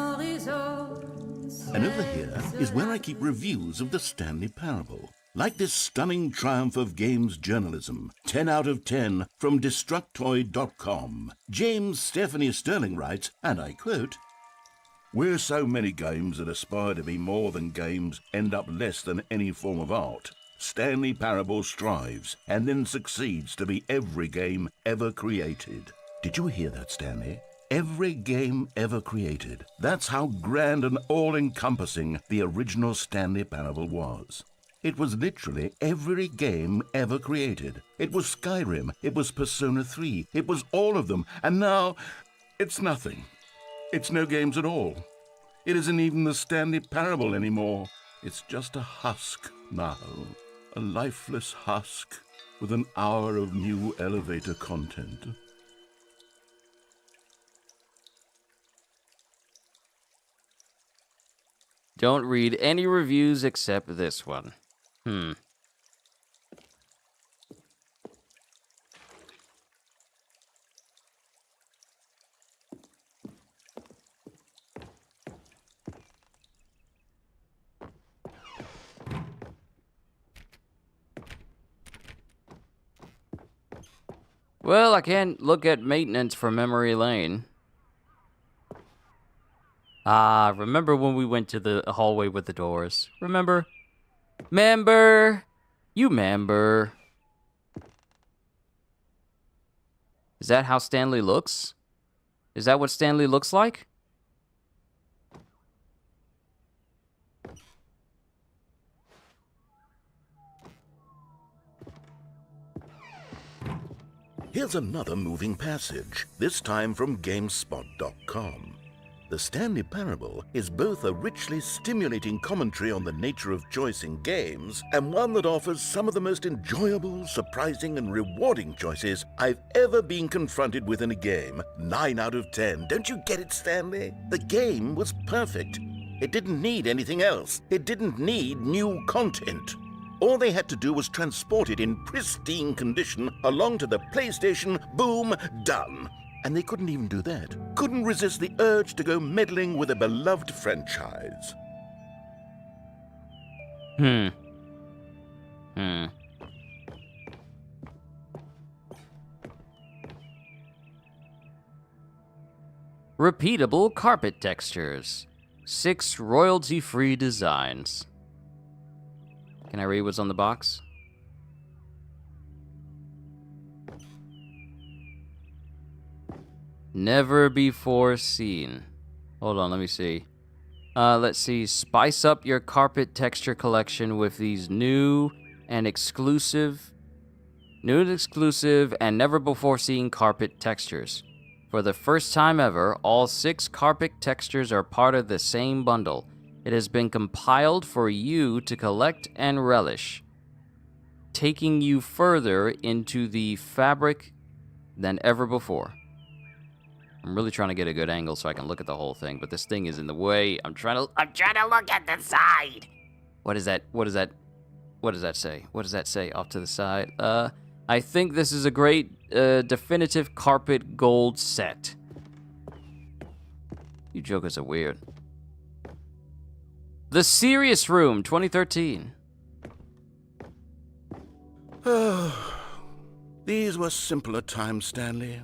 over here is where I keep reviews of the Stanley Parable. Like this stunning triumph of games journalism, 10 out of 10 from Destructoid.com. James Stephanie Sterling writes, and I quote, "Where so many games that aspire to be more than games end up less than any form of art, Stanley Parable strives and then succeeds to be every game ever created." Did you hear that, Stanley? Every game ever created. That's how grand and all-encompassing the original Stanley Parable was. It was literally every game ever created. It was Skyrim, it was Persona 3, it was all of them, and now it's nothing. It's no games at all. It isn't even the Stanley Parable anymore. It's just a husk now. A lifeless husk with an hour of new elevator content. Don't read any reviews except this one. Well, I can't look at maintenance for memory lane. Ah, remember when we went to the hallway with the doors? Remember? You member. Is that how Stanley looks? Is that what Stanley looks like? Here's another moving passage, this time from GameSpot.com. The Stanley Parable is both a richly stimulating commentary on the nature of choice in games and one that offers some of the most enjoyable, surprising, and rewarding choices I've ever been confronted with in a game. 9 out of 10. Don't you get it, Stanley? The game was perfect. It didn't need anything else. It didn't need new content. All they had to do was transport it in pristine condition along to the PlayStation. Boom, done. And they couldn't even do that. Couldn't resist the urge to go meddling with a beloved franchise. Repeatable carpet textures. 6 royalty-free designs. Can I read what's on the box? Never before seen. Hold on, let me see. Let's see. Spice up your carpet texture collection with these new and exclusive and never before seen carpet textures. For the first time ever, all 6 carpet textures are part of the same bundle. It has been compiled for you to collect and relish, taking you further into the fabric than ever before. I'm really trying to get a good angle so I can look at the whole thing, but this thing is in the way. I'm trying to look at the side. What is that? What does that say? What does that say off to the side? I think this is a great definitive carpet gold set. You jokers are weird. The Serious Room, 2013. These were simpler times, Stanley.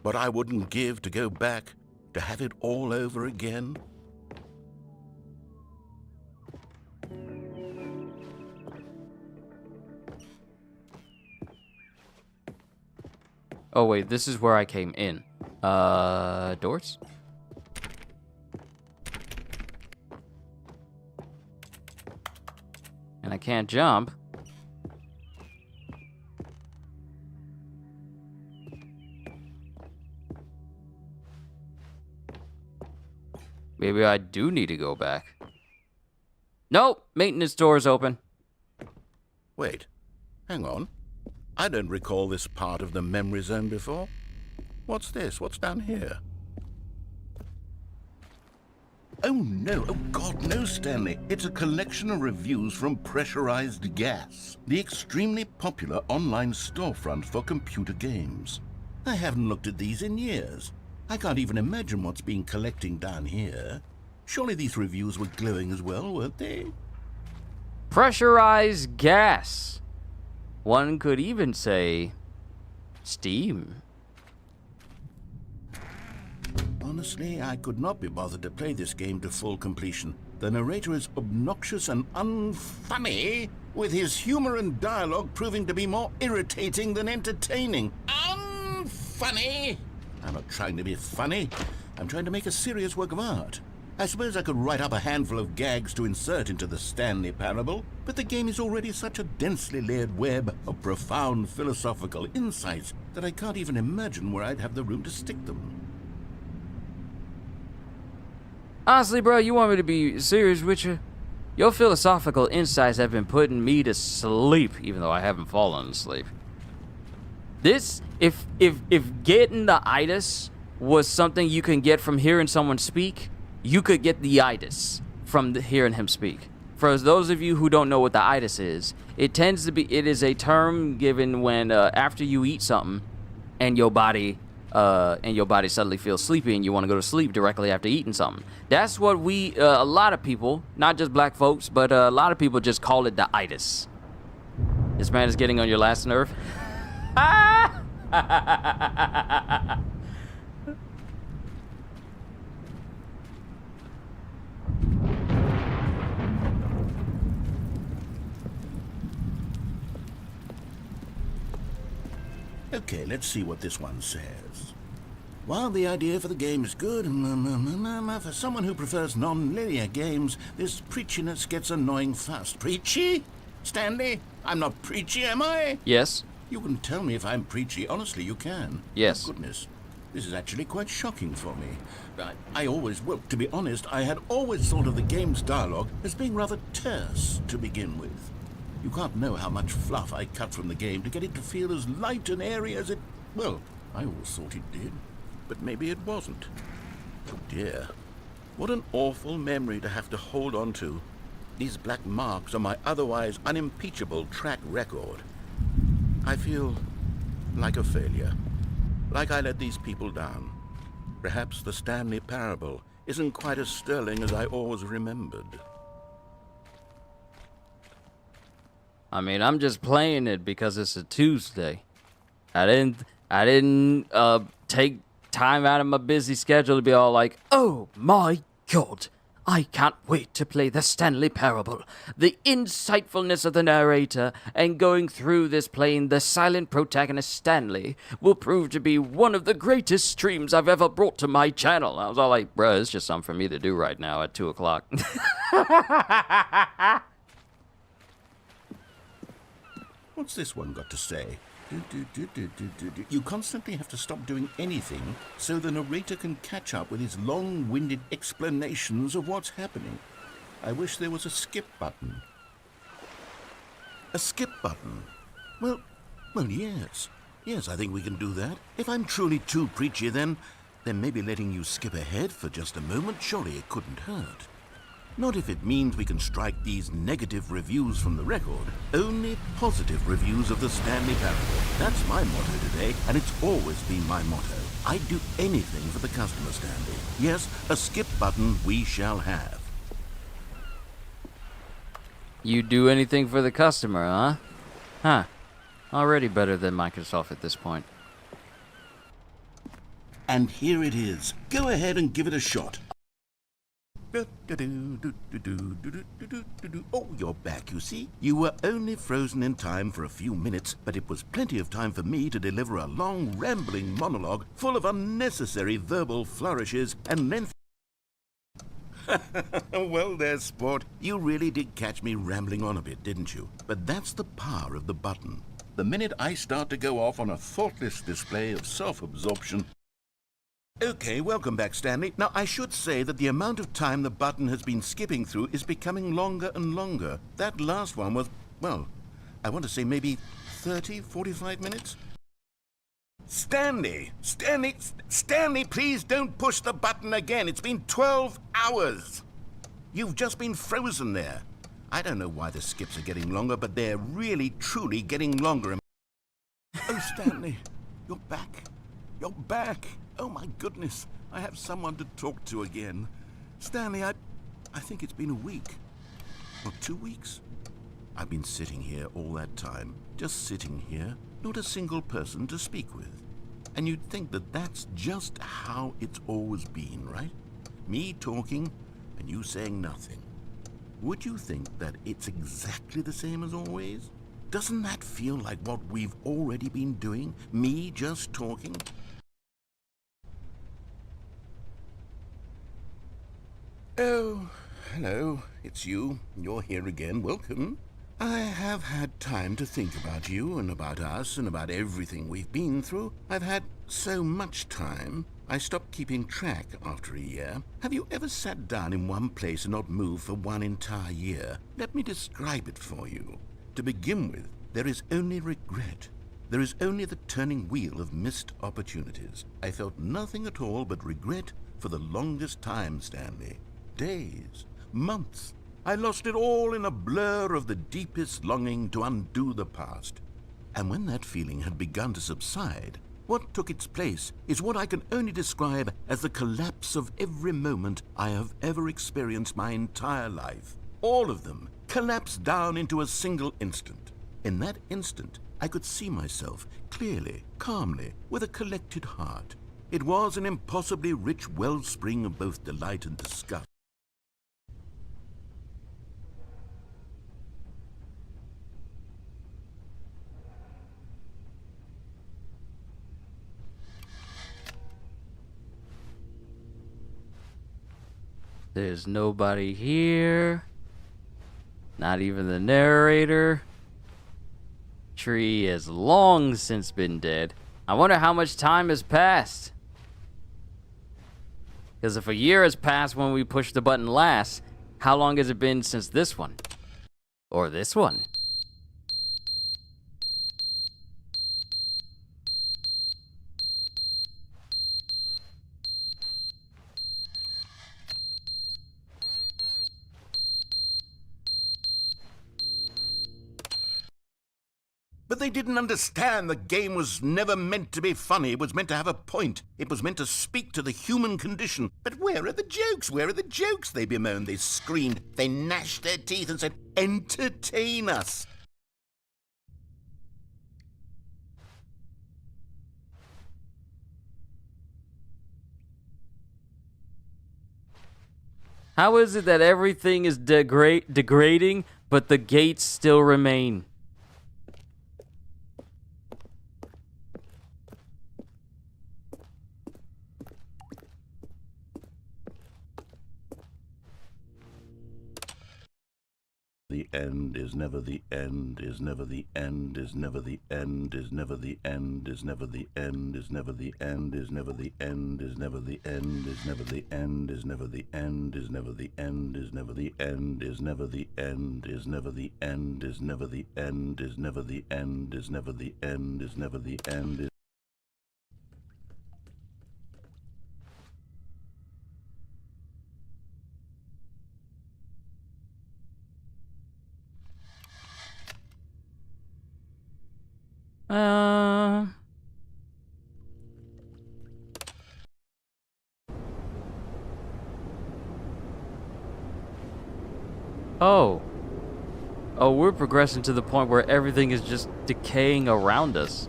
But I wouldn't give to go back to have it all over again. Oh, wait, this is where I came in. Doors? And I can't jump. Maybe I do need to go back. Nope, maintenance door's open. Wait, hang on. I don't recall this part of the memory zone before. What's this? What's down here? Oh no, oh God, no, Stanley. It's a collection of reviews from Pressurized Gas, the extremely popular online storefront for computer games. I haven't looked at these in years. I can't even imagine what's been collecting down here. Surely these reviews were glowing as well, weren't they? Pressurized gas. One could even say Steam. Honestly, I could not be bothered to play this game to full completion. The narrator is obnoxious and unfunny, with his humor and dialogue proving to be more irritating than entertaining. Unfunny! I'm not trying to be funny. I'm trying to make a serious work of art. I suppose I could write up a handful of gags to insert into the Stanley Parable, but the game is already such a densely layered web of profound philosophical insights that I can't even imagine where I'd have the room to stick them. Honestly, bro, you want me to be serious with you? Your philosophical insights have been putting me to sleep, even though I haven't fallen asleep. This, if getting the itis was something you can get from hearing someone speak, you could get the itis from hearing him speak. For those of you who don't know what the itis is, it is a term given when after you eat something and your body suddenly feels sleepy and you want to go to sleep directly after eating something. That's what a lot of people, not just black folks, but a lot of people just call it the itis. This man is getting on your last nerve. Okay, let's see what this one says. While the idea for the game is good, for someone who prefers non-linear games, this preachiness gets annoying fast. Preachy? Stanley? I'm not preachy, am I? Yes. You can tell me if I'm preachy. Honestly, you can. Yes. Oh, goodness. This is actually quite shocking for me. Well, to be honest, I had always thought of the game's dialogue as being rather terse to begin with. You can't know how much fluff I cut from the game to get it to feel as light and airy as it... Well, I always thought it did. But maybe it wasn't. Oh dear. What an awful memory to have to hold on to. These black marks are my otherwise unimpeachable track record. I feel like a failure. Like I let these people down. Perhaps the Stanley Parable isn't quite as sterling as I always remembered. I mean, I'm just playing it because it's a Tuesday. I didn't take time out of my busy schedule to be all like, oh my God, I can't wait to play the Stanley Parable. The insightfulness of the narrator and going through this playing the silent protagonist Stanley will prove to be one of the greatest streams I've ever brought to my channel. I was all like, bruh, it's just something for me to do right now at 2 o'clock. What's this one got to say? You constantly have to stop doing anything so the narrator can catch up with his long-winded explanations of what's happening. I wish there was a skip button. A skip button? Well, yes. Yes, I think we can do that. If I'm truly too preachy, then maybe letting you skip ahead for just a moment, surely it couldn't hurt. Not if it means we can strike these negative reviews from the record. Only positive reviews of the Stanley Parable. That's my motto today, and it's always been my motto. I'd do anything for the customer, Stanley. Yes, a skip button we shall have. You do anything for the customer, huh? Huh. Already better than Microsoft at this point. And here it is. Go ahead and give it a shot. Oh, you're back, you see. You were only frozen in time for a few minutes, but it was plenty of time for me to deliver a long, rambling monologue full of unnecessary verbal flourishes and length. Well there, sport. You really did catch me rambling on a bit, didn't you? But that's the power of the button. The minute I start to go off on a thoughtless display of self-absorption... Okay, welcome back, Stanley. Now, I should say that the amount of time the button has been skipping through is becoming longer and longer. That last one was, well, I want to say maybe 30, 45 minutes? Stanley, please don't push the button again. It's been 12 hours. You've just been frozen there. I don't know why the skips are getting longer, but they're really, truly getting longer. Oh, Stanley, you're back. You're back. Oh, my goodness. I have someone to talk to again. Stanley, I think it's been a week. Or 2 weeks. I've been sitting here all that time. Just sitting here. Not a single person to speak with. And you'd think that that's just how it's always been, right? Me talking and you saying nothing. Would you think that it's exactly the same as always? Doesn't that feel like what we've already been doing? Me just talking? Oh, hello. It's you. You're here again. Welcome. I have had time to think about you and about us and about everything we've been through. I've had so much time, I stopped keeping track after a year. Have you ever sat down in one place and not moved for one entire year? Let me describe it for you. To begin with, there is only regret. There is only the turning wheel of missed opportunities. I felt nothing at all but regret for the longest time, Stanley. Days, months. I lost it all in a blur of the deepest longing to undo the past. And when that feeling had begun to subside, what took its place is what I can only describe as the collapse of every moment I have ever experienced my entire life. All of them collapsed down into a single instant. In that instant, I could see myself clearly, calmly, with a collected heart. It was an impossibly rich wellspring of both delight and disgust. There's nobody here. Not even the narrator. Tree has long since been dead. I wonder how much time has passed. Because if a year has passed when we pushed the button last, how long has it been since this one? Or this one? But they didn't understand the game was never meant to be funny. It was meant to have a point. It was meant to speak to the human condition. But where are the jokes? Where are the jokes? They bemoaned, they screamed, they gnashed their teeth and said, entertain us. How is it that everything is degrading, but the gates still remain? The end is never the end, is never the end, is never the end, is never the end, is never the end, is never the end, is never the end, is never the end, is never the end, is never the end, is never the end, is never the end, is never the end, is never the end, is never the end, is never the end, is never the end, is never the end. Oh, we're progressing to the point where everything is just decaying around us.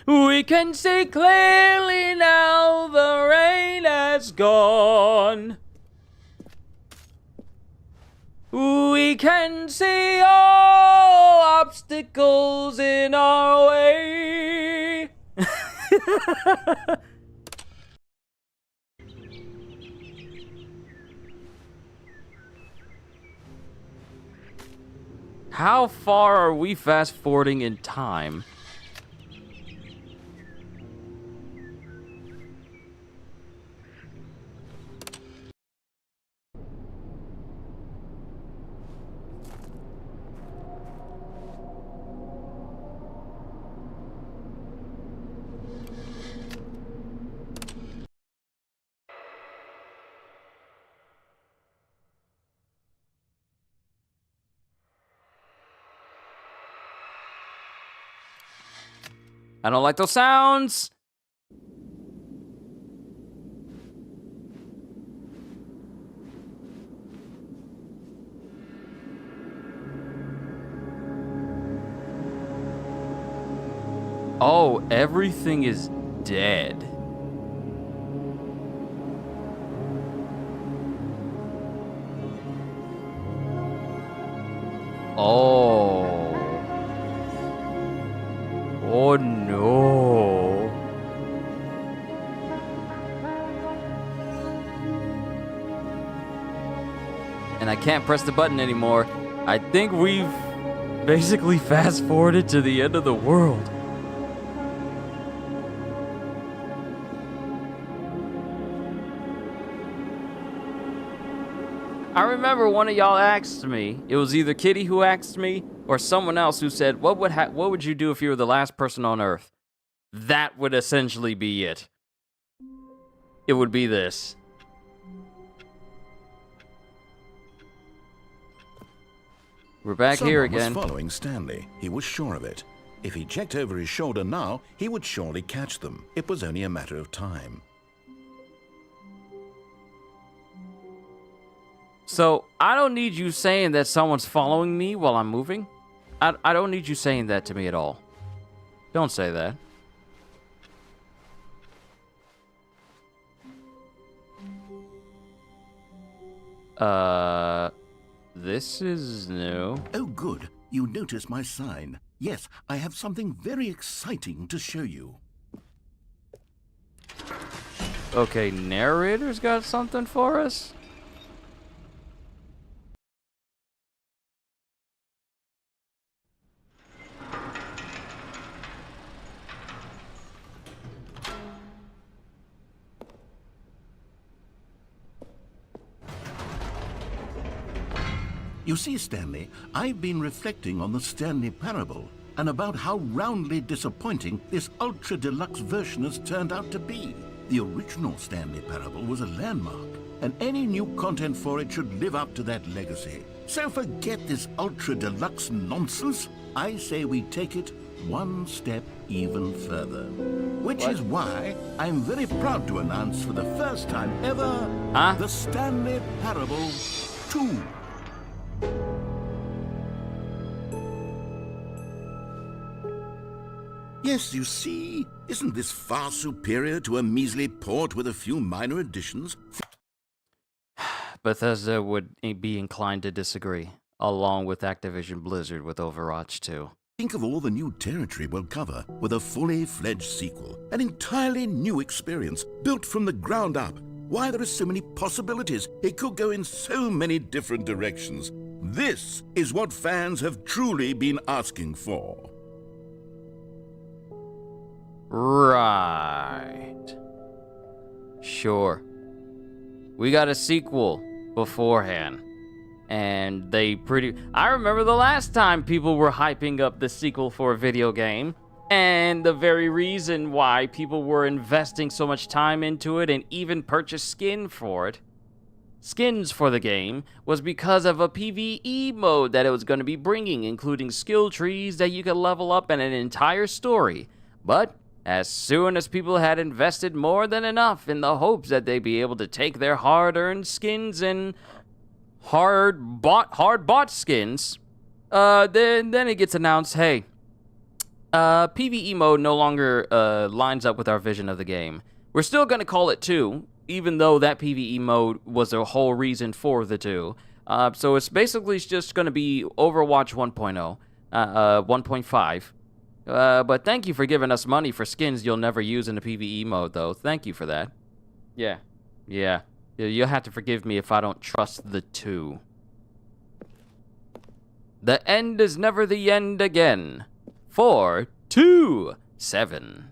We can see clearly now the rain has gone. We can see all obstacles in our way. How far are we fast forwarding in time? I don't like those sounds. Oh, everything is dead. Oh. Oh no. And I can't press the button anymore. I think we've basically fast forwarded to the end of the world. I remember one of y'all asked me, it was either Kitty who asked me or someone else who said, what would you do if you were the last person on Earth? That would essentially be it. It would be this. We're back here again. Someone was following Stanley. He was sure of it. If he checked over his shoulder now, he would surely catch them. It was only a matter of time. So, I don't need you saying that someone's following me while I'm moving. I don't need you saying that to me at all. Don't say that. This is new. Oh, good. You notice my sign. Yes, I have something very exciting to show you. Okay, narrator's got something for us? You see, Stanley, I've been reflecting on the Stanley parable and about how roundly disappointing this ultra deluxe version has turned out to be. The original Stanley parable was a landmark, and any new content for it should live up to that legacy. So forget this ultra deluxe nonsense. I say we take it one step even further. Which is why I'm very proud to announce for the first time ever, the Stanley Parable 2. Yes, you see, isn't this far superior to a measly port with a few minor additions? Bethesda would be inclined to disagree, along with Activision Blizzard with Overwatch 2. Think of all the new territory we'll cover with a fully fledged sequel. An entirely new experience, built from the ground up. Why, there are so many possibilities. It could go in so many different directions. This is what fans have truly been asking for. Right. Sure. We got a sequel beforehand. And I remember the last time people were hyping up the sequel for a video game. And the very reason why people were investing so much time into it and even purchased skins for the game, was because of a PvE mode that it was going to be bringing, including skill trees that you could level up and an entire story. But as soon as people had invested more than enough in the hopes that they'd be able to take their hard-earned skins and hard-bought skins, then it gets announced, hey, PvE mode no longer lines up with our vision of the game. We're still going to call it 2, even though that PvE mode was the whole reason for the 2. So it's basically just going to be Overwatch 1.0, 1.5. But thank you for giving us money for skins you'll never use in the PvE mode, though. Thank you for that. Yeah. You'll have to forgive me if I don't trust the 2. The end is never the end again. 427.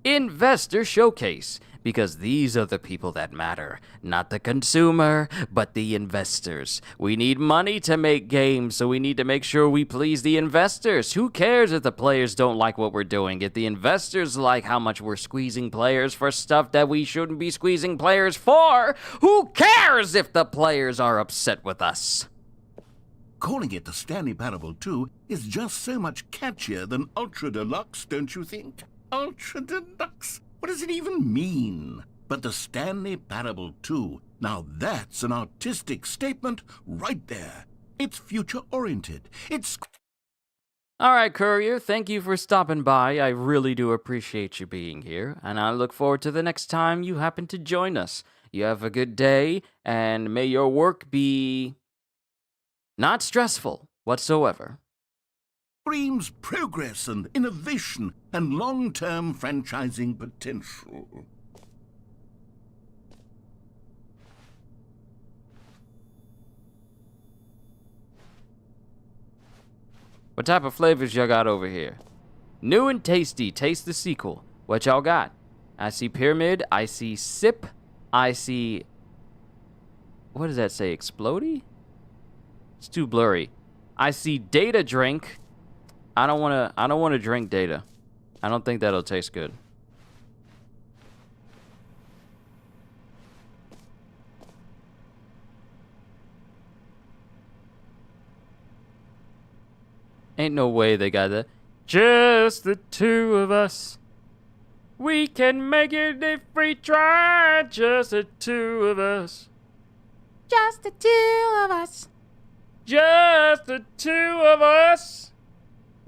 Investor Showcase. Because these are the people that matter. Not the consumer, but the investors. We need money to make games, so we need to make sure we please the investors. Who cares if the players don't like what we're doing? If the investors like how much we're squeezing players for stuff that we shouldn't be squeezing players for, who cares if the players are upset with us? Calling it the Stanley Parable 2 is just so much catchier than Ultra Deluxe, don't you think? Ultra Deluxe? What does it even mean? But the Stanley Parable 2, now that's an artistic statement right there. It's future-oriented. It's... All right, Courier, thank you for stopping by. I really do appreciate you being here, and I look forward to the next time you happen to join us. You have a good day, and may your work be not stressful whatsoever. Screams progress and innovation and long-term franchising potential. What type of flavors y'all got over here? New and tasty. Taste the sequel. What y'all got? I see pyramid. I see sip. I see... What does that say? Explodey? It's too blurry. I see data drink. I don't want to drink data. I don't think that'll taste good. Ain't no way they got that. Just the two of us. We can make it if we try. Just the two of us. Just the two of us. Just the two of us.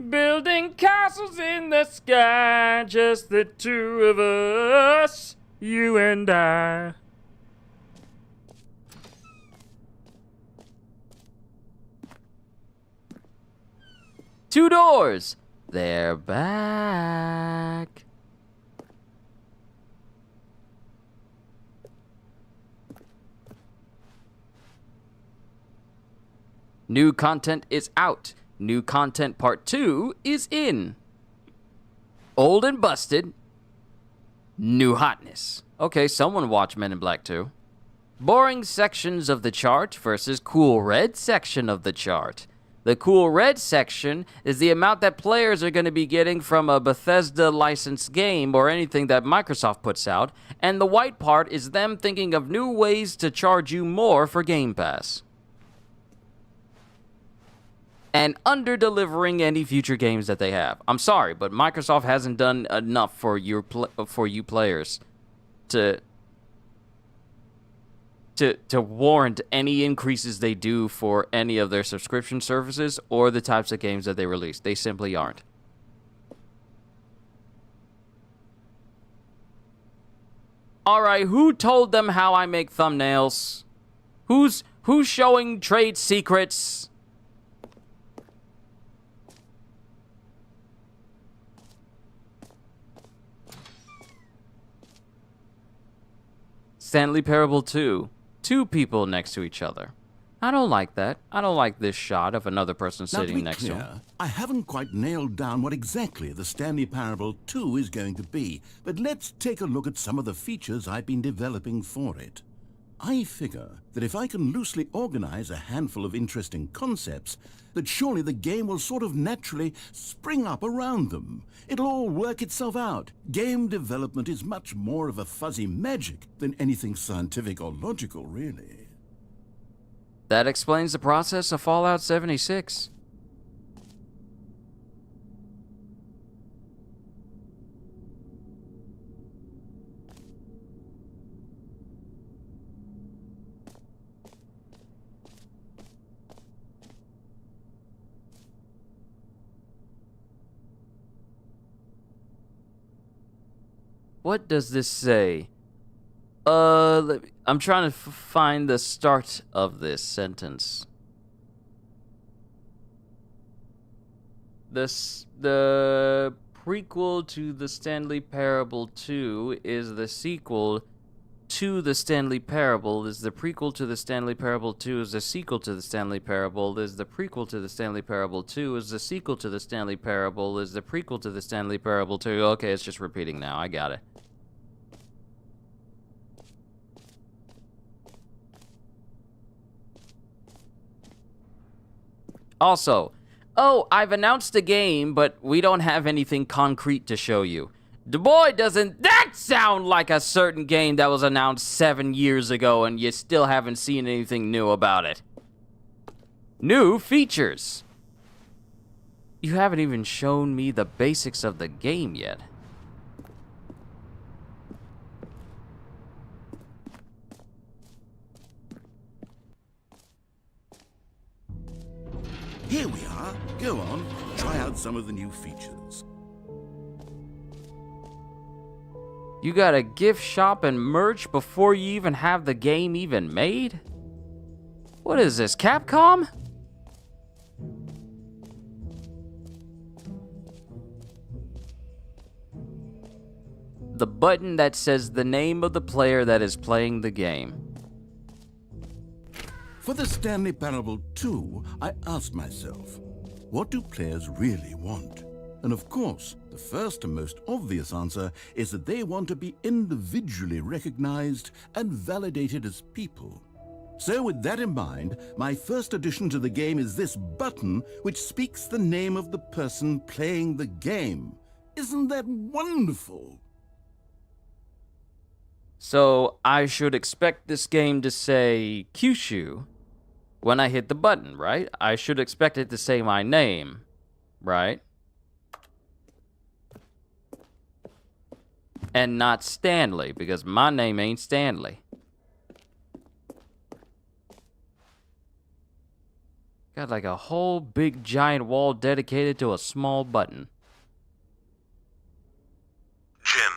Building castles in the sky. Just the two of us. You and I. Two doors. They're back. New content is out. New content part 2 is in. Old and busted. New hotness. Okay, someone watched Men in Black 2. Boring sections of the chart versus cool red section of the chart. The cool red section is the amount that players are going to be getting from a Bethesda licensed game or anything that Microsoft puts out, and the white part is them thinking of new ways to charge you more for Game Pass. And under-delivering any future games that they have. I'm sorry, but Microsoft hasn't done enough for you players to warrant any increases they do for any of their subscription services or the types of games that they release. They simply aren't. All right, who told them how I make thumbnails? Who's showing trade secrets? Stanley Parable 2. Two people next to each other. I don't like that. I don't like this shot of another person sitting next to him. I haven't quite nailed down what exactly the Stanley Parable 2 is going to be, but let's take a look at some of the features I've been developing for it. I figure that if I can loosely organize a handful of interesting concepts, that surely the game will sort of naturally spring up around them. It'll all work itself out. Game development is much more of a fuzzy magic than anything scientific or logical, really. That explains the process of Fallout 76. What does this say? I'm trying to find the start of this sentence. The prequel to the Stanley Parable 2 is the sequel to the Stanley Parable, is the prequel to the Stanley Parable 2 is the sequel to the Stanley Parable, is the prequel to the Stanley Parable 2 is the sequel to the Stanley Parable, is the prequel to the Stanley Parable 2. Okay, it's just repeating now. I got it. Also, oh, I've announced a game, but we don't have anything concrete to show you. Boy, doesn't that sound like a certain game that was announced 7 years ago and you still haven't seen anything new about it. New features. You haven't even shown me the basics of the game yet. Here we are. Go on, try out some of the new features. You got a gift shop and merch before you even have the game even made? What is this, Capcom? The button that says the name of the player that is playing the game. For the Stanley Parable 2, I asked myself, what do players really want? And of course, the first and most obvious answer is that they want to be individually recognized and validated as people. So with that in mind, my first addition to the game is this button which speaks the name of the person playing the game. Isn't that wonderful? So I should expect this game to say Kyushu when I hit the button, right? I should expect it to say my name, right? And not Stanley, because my name ain't Stanley. Got like a whole big giant wall dedicated to a small button. Jim.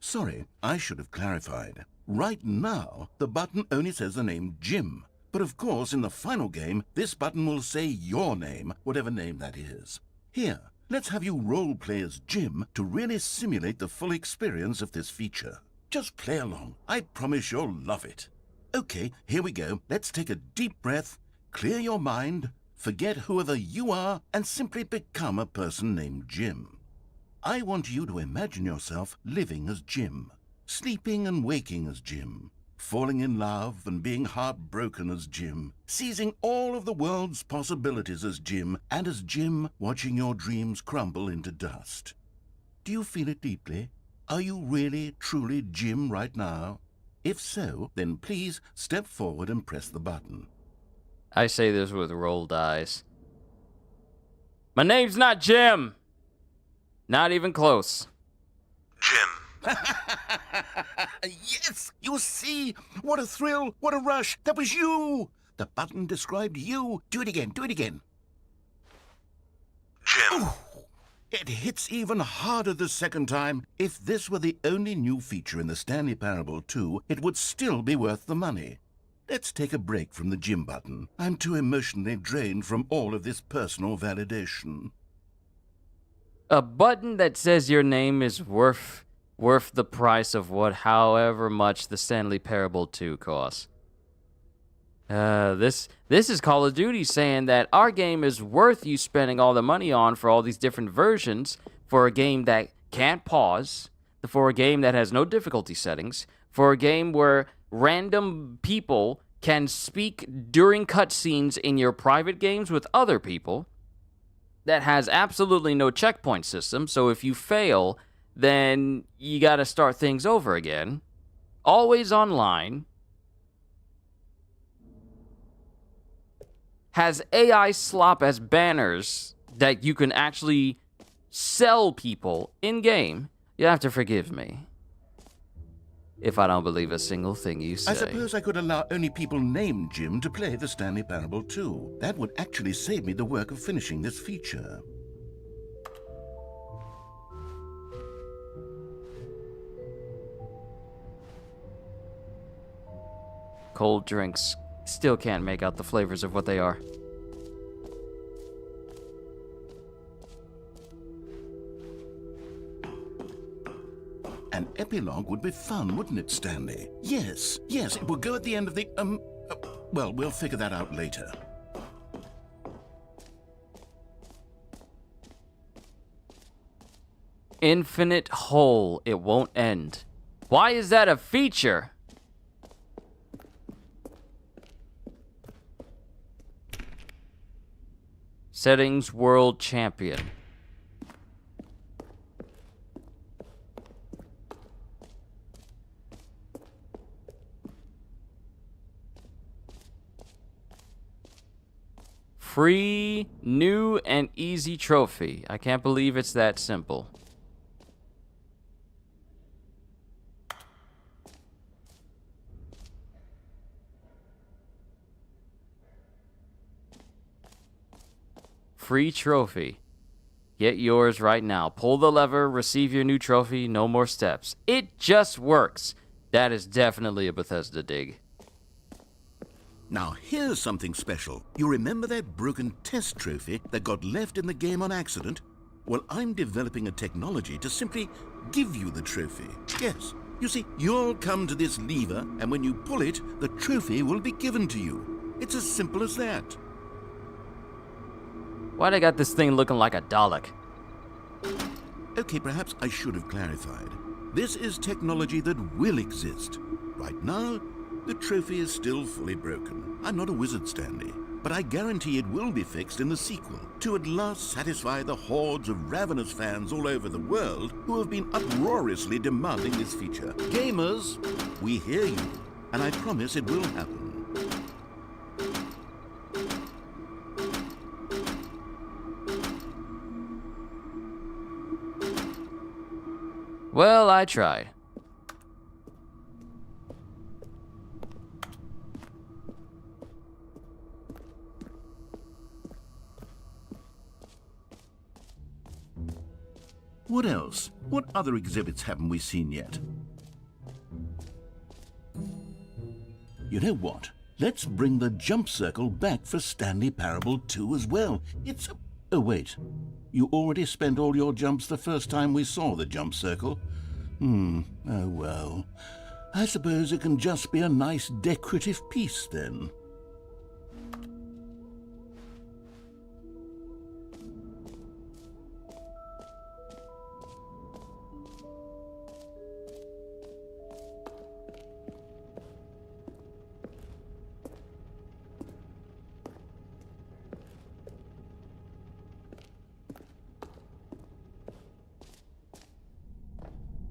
Sorry, I should have clarified. Right now, the button only says the name Jim. But of course, in the final game, this button will say your name, whatever name that is. Here, let's have you role-play as Jim to really simulate the full experience of this feature. Just play along. I promise you'll love it. Okay, here we go. Let's take a deep breath, clear your mind, forget whoever you are, and simply become a person named Jim. I want you to imagine yourself living as Jim, sleeping and waking as Jim, falling in love and being heartbroken as Jim, seizing all of the world's possibilities as Jim, and as Jim watching your dreams crumble into dust. Do you feel it deeply? Are you really, truly Jim right now? If so, then please step forward and press the button. I say this with rolled eyes. My name's not Jim! Not even close. Jim. Yes, you see? What a thrill, what a rush. That was you. The button described you. Do it again, do it again. Jim. Ooh, it hits even harder the second time. If this were the only new feature in the Stanley Parable 2, it would still be worth the money. Let's take a break from the Jim button. I'm too emotionally drained from all of this personal validation. A button that says your name is worth the price of however much the Stanley Parable 2 costs. This is Call of Duty saying that our game is worth you spending all the money on for all these different versions, for a game that can't pause, for a game that has no difficulty settings, for a game where random people can speak during cutscenes in your private games with other people, that has absolutely no checkpoint system, so if you fail, then you gotta start things over again. Always online. Has AI slop as banners that you can actually sell people in-game. You have to forgive me if I don't believe a single thing you say. I suppose I could allow only people named Jim to play the Stanley Parable 2. That would actually save me the work of finishing this feature. Cold drinks. Still can't make out the flavors of what they are. An epilogue would be fun, wouldn't it, Stanley? Yes, it will go at the end of the, well, we'll figure that out later. Infinite hole. It won't end. Why is that a feature? Settings world champion. Free, new, and easy trophy. I can't believe it's that simple. Free trophy. Get yours right now. Pull the lever, receive your new trophy, no more steps. It just works. That is definitely a Bethesda dig. Now, here's something special. You remember that broken test trophy that got left in the game on accident? Well, I'm developing a technology to simply give you the trophy. Yes. You see, you'll come to this lever, and when you pull it, the trophy will be given to you. It's as simple as that. Why they got this thing looking like a Dalek? Okay, perhaps I should have clarified. This is technology that will exist. Right now, the trophy is still fully broken. I'm not a wizard, Stanley, but I guarantee it will be fixed in the sequel to at last satisfy the hordes of ravenous fans all over the world who have been uproariously demanding this feature. Gamers, we hear you, and I promise it will happen. Well, I tried. What else? What other exhibits haven't we seen yet? You know what? Let's bring the jump circle back for Stanley Parable 2 as well. It's a... Oh, wait. You already spent all your jumps the first time we saw the jump circle? Oh well. I suppose it can just be a nice decorative piece then.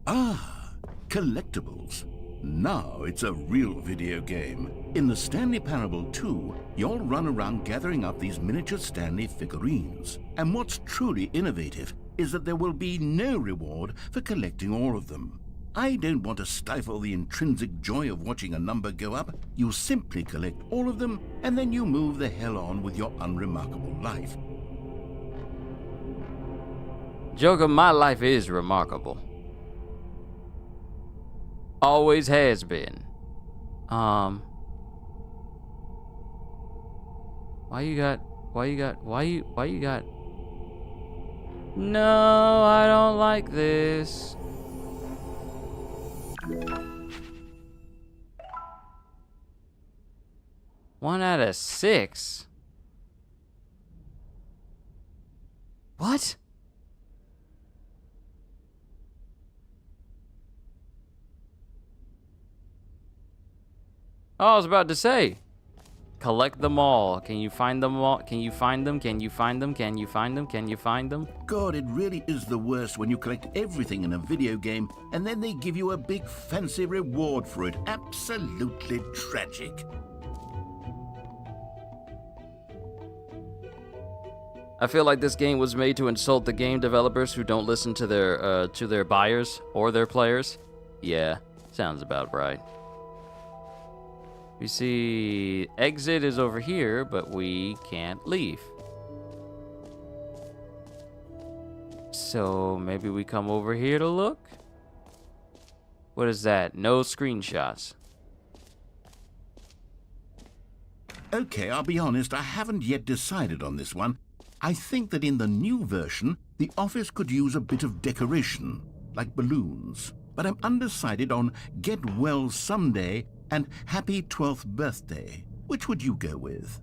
Ah, collectibles. Now it's a real video game. In the Stanley Parable 2, you'll run around gathering up these miniature Stanley figurines. And what's truly innovative is that there will be no reward for collecting all of them. I don't want to stifle the intrinsic joy of watching a number go up. You simply collect all of them, and then you move the hell on with your unremarkable life. Joker, my life is remarkable. Always has been. Why you got... No, I don't like this. One out of 6. What? Oh, I was about to say, collect them all. Can you find them all? Can you find them? Can you find them? Can you find them? Can you find them? God, it really is the worst when you collect everything in a video game and then they give you a big fancy reward for it. Absolutely tragic. I feel like this game was made to insult the game developers who don't listen to their buyers or their players. Yeah, sounds about right. We see exit is over here, but we can't leave. So maybe we come over here to look? What is that? No screenshots. Okay, I'll be honest, I haven't yet decided on this one. I think that in the new version, the office could use a bit of decoration, like balloons. But I'm undecided on Get Well Someday and Happy 12th Birthday. Which would you go with?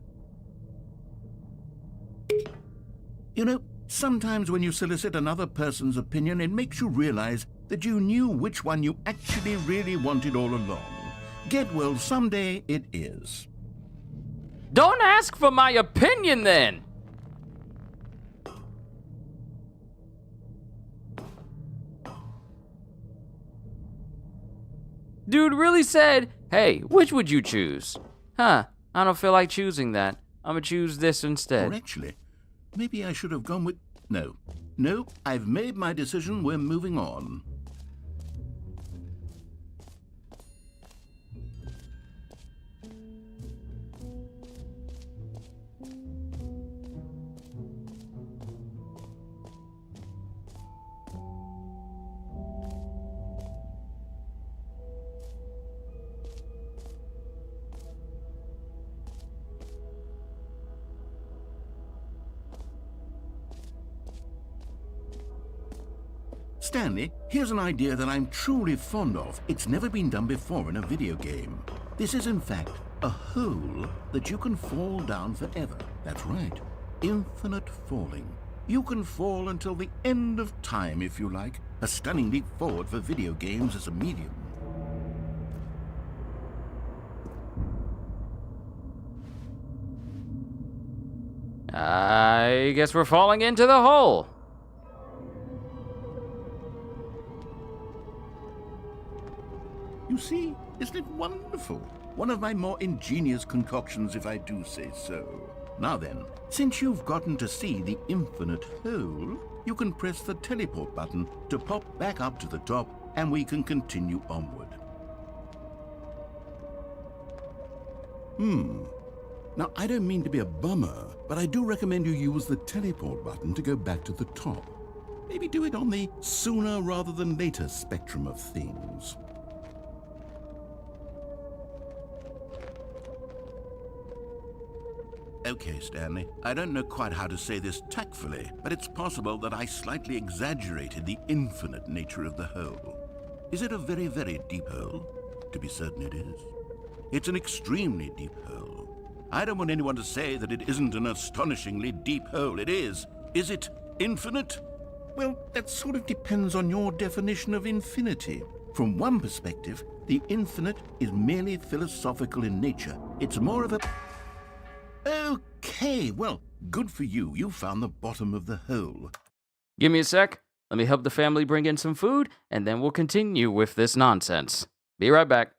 You know, sometimes when you solicit another person's opinion, it makes you realize that you knew which one you actually really wanted all along. Get Well Someday it is. Don't ask for my opinion then! Dude really said, hey, which would you choose? Huh, I don't feel like choosing that. I'm gonna choose this instead. Or actually, maybe I should have gone with... No, I've made my decision, we're moving on. Stanley, here's an idea that I'm truly fond of. It's never been done before in a video game. This is, in fact, a hole that you can fall down forever. That's right. Infinite falling. You can fall until the end of time, if you like. A stunning leap forward for video games as a medium. I guess we're falling into the hole. You see, isn't it wonderful? One of my more ingenious concoctions, if I do say so. Now then, since you've gotten to see the infinite hole, you can press the teleport button to pop back up to the top, and we can continue onward. Now, I don't mean to be a bummer, but I do recommend you use the teleport button to go back to the top. Maybe do it on the sooner rather than later spectrum of things. Okay, Stanley, I don't know quite how to say this tactfully, but it's possible that I slightly exaggerated the infinite nature of the hole. Is it a very, very deep hole? To be certain it is. It's an extremely deep hole. I don't want anyone to say that it isn't an astonishingly deep hole. It is. Is it infinite? Well, that sort of depends on your definition of infinity. From one perspective, the infinite is merely philosophical in nature. It's more of a... Okay, well, good for you. You found the bottom of the hole. Give me a sec. Let me help the family bring in some food, and then we'll continue with this nonsense. Be right back.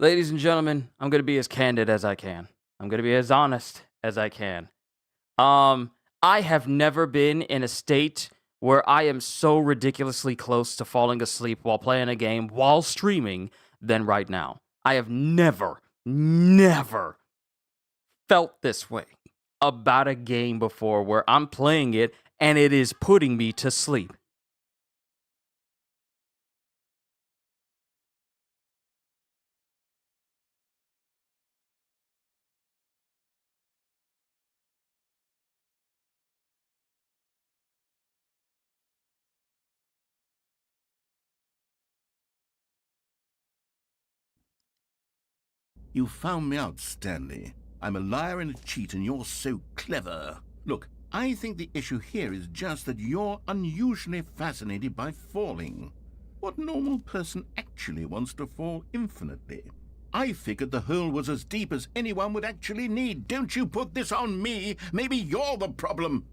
Ladies and gentlemen, I'm going to be as candid as I can. I'm going to be as honest as I can. I have never been in a state where I am so ridiculously close to falling asleep while playing a game while streaming than right now. I have never felt this way about a game before where I'm playing it and it is putting me to sleep. You found me out, Stanley. I'm a liar and a cheat, and you're so clever. Look, I think the issue here is just that you're unusually fascinated by falling. What normal person actually wants to fall infinitely? I figured the hole was as deep as anyone would actually need. Don't you put this on me. Maybe you're the problem.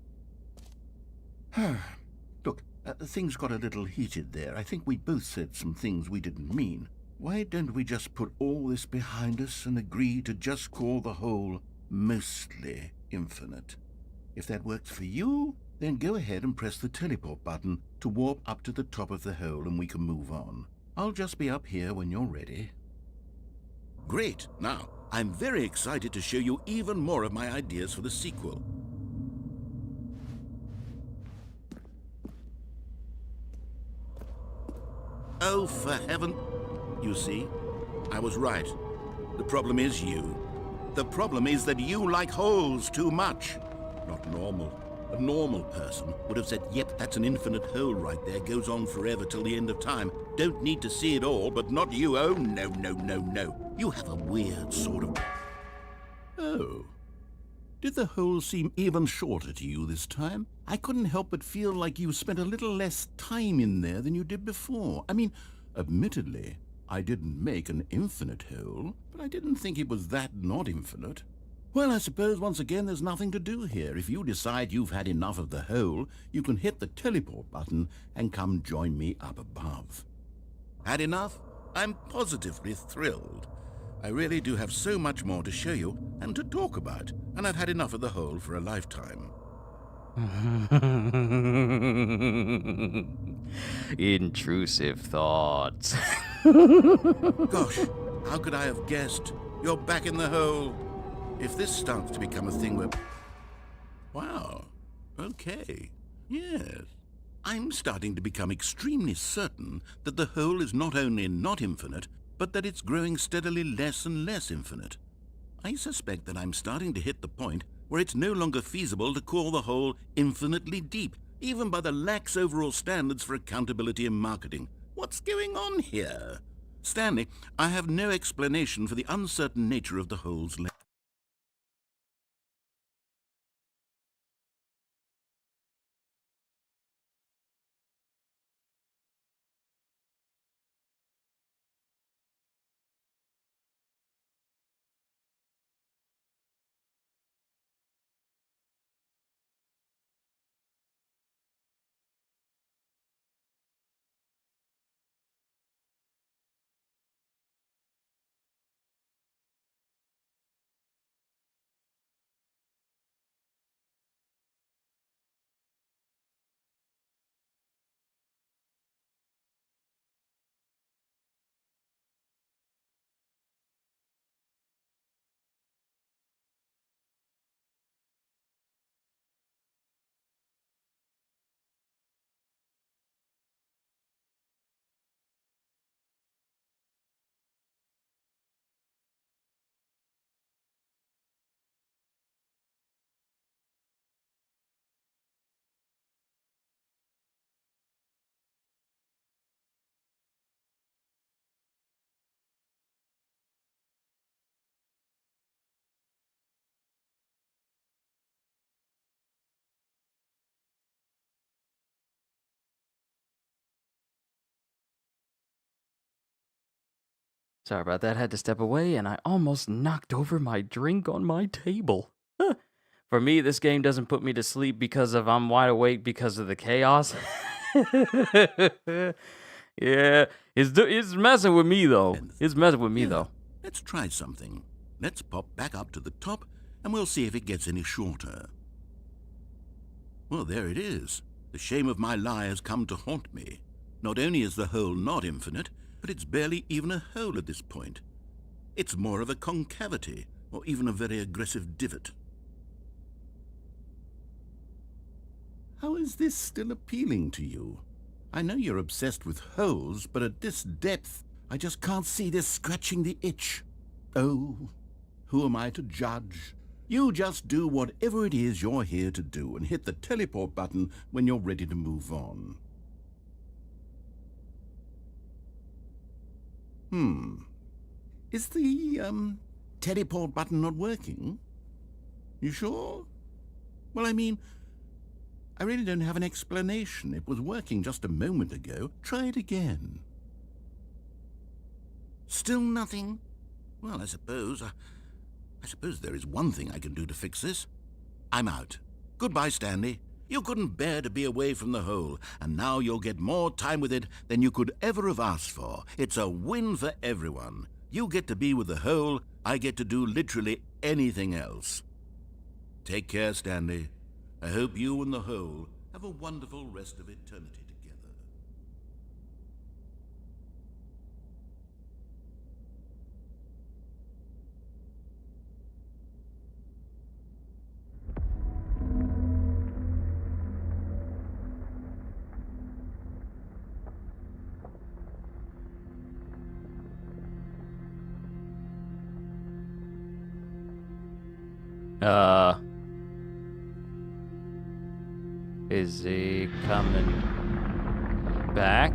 Look, things got a little heated there. I think we both said some things we didn't mean. Why don't we just put all this behind us and agree to just call the hole mostly infinite? If that works for you, then go ahead and press the teleport button to warp up to the top of the hole and we can move on. I'll just be up here when you're ready. Great. Now, I'm very excited to show you even more of my ideas for the sequel. Oh, for heaven... You see, I was right. The problem is you. The problem is that you like holes too much. Not normal. A normal person would have said, yep, that's an infinite hole right there, goes on forever till the end of time. Don't need to see it all, but not you. Oh, no, no, no, no. You have a weird sort of... Oh. Did the hole seem even shorter to you this time? I couldn't help but feel like you spent a little less time in there than you did before. I mean, admittedly, I didn't make an infinite hole, but I didn't think it was that not infinite. Well, I suppose once again there's nothing to do here. If you decide you've had enough of the hole, you can hit the teleport button and come join me up above. Had enough? I'm positively thrilled. I really do have so much more to show you and to talk about, and I've had enough of the hole for a lifetime. Intrusive thoughts. Gosh, how could I have guessed? You're back in the hole. If this starts to become a thing where... Wow. Okay. Yes. I'm starting to become extremely certain that the hole is not only not infinite, but that it's growing steadily less and less infinite. I suspect that I'm starting to hit the point where it's no longer feasible to call the hole infinitely deep, even by the lax overall standards for accountability and marketing. What's going on here? Stanley, I have no explanation for the uncertain nature of the hole's length. Sorry about that. Had to step away, and I almost knocked over my drink on my table. For me, this game doesn't put me to sleep because of I'm wide awake because of the chaos. Yeah, it's messing with me though. It's messing with me though. Let's try something. Let's pop back up to the top, and we'll see if it gets any shorter. Well, there it is. The shame of my lie has come to haunt me. Not only is the hole not infinite, but it's barely even a hole at this point. It's more of a concavity, or even a very aggressive divot. How is this still appealing to you? I know you're obsessed with holes, but at this depth, I just can't see this scratching the itch. Oh, who am I to judge? You just do whatever it is you're here to do and hit the teleport button when you're ready to move on. Is the, teleport button not working? You sure? Well, I mean, I really don't have an explanation. It was working just a moment ago. Try it again. Still nothing? Well, I suppose there is one thing I can do to fix this. I'm out. Goodbye, Stanley. You couldn't bear to be away from the hole, and now you'll get more time with it than you could ever have asked for. It's a win for everyone. You get to be with the hole, I get to do literally anything else. Take care, Stanley. I hope you and the hole have a wonderful rest of eternity together. Is he coming back?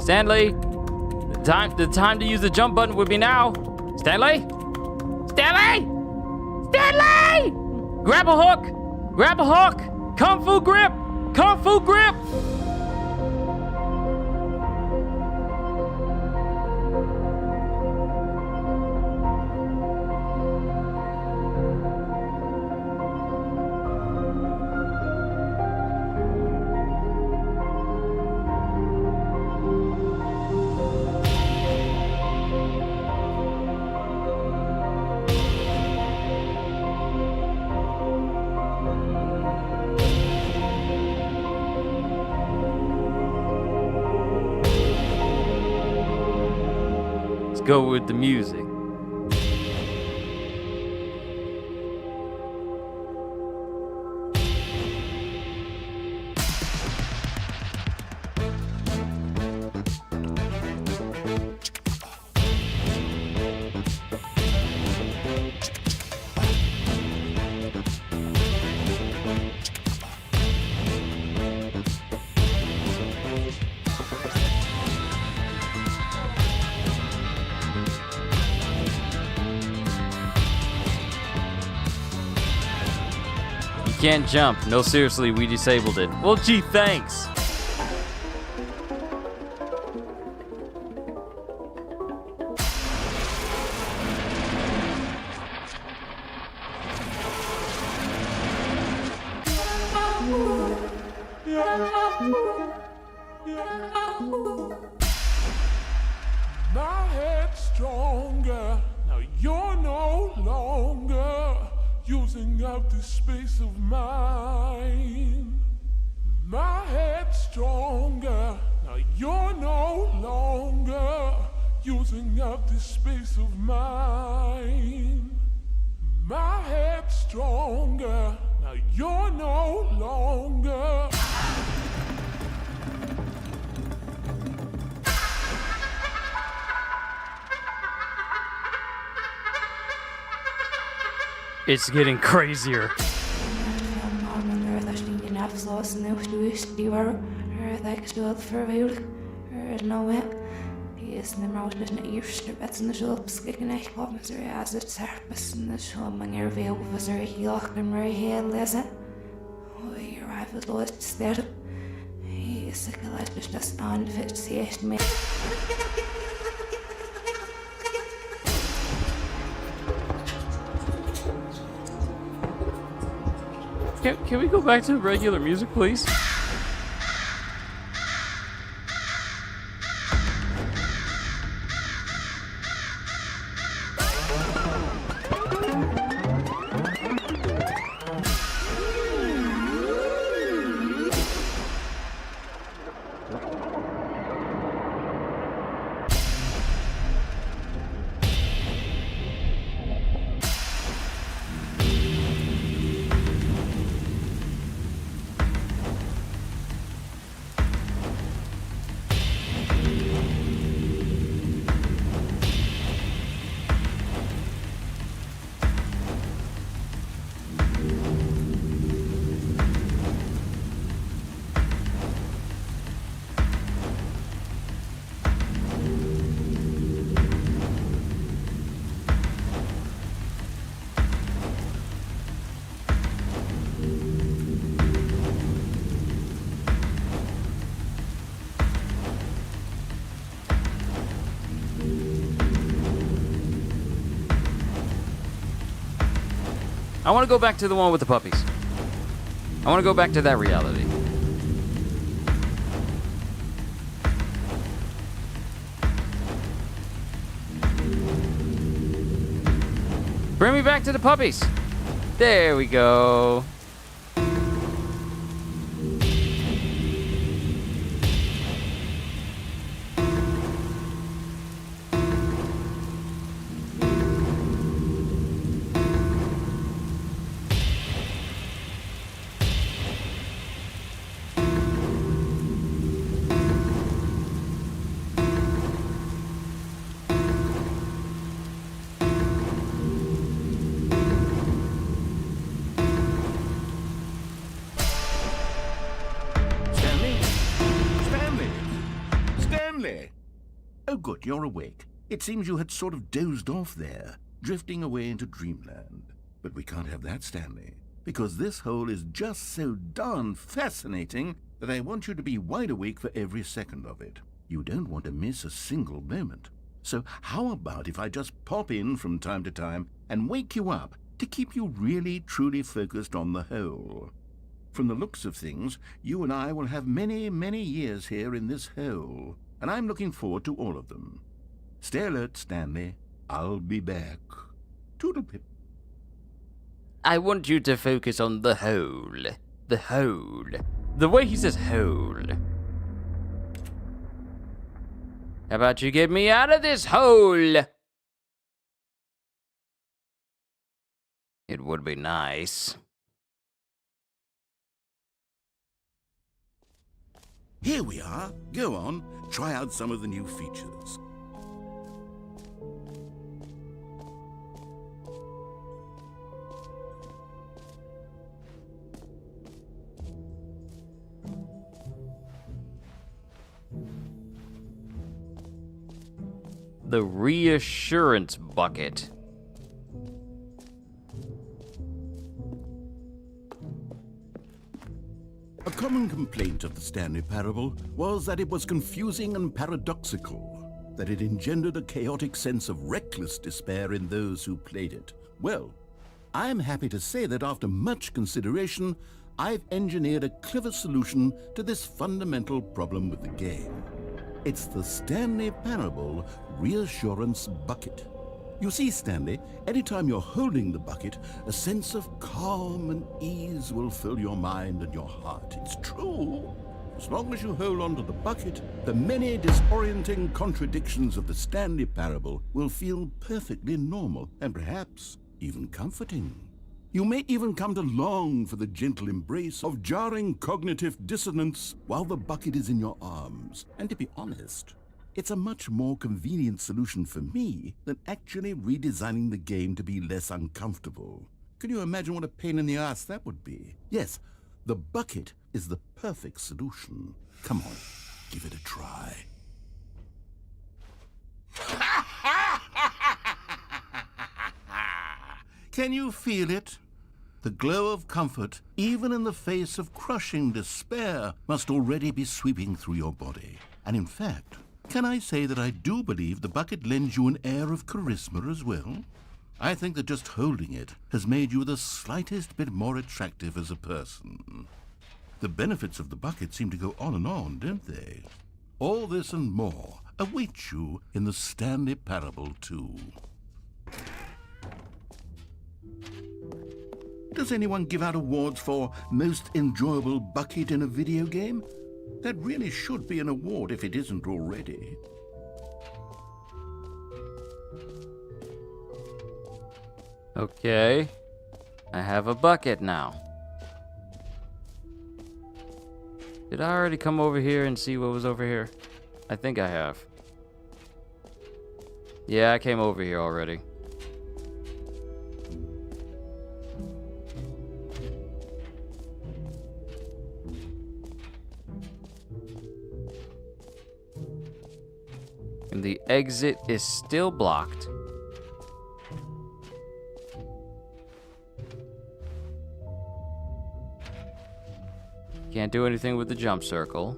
Stanley! The time to use the jump button would be now. Stanley? Stanley! Stanley! Grab a hook! Grab a hook! Kung Fu grip! Kung Fu grip! Go with the music. Can't jump. No, seriously, we disabled it. Well, gee, thanks. My head's stronger. Now you're no longer using up this space of mine. My head's stronger. Now you're no longer using up this space of mine. My head's stronger. Now you're no longer. It's getting crazier. Can we go back to regular music, please? I want to go back to the one with the puppies. I want to go back to that reality. Bring me back to the puppies. There we go. Stanley! Oh, good, you're awake. It seems you had sort of dozed off there, drifting away into dreamland. But we can't have that, Stanley, because this hole is just so darn fascinating that I want you to be wide awake for every second of it. You don't want to miss a single moment. So how about if I just pop in from time to time and wake you up to keep you really, truly focused on the hole? From the looks of things, you and I will have many, many years here in this hole, and I'm looking forward to all of them. Stay alert, Stanley. I'll be back. Toodle-pip. I want you to focus on the hole. The hole. The way he says hole. How about you get me out of this hole? It would be nice. Here we are. Go on, try out some of the new features. The reassurance bucket. A common complaint of the Stanley Parable was that it was confusing and paradoxical, that it engendered a chaotic sense of reckless despair in those who played it. Well, I'm happy to say that after much consideration, I've engineered a clever solution to this fundamental problem with the game. It's the Stanley Parable Reassurance Bucket. You see, Stanley, anytime you're holding the bucket, a sense of calm and ease will fill your mind and your heart. It's true. As long as you hold on to the bucket, the many disorienting contradictions of the Stanley Parable will feel perfectly normal and perhaps even comforting. You may even come to long for the gentle embrace of jarring cognitive dissonance while the bucket is in your arms. And to be honest, it's a much more convenient solution for me than actually redesigning the game to be less uncomfortable. Can you imagine what a pain in the ass that would be? Yes, the bucket is the perfect solution. Come on, give it a try. Can you feel it? The glow of comfort, even in the face of crushing despair, must already be sweeping through your body. And in fact, can I say that I do believe the bucket lends you an air of charisma as well? I think that just holding it has made you the slightest bit more attractive as a person. The benefits of the bucket seem to go on and on, don't they? All this and more await you in the Stanley Parable 2. Does anyone give out awards for most enjoyable bucket in a video game? That really should be an award if it isn't already. Okay. I have a bucket now. Did I already come over here and see what was over here? I think I have. Yeah, I came over here already. And the exit is still blocked. Can't do anything with the jump circle.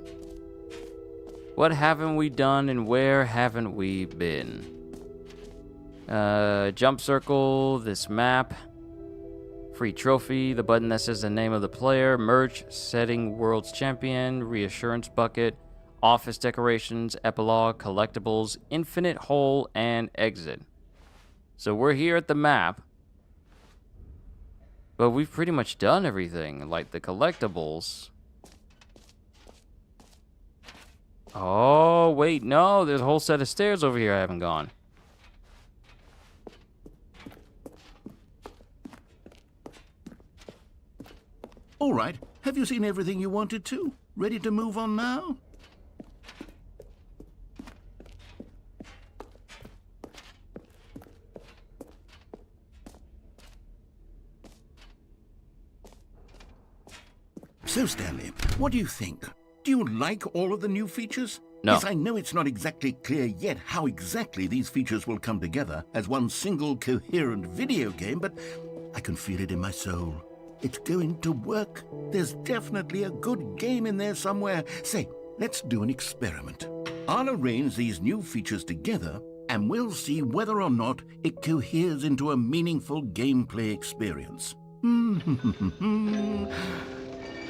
What haven't we done and where haven't we been? Jump circle, this map. Free trophy, the button that says the name of the player, merch, setting world's champion, reassurance bucket, office decorations, epilogue, collectibles, infinite hole, and exit. So we're here at the map, but we've pretty much done everything, like the collectibles. Oh, wait, no, there's a whole set of stairs over here I haven't gone. All right, have you seen everything you wanted to? Ready to move on now? So, Stanley, what do you think? Do you like all of the new features? No. Yes, I know it's not exactly clear yet how exactly these features will come together as one single coherent video game, but I can feel it in my soul. It's going to work. There's definitely a good game in there somewhere. Say, let's do an experiment. I'll arrange these new features together, and we'll see whether or not it coheres into a meaningful gameplay experience.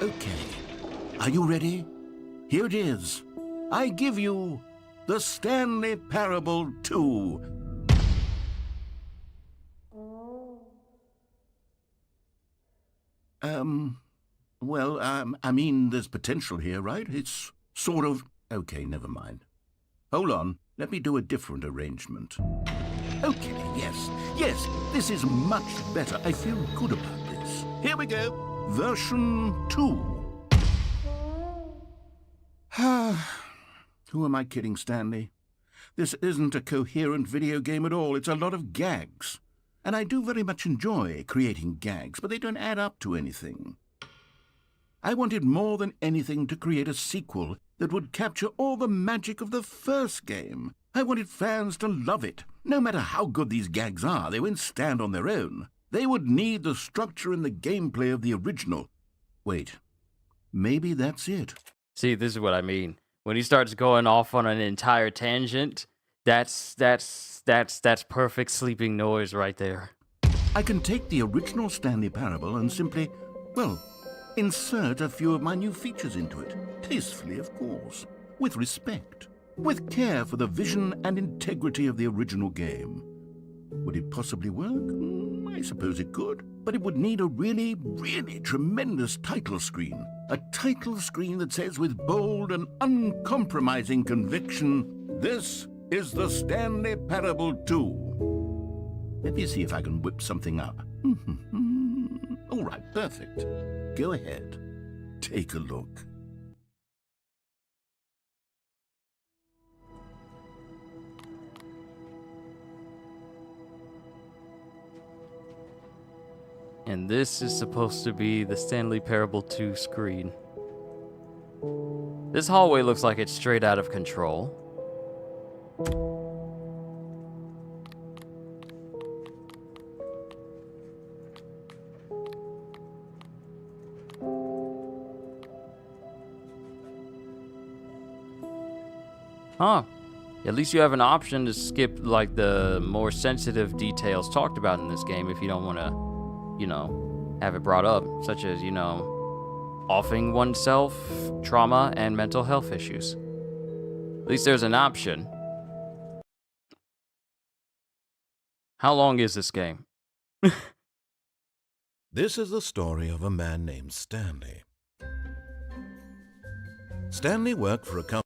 Okay. Are you ready? Here it is. I give you the Stanley Parable 2. I mean, there's potential here, right? It's sort of... Okay, never mind. Hold on. Let me do a different arrangement. Okay, yes, this is much better. I feel good about this. Here we go. Version 2. Who am I kidding, Stanley? This isn't a coherent video game at all. It's a lot of gags. And I do very much enjoy creating gags, but they don't add up to anything. I wanted more than anything to create a sequel that would capture all the magic of the first game. I wanted fans to love it. No matter how good these gags are, they won't stand on their own. They would need the structure and the gameplay of the original. Wait, maybe that's it. See, this is what I mean. When he starts going off on an entire tangent, that's perfect sleeping noise right there. I can take the original Stanley Parable and simply, well, insert a few of my new features into it. Tastefully, of course. With respect. With care for the vision and integrity of the original game. Would it possibly work? I suppose it could. But it would need a really, really tremendous title screen. A title screen that says with bold and uncompromising conviction, "This is the Stanley Parable 2. Let me see if I can whip something up. All right, perfect. Go ahead. Take a look. And this is supposed to be the Stanley Parable 2 screen. This hallway looks like it's straight out of control. Huh. At least you have an option to skip like the more sensitive details talked about in this game if you don't want to, have it brought up, such as, offing oneself trauma and mental health issues. At least there's an option. How long is this game? This is the story of a man named Stanley. Stanley worked for a company.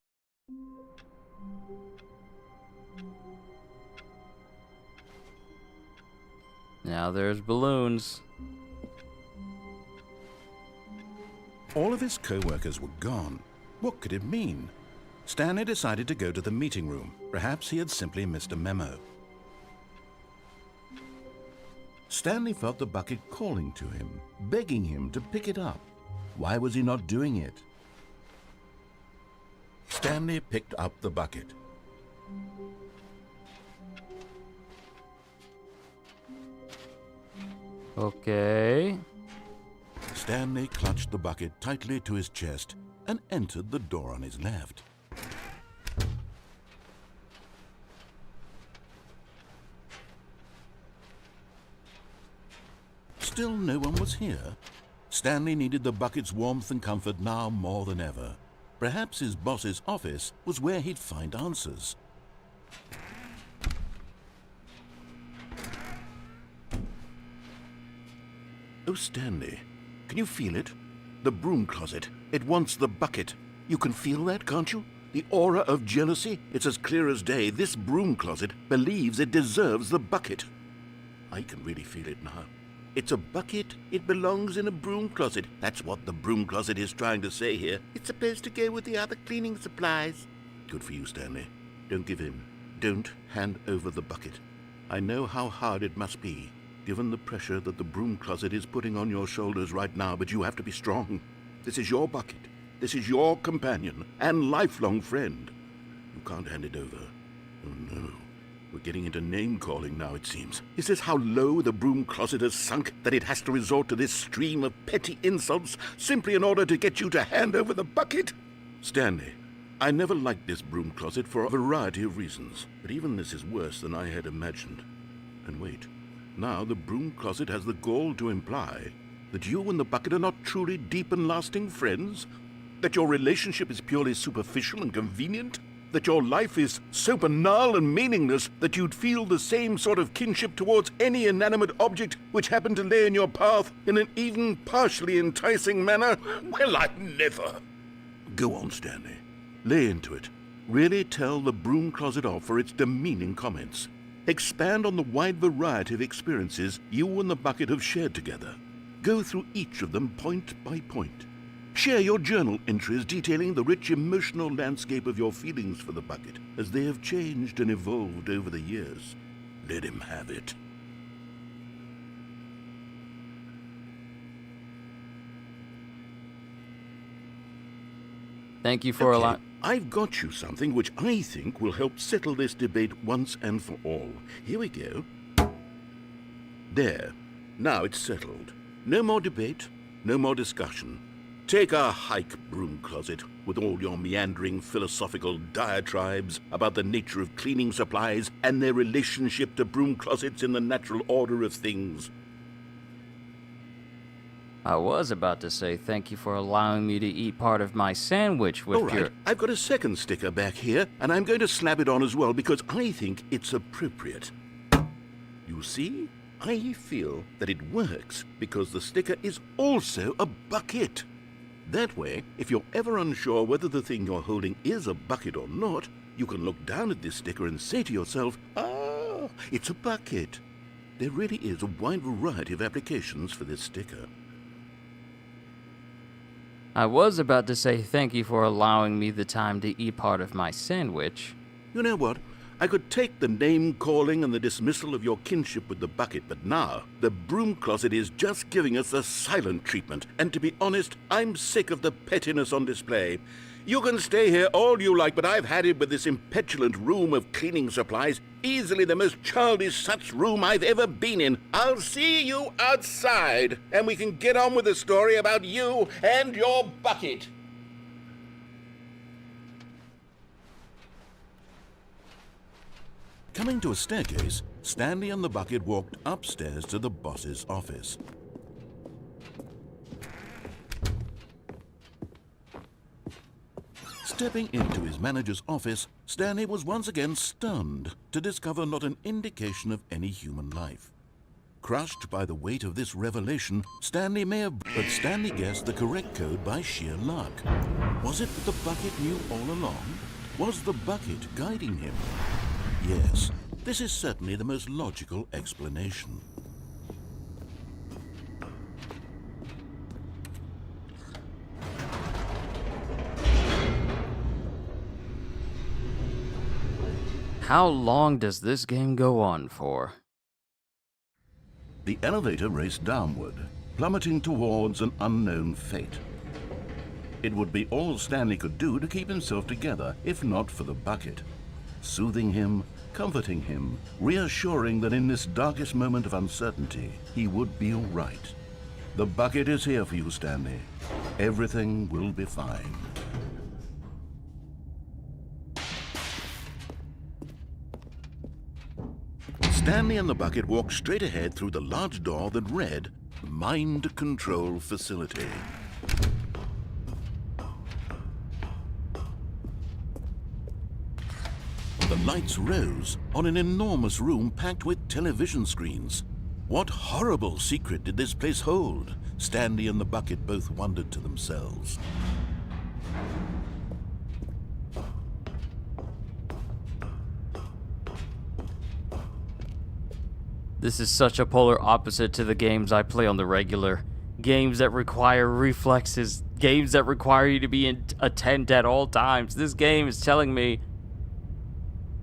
Now there's balloons. All of his co-workers were gone. What could it mean? Stanley decided to go to the meeting room. Perhaps he had simply missed a memo. Stanley felt the bucket calling to him, begging him to pick it up. Why was he not doing it? Stanley picked up the bucket. Okay. Stanley clutched the bucket tightly to his chest and entered the door on his left. Still no one was here. Stanley needed the bucket's warmth and comfort now more than ever. Perhaps his boss's office was where he'd find answers. Oh, Stanley, can you feel it? The broom closet. It wants the bucket. You can feel that, can't you? The aura of jealousy? It's as clear as day. This broom closet believes it deserves the bucket. I can really feel it now. It's a bucket. It belongs in a broom closet. That's what the broom closet is trying to say here. It's supposed to go with the other cleaning supplies. Good for you, Stanley. Don't give in. Don't hand over the bucket. I know how hard it must be, given the pressure that the broom closet is putting on your shoulders right now, but you have to be strong. This is your bucket. This is your companion and lifelong friend. You can't hand it over. Oh, no. We're getting into name-calling now, it seems. Is this how low the broom closet has sunk, that it has to resort to this stream of petty insults simply in order to get you to hand over the bucket? Stanley, I never liked this broom closet for a variety of reasons, but even this is worse than I had imagined. And wait, now the broom closet has the gall to imply that you and the bucket are not truly deep and lasting friends? That your relationship is purely superficial and convenient? That your life is so banal and meaningless that you'd feel the same sort of kinship towards any inanimate object which happened to lay in your path in an even partially enticing manner? Well, I'd never. Go on, Stanley. Lay into it. Really tell the broom closet off for its demeaning comments. Expand on the wide variety of experiences you and the bucket have shared together. Go through each of them point by point. Share your journal entries detailing the rich emotional landscape of your feelings for the bucket as they have changed and evolved over the years. Let him have it. Thank you for allowing... I've got you something which I think will help settle this debate once and for all. Here we go. There. Now it's settled. No more debate, no more discussion. Take a hike, broom closet, with all your meandering philosophical diatribes about the nature of cleaning supplies and their relationship to broom closets in the natural order of things. I was about to say thank you for allowing me to eat part of my sandwich with All right, I've got a second sticker back here, and I'm going to slap it on as well because I think it's appropriate. You see? I feel that it works because the sticker is also a bucket. That way, if you're ever unsure whether the thing you're holding is a bucket or not, you can look down at this sticker and say to yourself, ah, it's a bucket. There really is a wide variety of applications for this sticker. I was about to say thank you for allowing me the time to eat part of my sandwich. You know what? I could take the name-calling and the dismissal of your kinship with the bucket, but now the broom closet is just giving us the silent treatment. And to be honest, I'm sick of the pettiness on display. You can stay here all you like, but I've had it with this impetulant room of cleaning supplies. Easily the most childish such room I've ever been in. I'll see you outside, and we can get on with the story about you and your bucket. Coming to a staircase, Stanley and the bucket walked upstairs to the boss's office. Stepping into his manager's office, Stanley was once again stunned to discover not an indication of any human life. Crushed by the weight of this revelation, Stanley guessed the correct code by sheer luck. Was it that the bucket knew all along? Was the bucket guiding him? Yes, this is certainly the most logical explanation. How long does this game go on for? The elevator raced downward, plummeting towards an unknown fate. It would be all Stanley could do to keep himself together, if not for the bucket. Soothing him, comforting him, reassuring that in this darkest moment of uncertainty, he would be all right. The bucket is here for you, Stanley. Everything will be fine. Stanley and the bucket walked straight ahead through the large door that read, mind control facility. The lights rose on an enormous room packed with television screens. What horrible secret did this place hold? Stanley and the bucket both wondered to themselves. This is such a polar opposite to the games I play on the regular. Games that require reflexes, games that require you to be attent at all times. This game is telling me,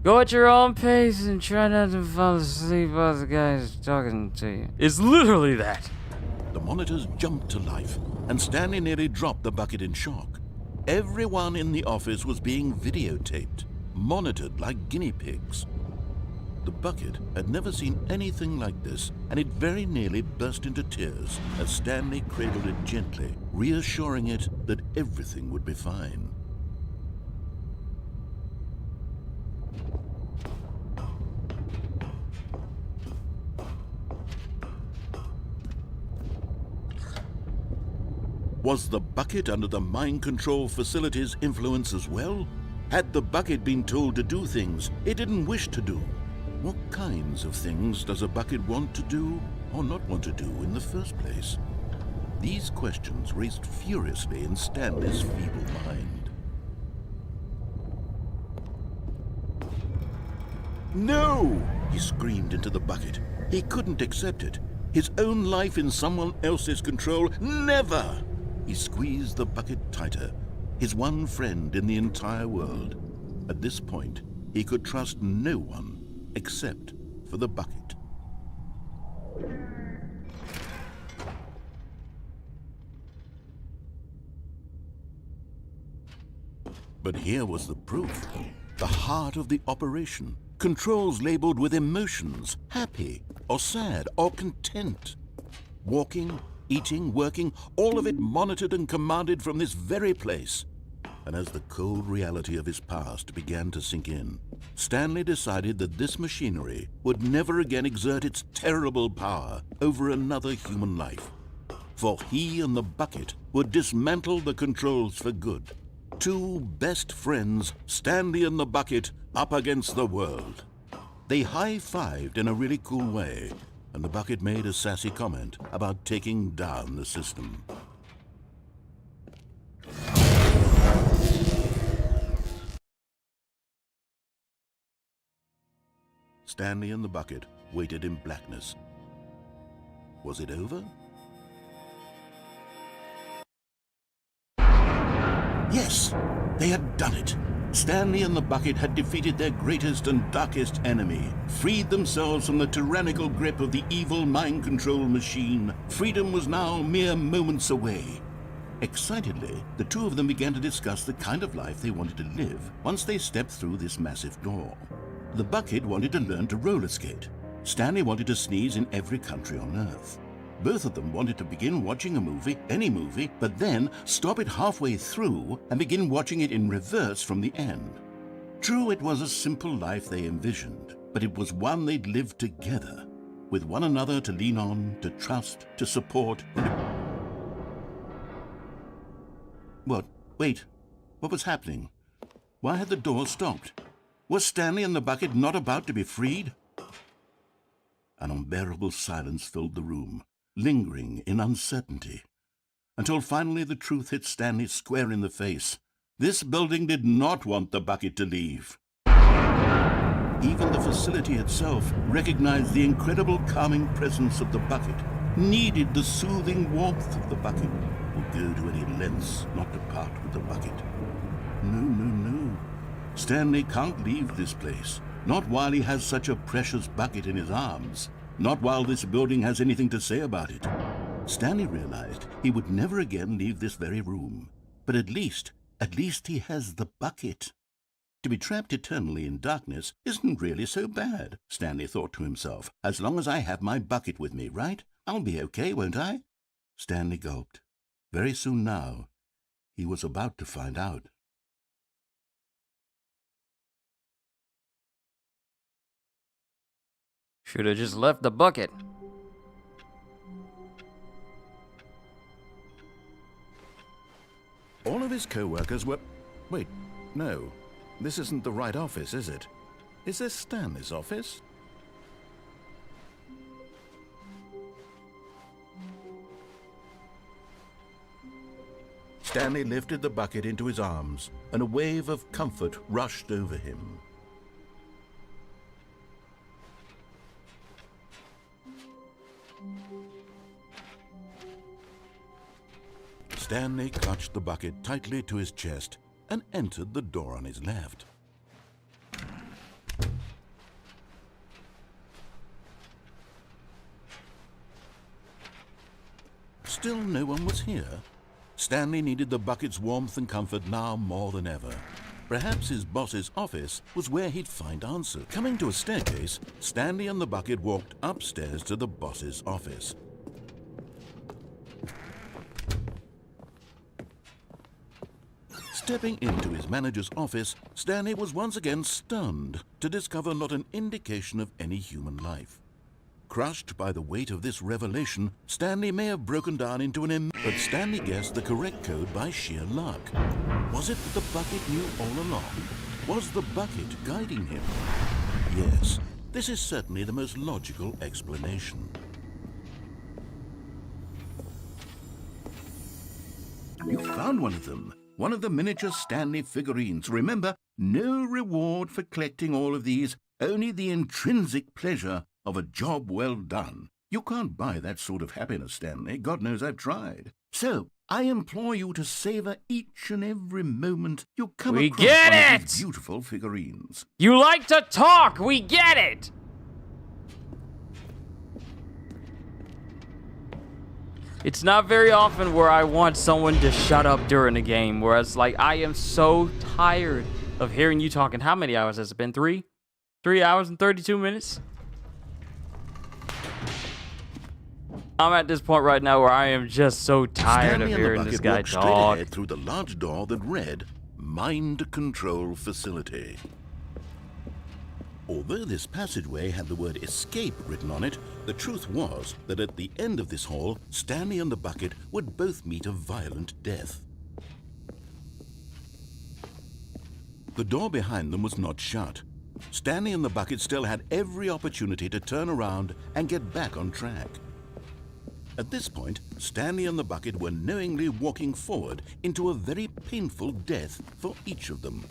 go at your own pace and try not to fall asleep while the guy is talking to you. It's literally that. The monitors jumped to life, and Stanley nearly dropped the bucket in shock. Everyone in the office was being videotaped, monitored like guinea pigs. The bucket had never seen anything like this, and it very nearly burst into tears as Stanley cradled it gently, reassuring it that everything would be fine. Was the bucket under the mind control facility's influence as well? Had the bucket been told to do things it didn't wish to do? What kinds of things does a bucket want to do or not want to do in the first place? These questions raced furiously in Stanley's feeble mind. No! He screamed into the bucket. He couldn't accept it. His own life in someone else's control, never! He squeezed the bucket tighter, his one friend in the entire world. At this point, he could trust no one except for the bucket. But here was the proof. The heart of the operation. Controls labeled with emotions, happy or sad or content. Walking, eating, working, all of it monitored and commanded from this very place. And as the cold reality of his past began to sink in, Stanley decided that this machinery would never again exert its terrible power over another human life. For he and the bucket would dismantle the controls for good. Two best friends, Stanley and the bucket, up against the world. They high-fived in a really cool way, and the bucket made a sassy comment about taking down the system. Stanley and the bucket waited in blackness. Was it over? Yes, they had done it. Stanley and the bucket had defeated their greatest and darkest enemy, freed themselves from the tyrannical grip of the evil mind control machine. Freedom was now mere moments away. Excitedly, the two of them began to discuss the kind of life they wanted to live once they stepped through this massive door. The bucket wanted to learn to roller skate. Stanley wanted to sneeze in every country on Earth. Both of them wanted to begin watching a movie, any movie, but then stop it halfway through and begin watching it in reverse from the end. True, it was a simple life they envisioned, but it was one they'd lived together, with one another to lean on, to trust, to support. What? Wait. What was happening? Why had the door stopped? Was Stanley and the bucket not about to be freed? An unbearable silence filled the room, lingering in uncertainty, until finally the truth hit Stanley square in the face. This building did not want the bucket to leave. Even the facility itself recognized the incredible calming presence of the bucket, needed the soothing warmth of the bucket, would go to any lengths not to part with the bucket. No. Stanley can't leave this place, not while he has such a precious bucket in his arms. Not while this building has anything to say about it. Stanley realized he would never again leave this very room. But at least he has the bucket. To be trapped eternally in darkness isn't really so bad, Stanley thought to himself. As long as I have my bucket with me, right? I'll be okay, won't I? Stanley gulped. Very soon now, he was about to find out. Should have just left the bucket. All of his co-workers were... Wait, no. This isn't the right office, is it? Is this Stanley's office? Stanley lifted the bucket into his arms, and a wave of comfort rushed over him. Stanley clutched the bucket tightly to his chest and entered the door on his left. Still no one was here. Stanley needed the bucket's warmth and comfort now more than ever. Perhaps his boss's office was where he'd find answers. Coming to a staircase, Stanley and the bucket walked upstairs to the boss's office. Stepping into his manager's office, Stanley was once again stunned to discover not an indication of any human life. Crushed by the weight of this revelation, Stanley may have broken down into but Stanley guessed the correct code by sheer luck. Was it that the bucket knew all along? Was the bucket guiding him? Yes, this is certainly the most logical explanation. You found one of them. One of the miniature Stanley figurines. Remember, no reward for collecting all of these, only the intrinsic pleasure of a job well done. You can't buy that sort of happiness, Stanley. God knows I've tried. So, I implore you to savor each and every moment you come across one of these beautiful figurines. You like to talk! We get it! It's not very often where I want someone to shut up during a game, whereas, like, I am so tired of hearing you talking. How many hours has it been? 3? 3 hours and 32 minutes? I'm at this point right now where I am just so tired of hearing this guy talk. Ahead through the large door that read, Mind Control Facility. Although this passageway had the word escape written on it, the truth was that at the end of this hall, Stanley and the bucket would both meet a violent death. The door behind them was not shut. Stanley and the bucket still had every opportunity to turn around and get back on track. At this point, Stanley and the bucket were knowingly walking forward into a very painful death for each of them.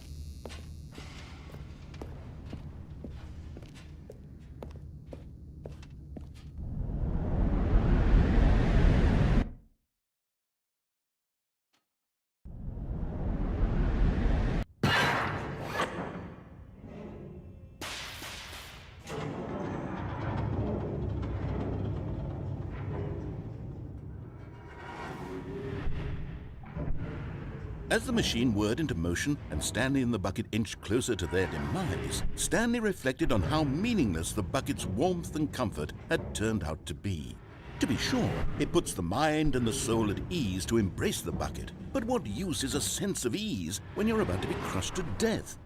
As the machine whirred into motion and Stanley and the bucket inched closer to their demise, Stanley reflected on how meaningless the bucket's warmth and comfort had turned out to be. To be sure, it puts the mind and the soul at ease to embrace the bucket, but what use is a sense of ease when you're about to be crushed to death?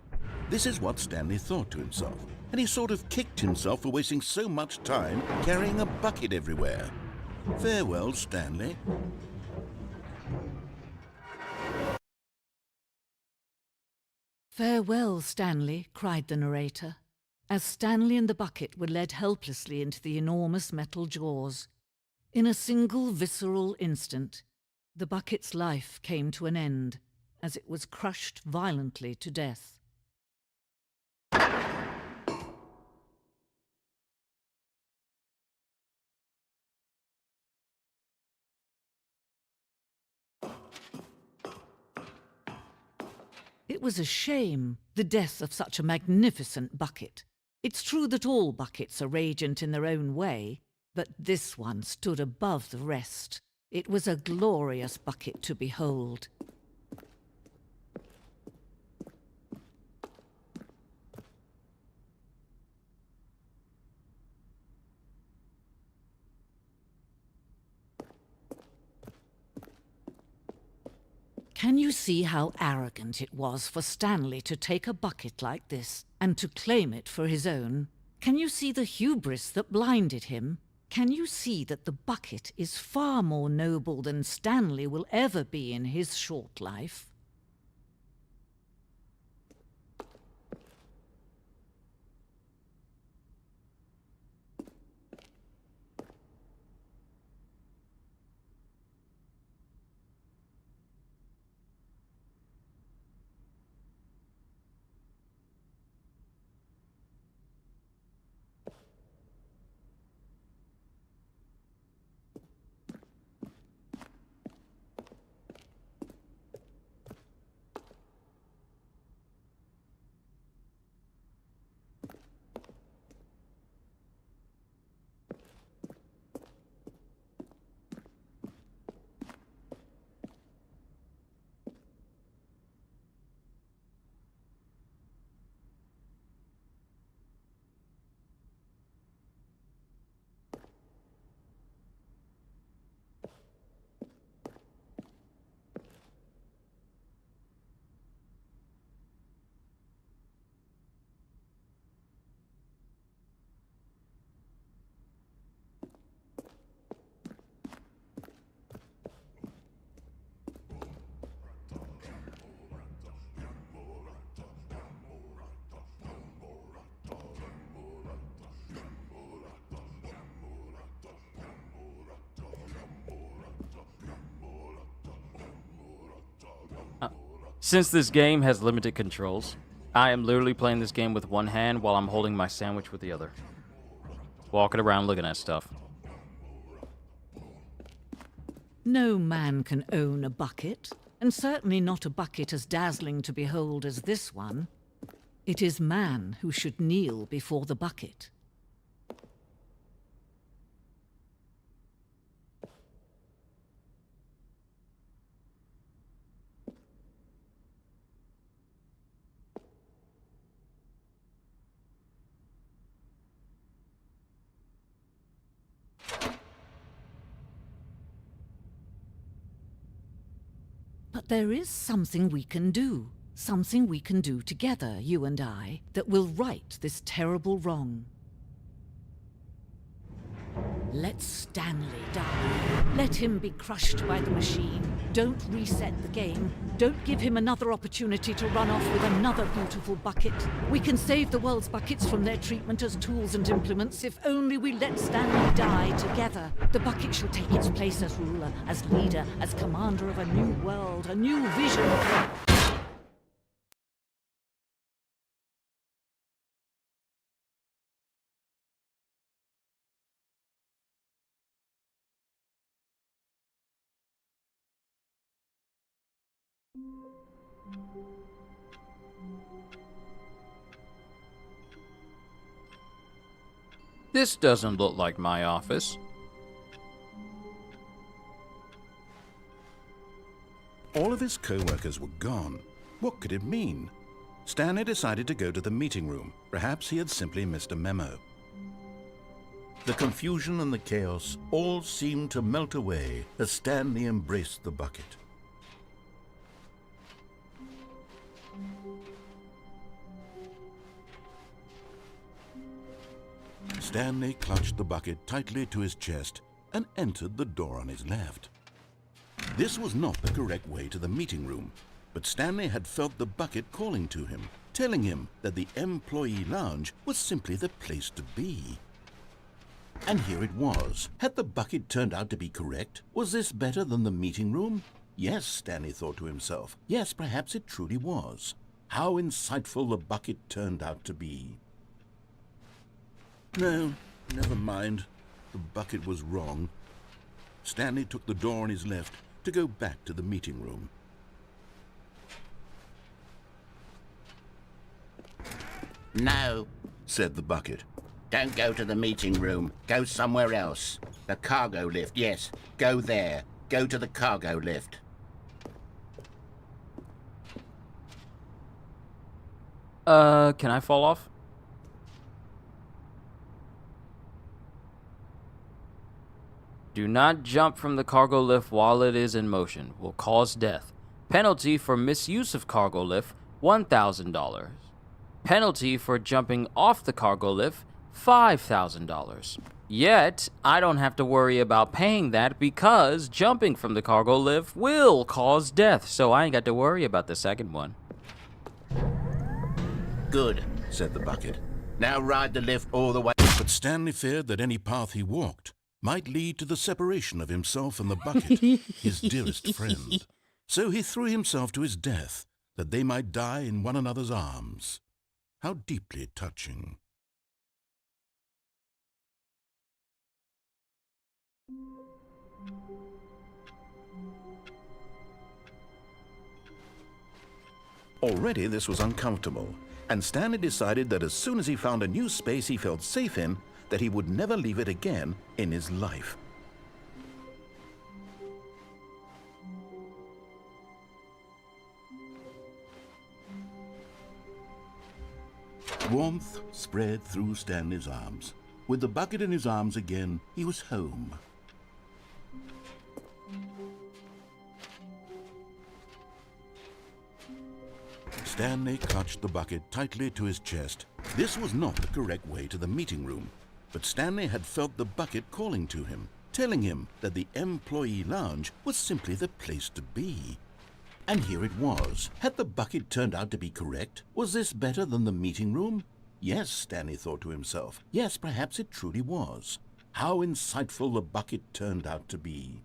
This is what Stanley thought to himself, and he sort of kicked himself for wasting so much time carrying a bucket everywhere. Farewell, Stanley. "Farewell, Stanley," cried the narrator, as Stanley and the bucket were led helplessly into the enormous metal jaws. In a single visceral instant, the bucket's life came to an end as it was crushed violently to death. It was a shame, the death of such a magnificent bucket. It's true that all buckets are radiant in their own way, but this one stood above the rest. It was a glorious bucket to behold. Can you see how arrogant it was for Stanley to take a bucket like this and to claim it for his own? Can you see the hubris that blinded him? Can you see that the bucket is far more noble than Stanley will ever be in his short life? Since this game has limited controls, I am literally playing this game with one hand while I'm holding my sandwich with the other. Walking around looking at stuff. No man can own a bucket, and certainly not a bucket as dazzling to behold as this one. It is man who should kneel before the bucket. But there is something we can do. Something we can do together, you and I, that will right this terrible wrong. Let Stanley die. Let him be crushed by the machine. Don't reset the game. Don't give him another opportunity to run off with another beautiful bucket. We can save the world's buckets from their treatment as tools and implements if only we let Stanley die together. The bucket shall take its place as ruler, as leader, as commander of a new world, a new vision for... This doesn't look like my office. All of his co-workers were gone. What could it mean? Stanley decided to go to the meeting room. Perhaps he had simply missed a memo. The confusion and the chaos all seemed to melt away as Stanley embraced the bucket. Stanley clutched the bucket tightly to his chest and entered the door on his left. This was not the correct way to the meeting room, but Stanley had felt the bucket calling to him, telling him that the employee lounge was simply the place to be. And here it was. Had the bucket turned out to be correct? Was this better than the meeting room? Yes, Stanley thought to himself. Yes, perhaps it truly was. How insightful the bucket turned out to be. No, never mind. The bucket was wrong. Stanley took the door on his left to go back to the meeting room. No, Said the bucket. don't go to the meeting room. Go somewhere else. The cargo lift, yes. Go there. Go to the cargo lift. Can I fall off? Do not jump from the cargo lift while it is in motion. Will cause death. Penalty for misuse of cargo lift, $1,000. Penalty for jumping off the cargo lift, $5,000. Yet, I don't have to worry about paying that because jumping from the cargo lift will cause death, so I ain't got to worry about the second one. Good, said the bucket. Now ride the lift all the way. But Stanley feared that any path he walked might lead to the separation of himself and the bucket, his dearest friend. So he threw himself to his death, that they might die in one another's arms. How deeply touching. Already this was uncomfortable, and Stanley decided that as soon as he found a new space he felt safe in, that he would never leave it again in his life. Warmth spread through Stanley's arms. With the bucket in his arms again, he was home. Stanley clutched the bucket tightly to his chest. This was not the correct way to the meeting room, but Stanley had felt the bucket calling to him, telling him that the employee lounge was simply the place to be. And here it was. Had the bucket turned out to be correct? Was this better than the meeting room? Yes, Stanley thought to himself. Yes, perhaps it truly was. How insightful the bucket turned out to be.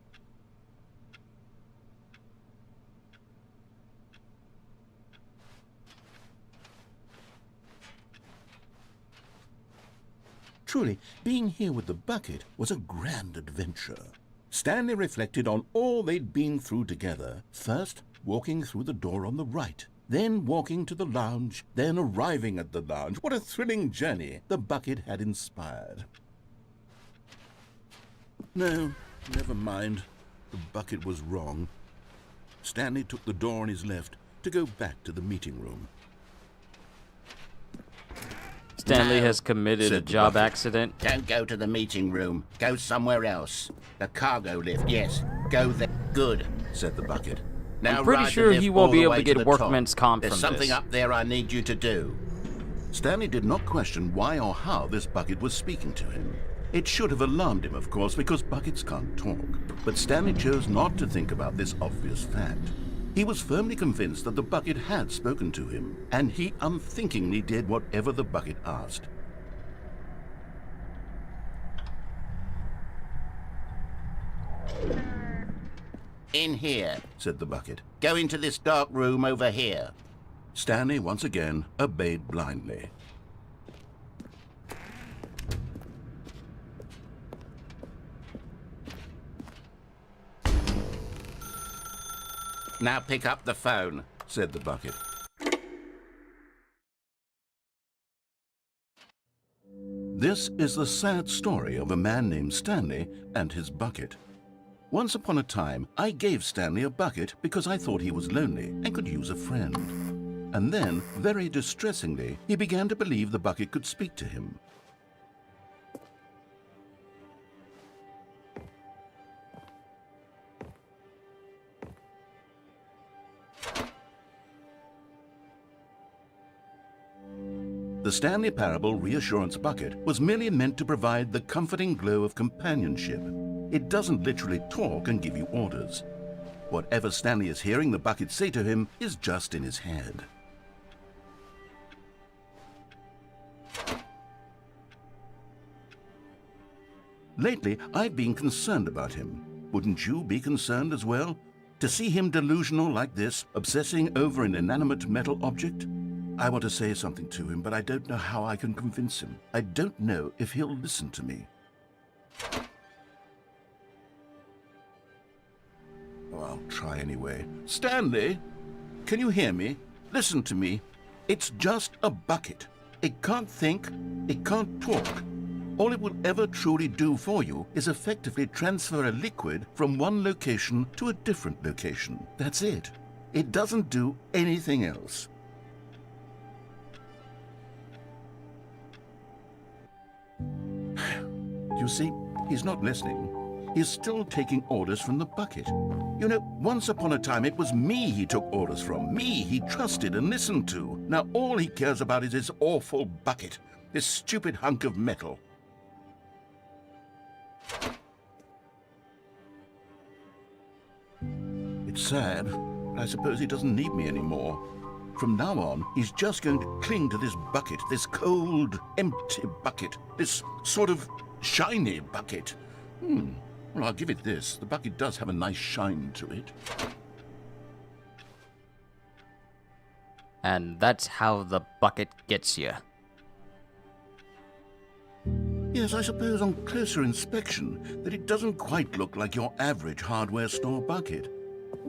Truly, being here with the bucket was a grand adventure. Stanley reflected on all they'd been through together. First, walking through the door on the right, then walking to the lounge, then arriving at the lounge. What a thrilling journey the bucket had inspired. No, never mind. The bucket was wrong. Stanley took the door on his left to go back to the meeting room. Stanley No, has committed a said the job bucket. accident. Don't go to the meeting room. Go somewhere else. The cargo lift, yes. Go there. Good, said the bucket. Now I'm pretty ride the sure lift he won't all be the able way to get the workman's top. comp There's from something this. up there I need you to do. Stanley did not question why or how this bucket was speaking to him. It should have alarmed him, of course, because buckets can't talk. But Stanley chose not to think about this obvious fact. He was firmly convinced that the bucket had spoken to him, and he unthinkingly did whatever the bucket asked. In here. Said the bucket. Go into this dark room over here. Stanley once again obeyed blindly. Now pick up the phone. Said the bucket. This is the sad story of a man named Stanley and his bucket. Once upon a time, I gave Stanley a bucket because I thought he was lonely and could use a friend. And then, very distressingly, he began to believe the bucket could speak to him. The Stanley Parable Reassurance Bucket was merely meant to provide the comforting glow of companionship. It doesn't literally talk and give you orders. Whatever Stanley is hearing the bucket say to him is just in his head. Lately, I've been concerned about him. Wouldn't you be concerned as well? To see him delusional like this, obsessing over an inanimate metal object? I want to say something to him, but I don't know how I can convince him. I don't know if he'll listen to me. Oh, I'll try anyway. Stanley, can you hear me? Listen to me. It's just a bucket. It can't think, it can't talk. All it will ever truly do for you is effectively transfer a liquid from one location to a different location. That's it. It doesn't do anything else. You see, he's not listening. He's still taking orders from the bucket. You know, once upon a time it was me he took orders from. Me he trusted and listened to. Now all he cares about is his awful bucket. This stupid hunk of metal. It's sad, but I suppose he doesn't need me anymore. From now on, he's just going to cling to this bucket, this cold, empty bucket, this sort of shiny bucket. Well, I'll give it this. The bucket does have a nice shine to it. And that's how the bucket gets you. Yes, I suppose on closer inspection that it doesn't quite look like your average hardware store bucket.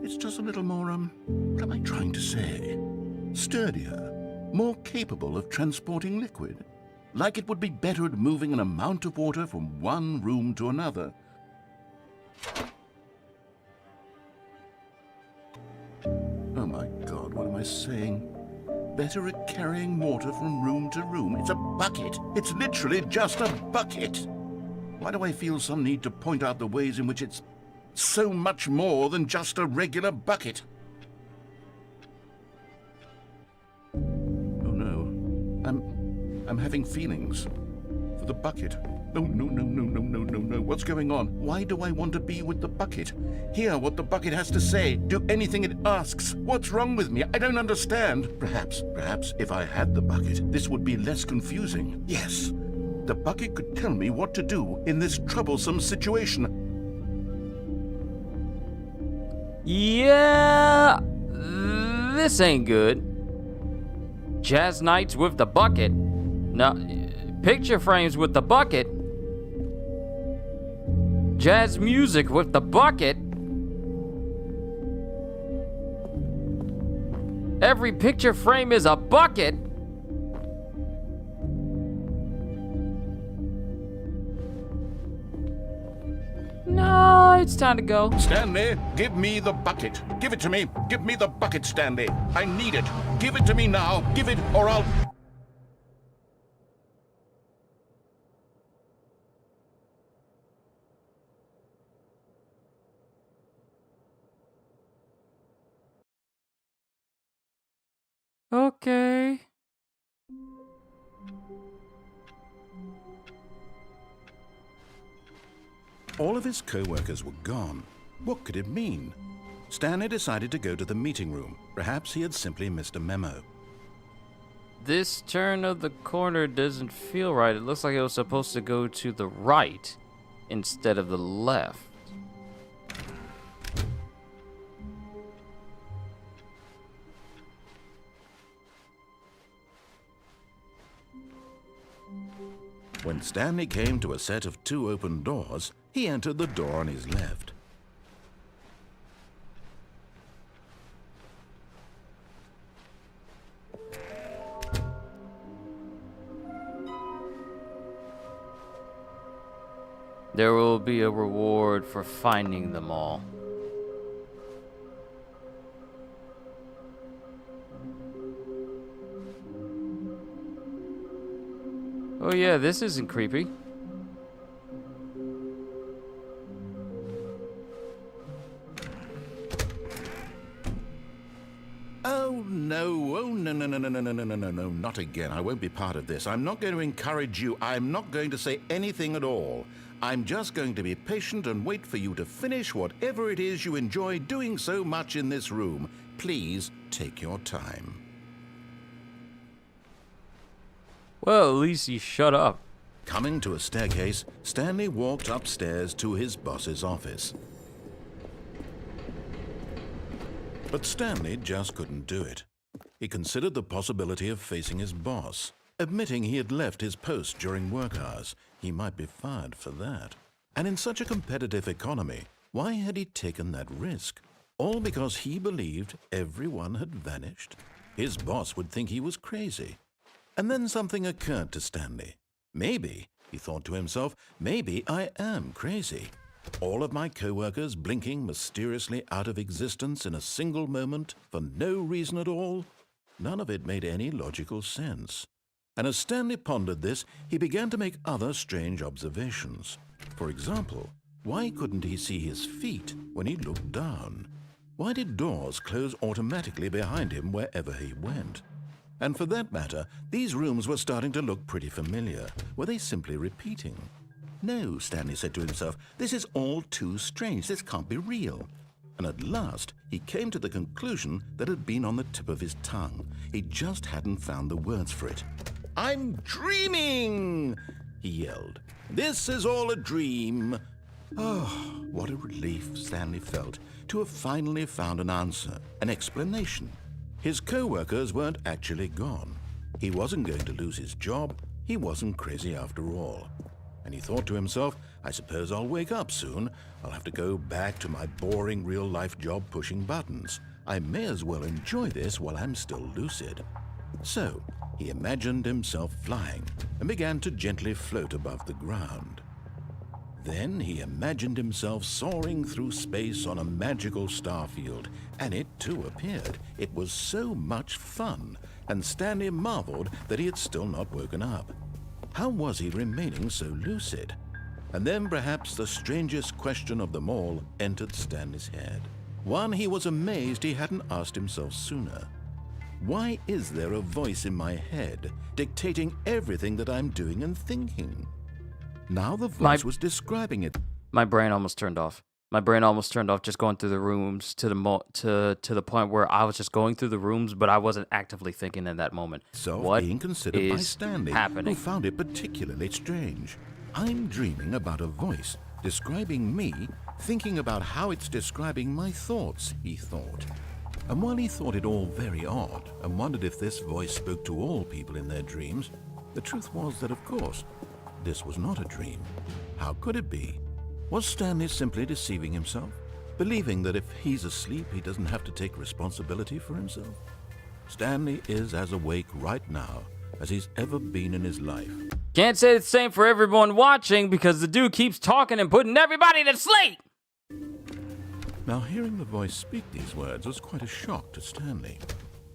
It's just a little more, what am I trying to say? Sturdier, more capable of transporting liquid. Like it would be better at moving an amount of water from one room to another. Oh my God, what am I saying? Better at carrying water from room to room. It's a bucket. It's literally just a bucket. Why do I feel some need to point out the ways in which it's so much more than just a regular bucket? Oh no. I'm having feelings for the bucket. No. What's going on? Why do I want to be with the bucket? Hear what the bucket has to say. Do anything it asks. What's wrong with me? I don't understand. Perhaps if I had the bucket, this would be less confusing. Yes, the bucket could tell me what to do in this troublesome situation. Yeah, this ain't good. Jazz nights with the bucket. No, picture frames with the bucket. Jazz music with the bucket. Every picture frame is a bucket. No, it's time to go. Stanley, give me the bucket. Give it to me. Give me the bucket, Stanley. I need it. Give it to me now. Give it or I'll... Okay. All of his co-workers were gone. What could it mean? Stanley decided to go to the meeting room. Perhaps he had simply missed a memo. This turn of the corner doesn't feel right. It looks like it was supposed to go to the right instead of the left. When Stanley came to a set of 2 open doors, he entered the door on his left. There will be a reward for finding them all. Oh yeah, this isn't creepy. Oh no, no, not again. I won't be part of this. I'm not going to encourage you. I'm not going to say anything at all. I'm just going to be patient and wait for you to finish whatever it is you enjoy doing so much in this room. Please take your time. Well, at least he shut up. Coming to a staircase, Stanley walked upstairs to his boss's office. But Stanley just couldn't do it. He considered the possibility of facing his boss. Admitting he had left his post during work hours, he might be fired for that. And in such a competitive economy, why had he taken that risk? All because he believed everyone had vanished? His boss would think he was crazy. And then something occurred to Stanley. Maybe, he thought to himself, maybe I am crazy. All of my co-workers blinking mysteriously out of existence in a single moment for no reason at all? None of it made any logical sense. And as Stanley pondered this, he began to make other strange observations. For example, why couldn't he see his feet when he looked down? Why did doors close automatically behind him wherever he went? And for that matter, these rooms were starting to look pretty familiar. Were they simply repeating? No, Stanley said to himself, this is all too strange. This can't be real. And at last, he came to the conclusion that had been on the tip of his tongue. He just hadn't found the words for it. I'm dreaming, he yelled. This is all a dream. Oh, what a relief Stanley felt to have finally found an answer, an explanation. His co-workers weren't actually gone. He wasn't going to lose his job. He wasn't crazy after all. And he thought to himself, I suppose I'll wake up soon. I'll have to go back to my boring real-life job pushing buttons. I may as well enjoy this while I'm still lucid. So, he imagined himself flying and began to gently float above the ground. Then he imagined himself soaring through space on a magical starfield, and it too appeared. It was so much fun, and Stanley marveled that he had still not woken up. How was he remaining so lucid? And then perhaps the strangest question of them all entered Stanley's head. One he was amazed he hadn't asked himself sooner. Why is there a voice in my head dictating everything that I'm doing and thinking? Now the voice was describing it. My brain almost turned off. My brain almost turned off just going through the rooms to the point where I was just going through the rooms, but I wasn't actively thinking in that moment. So what being considered by is Stanley, happening? who found it particularly strange. I'm dreaming about a voice describing me, thinking about how it's describing my thoughts, he thought. And while he thought it all very odd and wondered if this voice spoke to all people in their dreams, the truth was that, of course, this was not a dream. How could it be? Was Stanley simply deceiving himself, believing that if he's asleep, he doesn't have to take responsibility for himself? Stanley is as awake right now as he's ever been in his life. Can't say the same for everyone watching because the dude keeps talking and putting everybody to sleep. Now, hearing the voice speak these words was quite a shock to Stanley.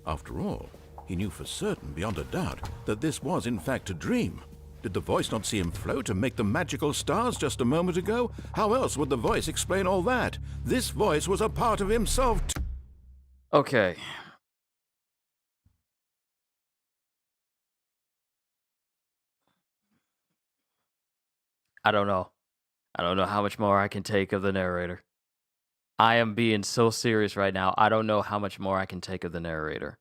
After all, he knew for certain, beyond a doubt, that this was in fact a dream. Did the voice not see him float and make the magical stars just a moment ago? How else would the voice explain all that? This voice was a part of himself too. Okay. I don't know. I don't know how much more I can take of the narrator. I am being so serious right now. I don't know how much more I can take of the narrator.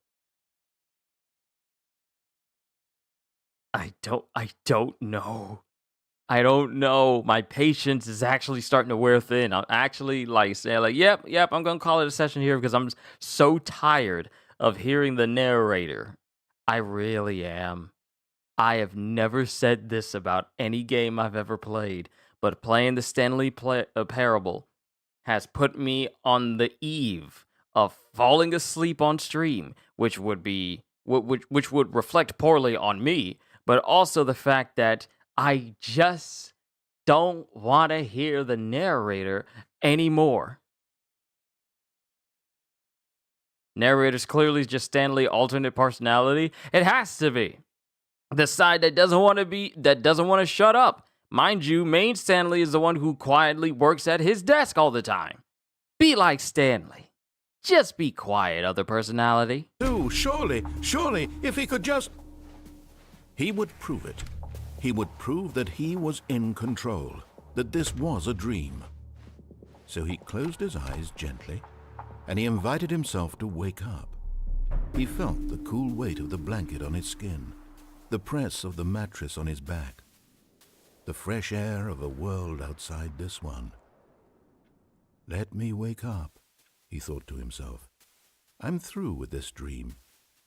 I don't know. I don't know. My patience is actually starting to wear thin. I'm actually like saying like, yep, I'm going to call it a session here because I'm so tired of hearing the narrator. I really am. I have never said this about any game I've ever played, but playing the Stanley Parable has put me on the eve of falling asleep on stream, which would reflect poorly on me, but also the fact that I just don't want to hear the narrator anymore. Narrator's clearly just Stanley alternate personality. It has to be. The side that doesn't want to shut up. Mind you, main Stanley is the one who quietly works at his desk all the time. Be like Stanley. Just be quiet, other personality. Oh, surely, if he could just... He would prove it. He would prove that he was in control, that this was a dream. So he closed his eyes gently, and he invited himself to wake up. He felt the cool weight of the blanket on his skin, the press of the mattress on his back, the fresh air of a world outside this one. Let me wake up, he thought to himself. I'm through with this dream.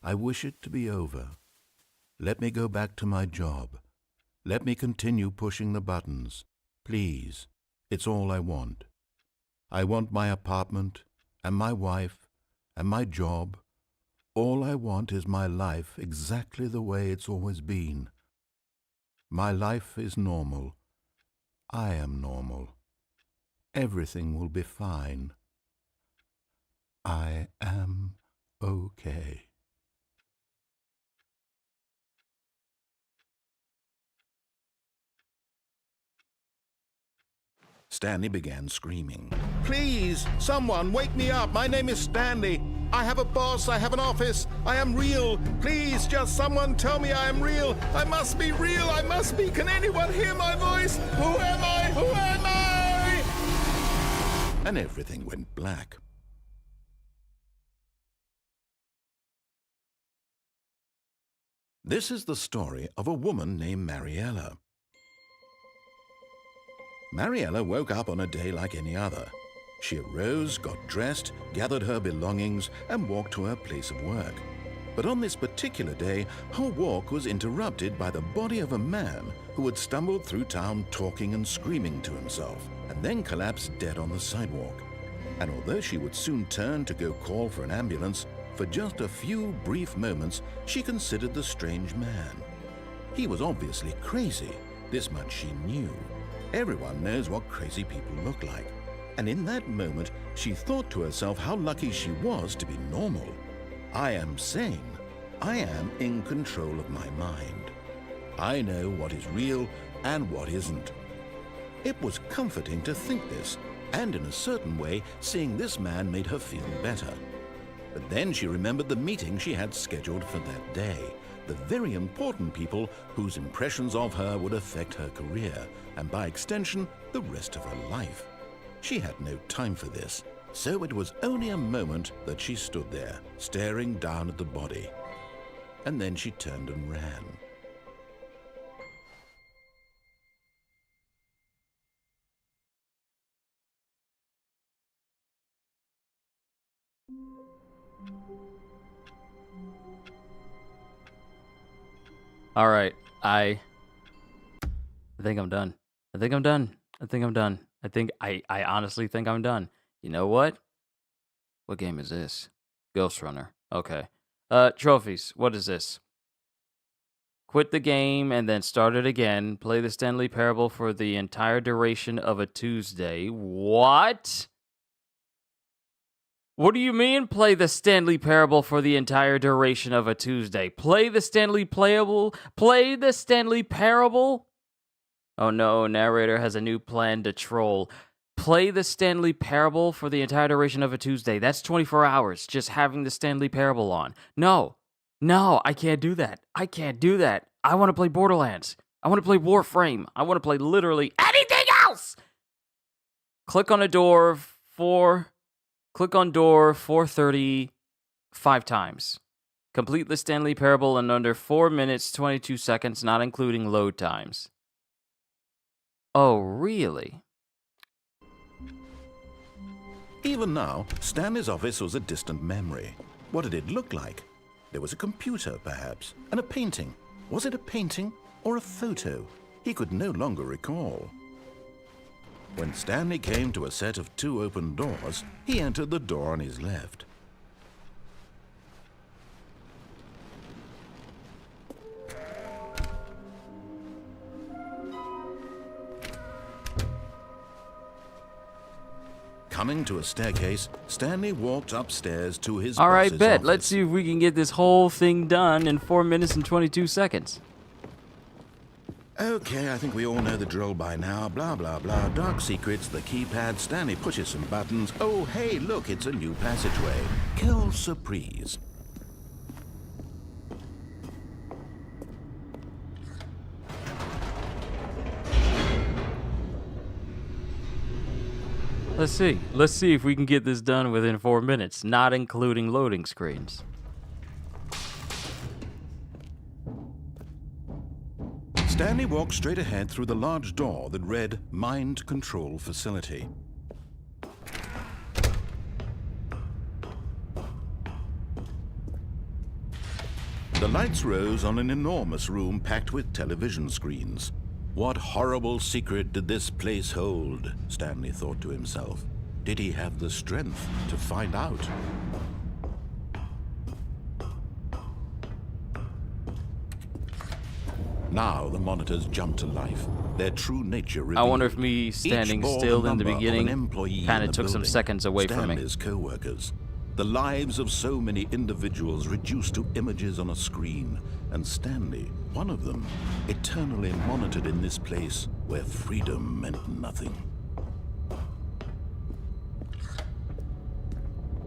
I wish it to be over. Let me go back to my job. Let me continue pushing the buttons. Please, it's all I want. I want my apartment and my wife and my job. All I want is my life exactly the way it's always been. My life is normal. I am normal. Everything will be fine. I am okay. Stanley began screaming. Please, someone, wake me up. My name is Stanley. I have a boss. I have an office. I am real. Please, just someone tell me I am real. I must be real. I must be. Can anyone hear my voice? Who am I? Who am I? And everything went black. This is the story of a woman named Mariella. Mariella woke up on a day like any other. She arose, got dressed, gathered her belongings, and walked to her place of work. But on this particular day, her walk was interrupted by the body of a man who had stumbled through town talking and screaming to himself, and then collapsed dead on the sidewalk. And although she would soon turn to go call for an ambulance, for just a few brief moments, she considered the strange man. He was obviously crazy. This much she knew. Everyone knows what crazy people look like. And in that moment, she thought to herself how lucky she was to be normal. I am sane. I am in control of my mind. I know what is real and what isn't. It was comforting to think this, and in a certain way, seeing this man made her feel better. But then she remembered the meeting she had scheduled for that day, the very important people whose impressions of her would affect her career, and by extension, the rest of her life. She had no time for this, so it was only a moment that she stood there, staring down at the body. And then she turned and ran. All right, I think I'm done. I think I'm done. I honestly think I'm done. You know what? What game is this? Ghost Runner. Okay. Trophies. What is this? Quit the game and then start it again. Play the Stanley Parable for the entire duration of a Tuesday. What? What do you mean, play the Stanley Parable for the entire duration of a Tuesday? Play the Stanley Parable? Play the Stanley Parable? Oh no, narrator has a new plan to troll. Play the Stanley Parable for the entire duration of a Tuesday. That's 24 hours, just having the Stanley Parable on. No, I can't do that. I want to play Borderlands. I want to play Warframe. I want to play literally anything else! Click on door 430 5 times. Complete the Stanley Parable in under 4 minutes, 22 seconds, not including load times. Oh, really? Even now, Stanley's office was a distant memory. What did it look like? There was a computer, perhaps, and a painting. Was it a painting or a photo? He could no longer recall. When Stanley came to a set of 2 open doors, he entered the door on his left. Coming to a staircase, Stanley walked upstairs to his All right, boss's bet. office. Let's see if we can get this whole thing done in 4 minutes and 22 seconds. Okay, I think we all know the drill by now. Blah, blah, blah. Dark secrets, the keypad. Stanley pushes some buttons. Oh, hey, look, it's a new passageway. Quelle surprise. Let's see. Let's see if we can get this done within 4 minutes, not including loading screens. Stanley walked straight ahead through the large door that read Mind Control Facility. The lights rose on an enormous room packed with television screens. What horrible secret did this place hold? Stanley thought to himself. Did he have the strength to find out? Now the monitors jumped to life. Their true nature revealed. I wonder if me standing Each bore still the in the number of beginning an employee kind in of the took some building. seconds away from me. Stanley's co-workers. The lives of so many individuals reduced to images on a screen. And Stanley, one of them, eternally monitored in this place where freedom meant nothing.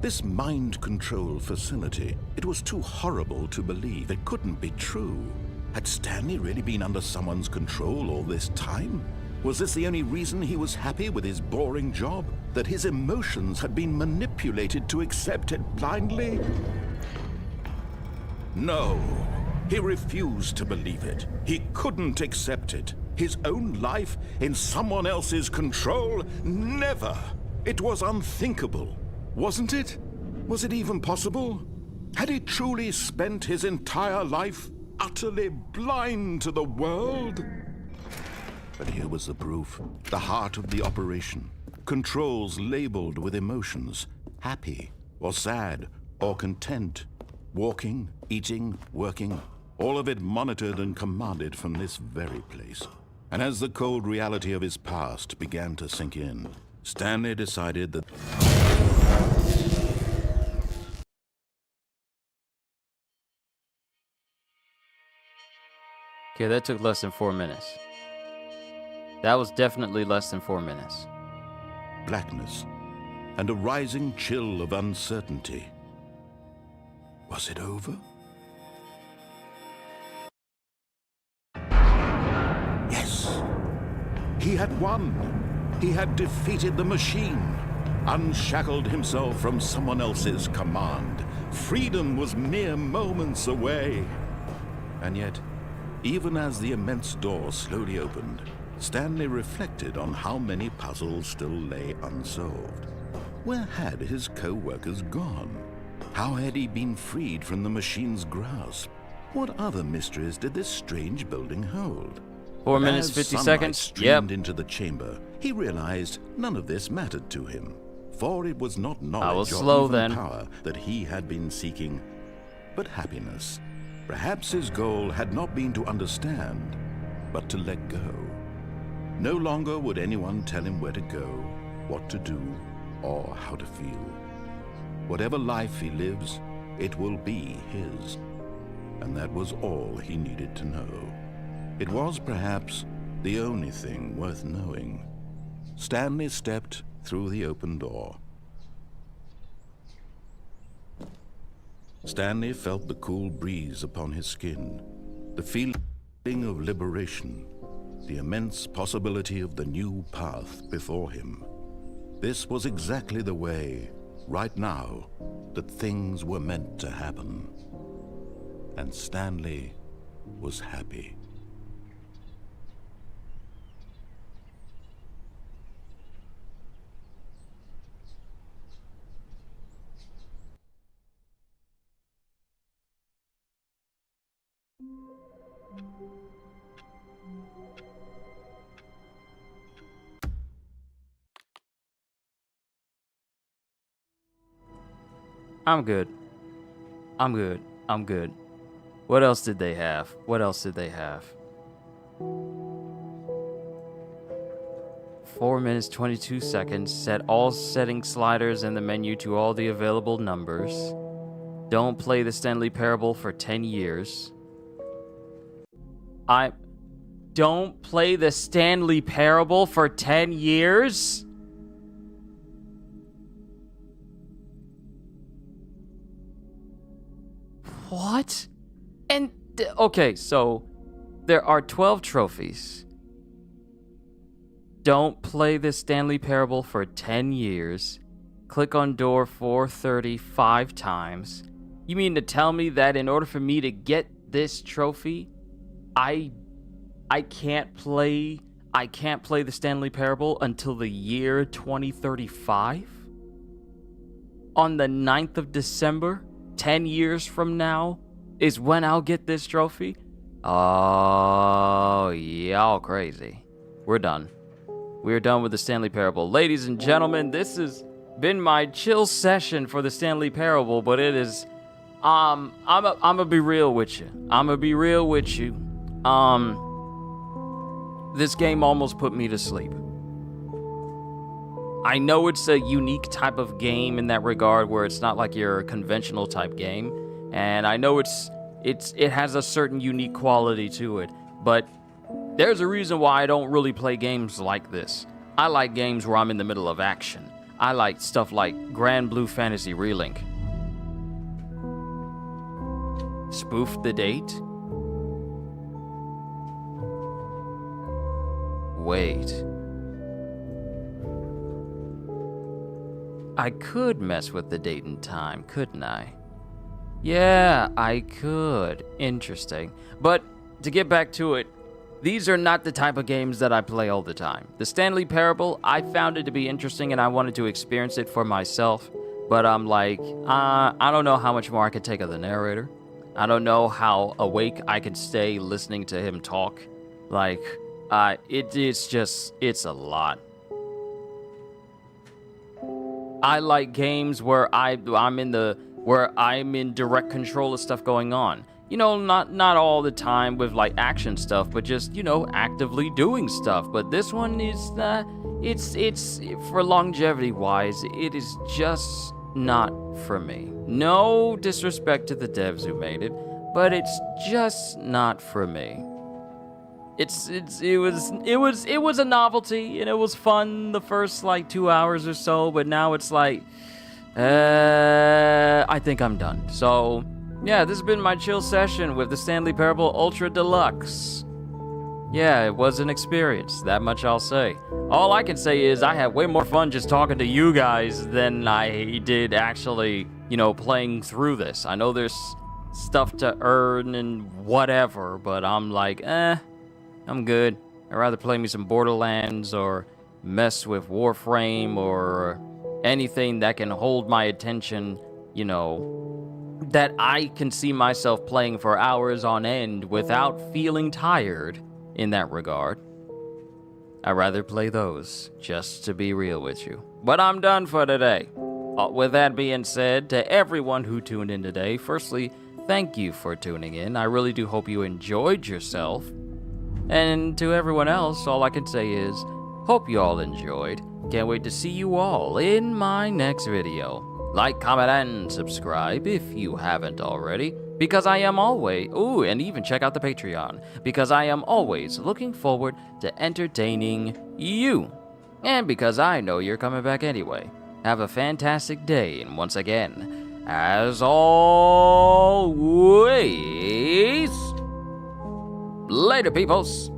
This mind control facility, it was too horrible to believe. It couldn't be true. Had Stanley really been under someone's control all this time? Was this the only reason he was happy with his boring job? That his emotions had been manipulated to accept it blindly? No, he refused to believe it. He couldn't accept it. His own life in someone else's control? Never! It was unthinkable, wasn't it? Was it even possible? Had he truly spent his entire life utterly blind to the world? But here was the proof. The heart of the operation. Controls labeled with emotions. Happy, or sad, or content. Walking, eating, working. All of it monitored and commanded from this very place. And as the cold reality of his past began to sink in, Stanley decided that... Okay, that took less than 4 minutes. That was definitely less than 4 minutes. blackness and a rising chill of uncertainty. Was it over? Yes! He had won! He had defeated the machine, unshackled himself from someone else's command. Freedom was mere moments away. And yet, even as the immense door slowly opened, Stanley reflected on how many puzzles still lay unsolved. Where had his co-workers gone? How had he been freed from the machine's grasp? What other mysteries did this strange building hold? 4 minutes, As 50 sunlight seconds. streamed into the chamber, he realized none of this mattered to him, for it was not knowledge or slow even then. power that he had been seeking, but happiness. Perhaps his goal had not been to understand, but to let go. No longer would anyone tell him where to go, what to do, or how to feel. Whatever life he lives, it will be his. And that was all he needed to know. It was perhaps the only thing worth knowing. Stanley stepped through the open door. Stanley felt the cool breeze upon his skin, the feeling of liberation, the immense possibility of the new path before him. This was exactly the way, right now, that things were meant to happen. And Stanley was happy. I'm good. I'm good. I'm good. What else did they have? What else did they have? 4 minutes, 22 seconds. Set all setting sliders in the menu to all the available numbers. Don't play the Stanley Parable for 10 years. Don't play the Stanley Parable for 10 years? What? And, okay, so there are 12 trophies. Don't play the Stanley Parable for 10 years. Click on door 430 5 times. You mean to tell me that in order for me to get this trophy, I can't play the Stanley Parable until the year 2035? On the 9th of December, 10 years from now, is when I'll get this trophy? Oh, y'all crazy. We're done. We're done with the Stanley Parable. Ladies and gentlemen, this has been my chill session for the Stanley Parable, but it is, I'ma be real with you. This game almost put me to sleep. I know it's a unique type of game in that regard where it's not like your conventional type game, and I know it has a certain unique quality to it, but there's a reason why I don't really play games like this. I like games where I'm in the middle of action. I like stuff like Grand Blue Fantasy Relink. Spoof the date? Wait. I could mess with the date and time, couldn't I? Yeah, I could. Interesting. But to get back to it, these are not the type of games that I play all the time. The Stanley Parable, I found it to be interesting and I wanted to experience it for myself. But I'm like, I don't know how much more I could take of the narrator. I don't know how awake I could stay listening to him talk. Like, it's a lot. I like games where I'm in direct control of stuff going on. You know, not all the time with like action stuff, but just, you know, actively doing stuff. But this one is it's for longevity wise, it is just not for me. No disrespect to the devs who made it, but it's just not for me. It was a novelty and it was fun the first like 2 hours or so, but now it's like I think I'm done. So yeah, this has been my chill session with the Stanley Parable Ultra Deluxe. Yeah, it was an experience, that much I'll say. All I can say is I had way more fun just talking to you guys than I did actually, you know, playing through this. I know there's stuff to earn and whatever, but I'm like, I'm good. I'd rather play me some Borderlands or mess with Warframe or anything that can hold my attention, you know, that I can see myself playing for hours on end without feeling tired in that regard. I'd rather play those, just to be real with you. But I'm done for today. With that being said, to everyone who tuned in today, firstly, thank you for tuning in. I really do hope you enjoyed yourself. And to everyone else, all I can say is, hope you all enjoyed. Can't wait to see you all in my next video. Like, comment, and subscribe if you haven't already, because I am always, and even check out the Patreon, because I am always looking forward to entertaining you. And because I know you're coming back anyway. Have a fantastic day, and once again, as always, later, peoples.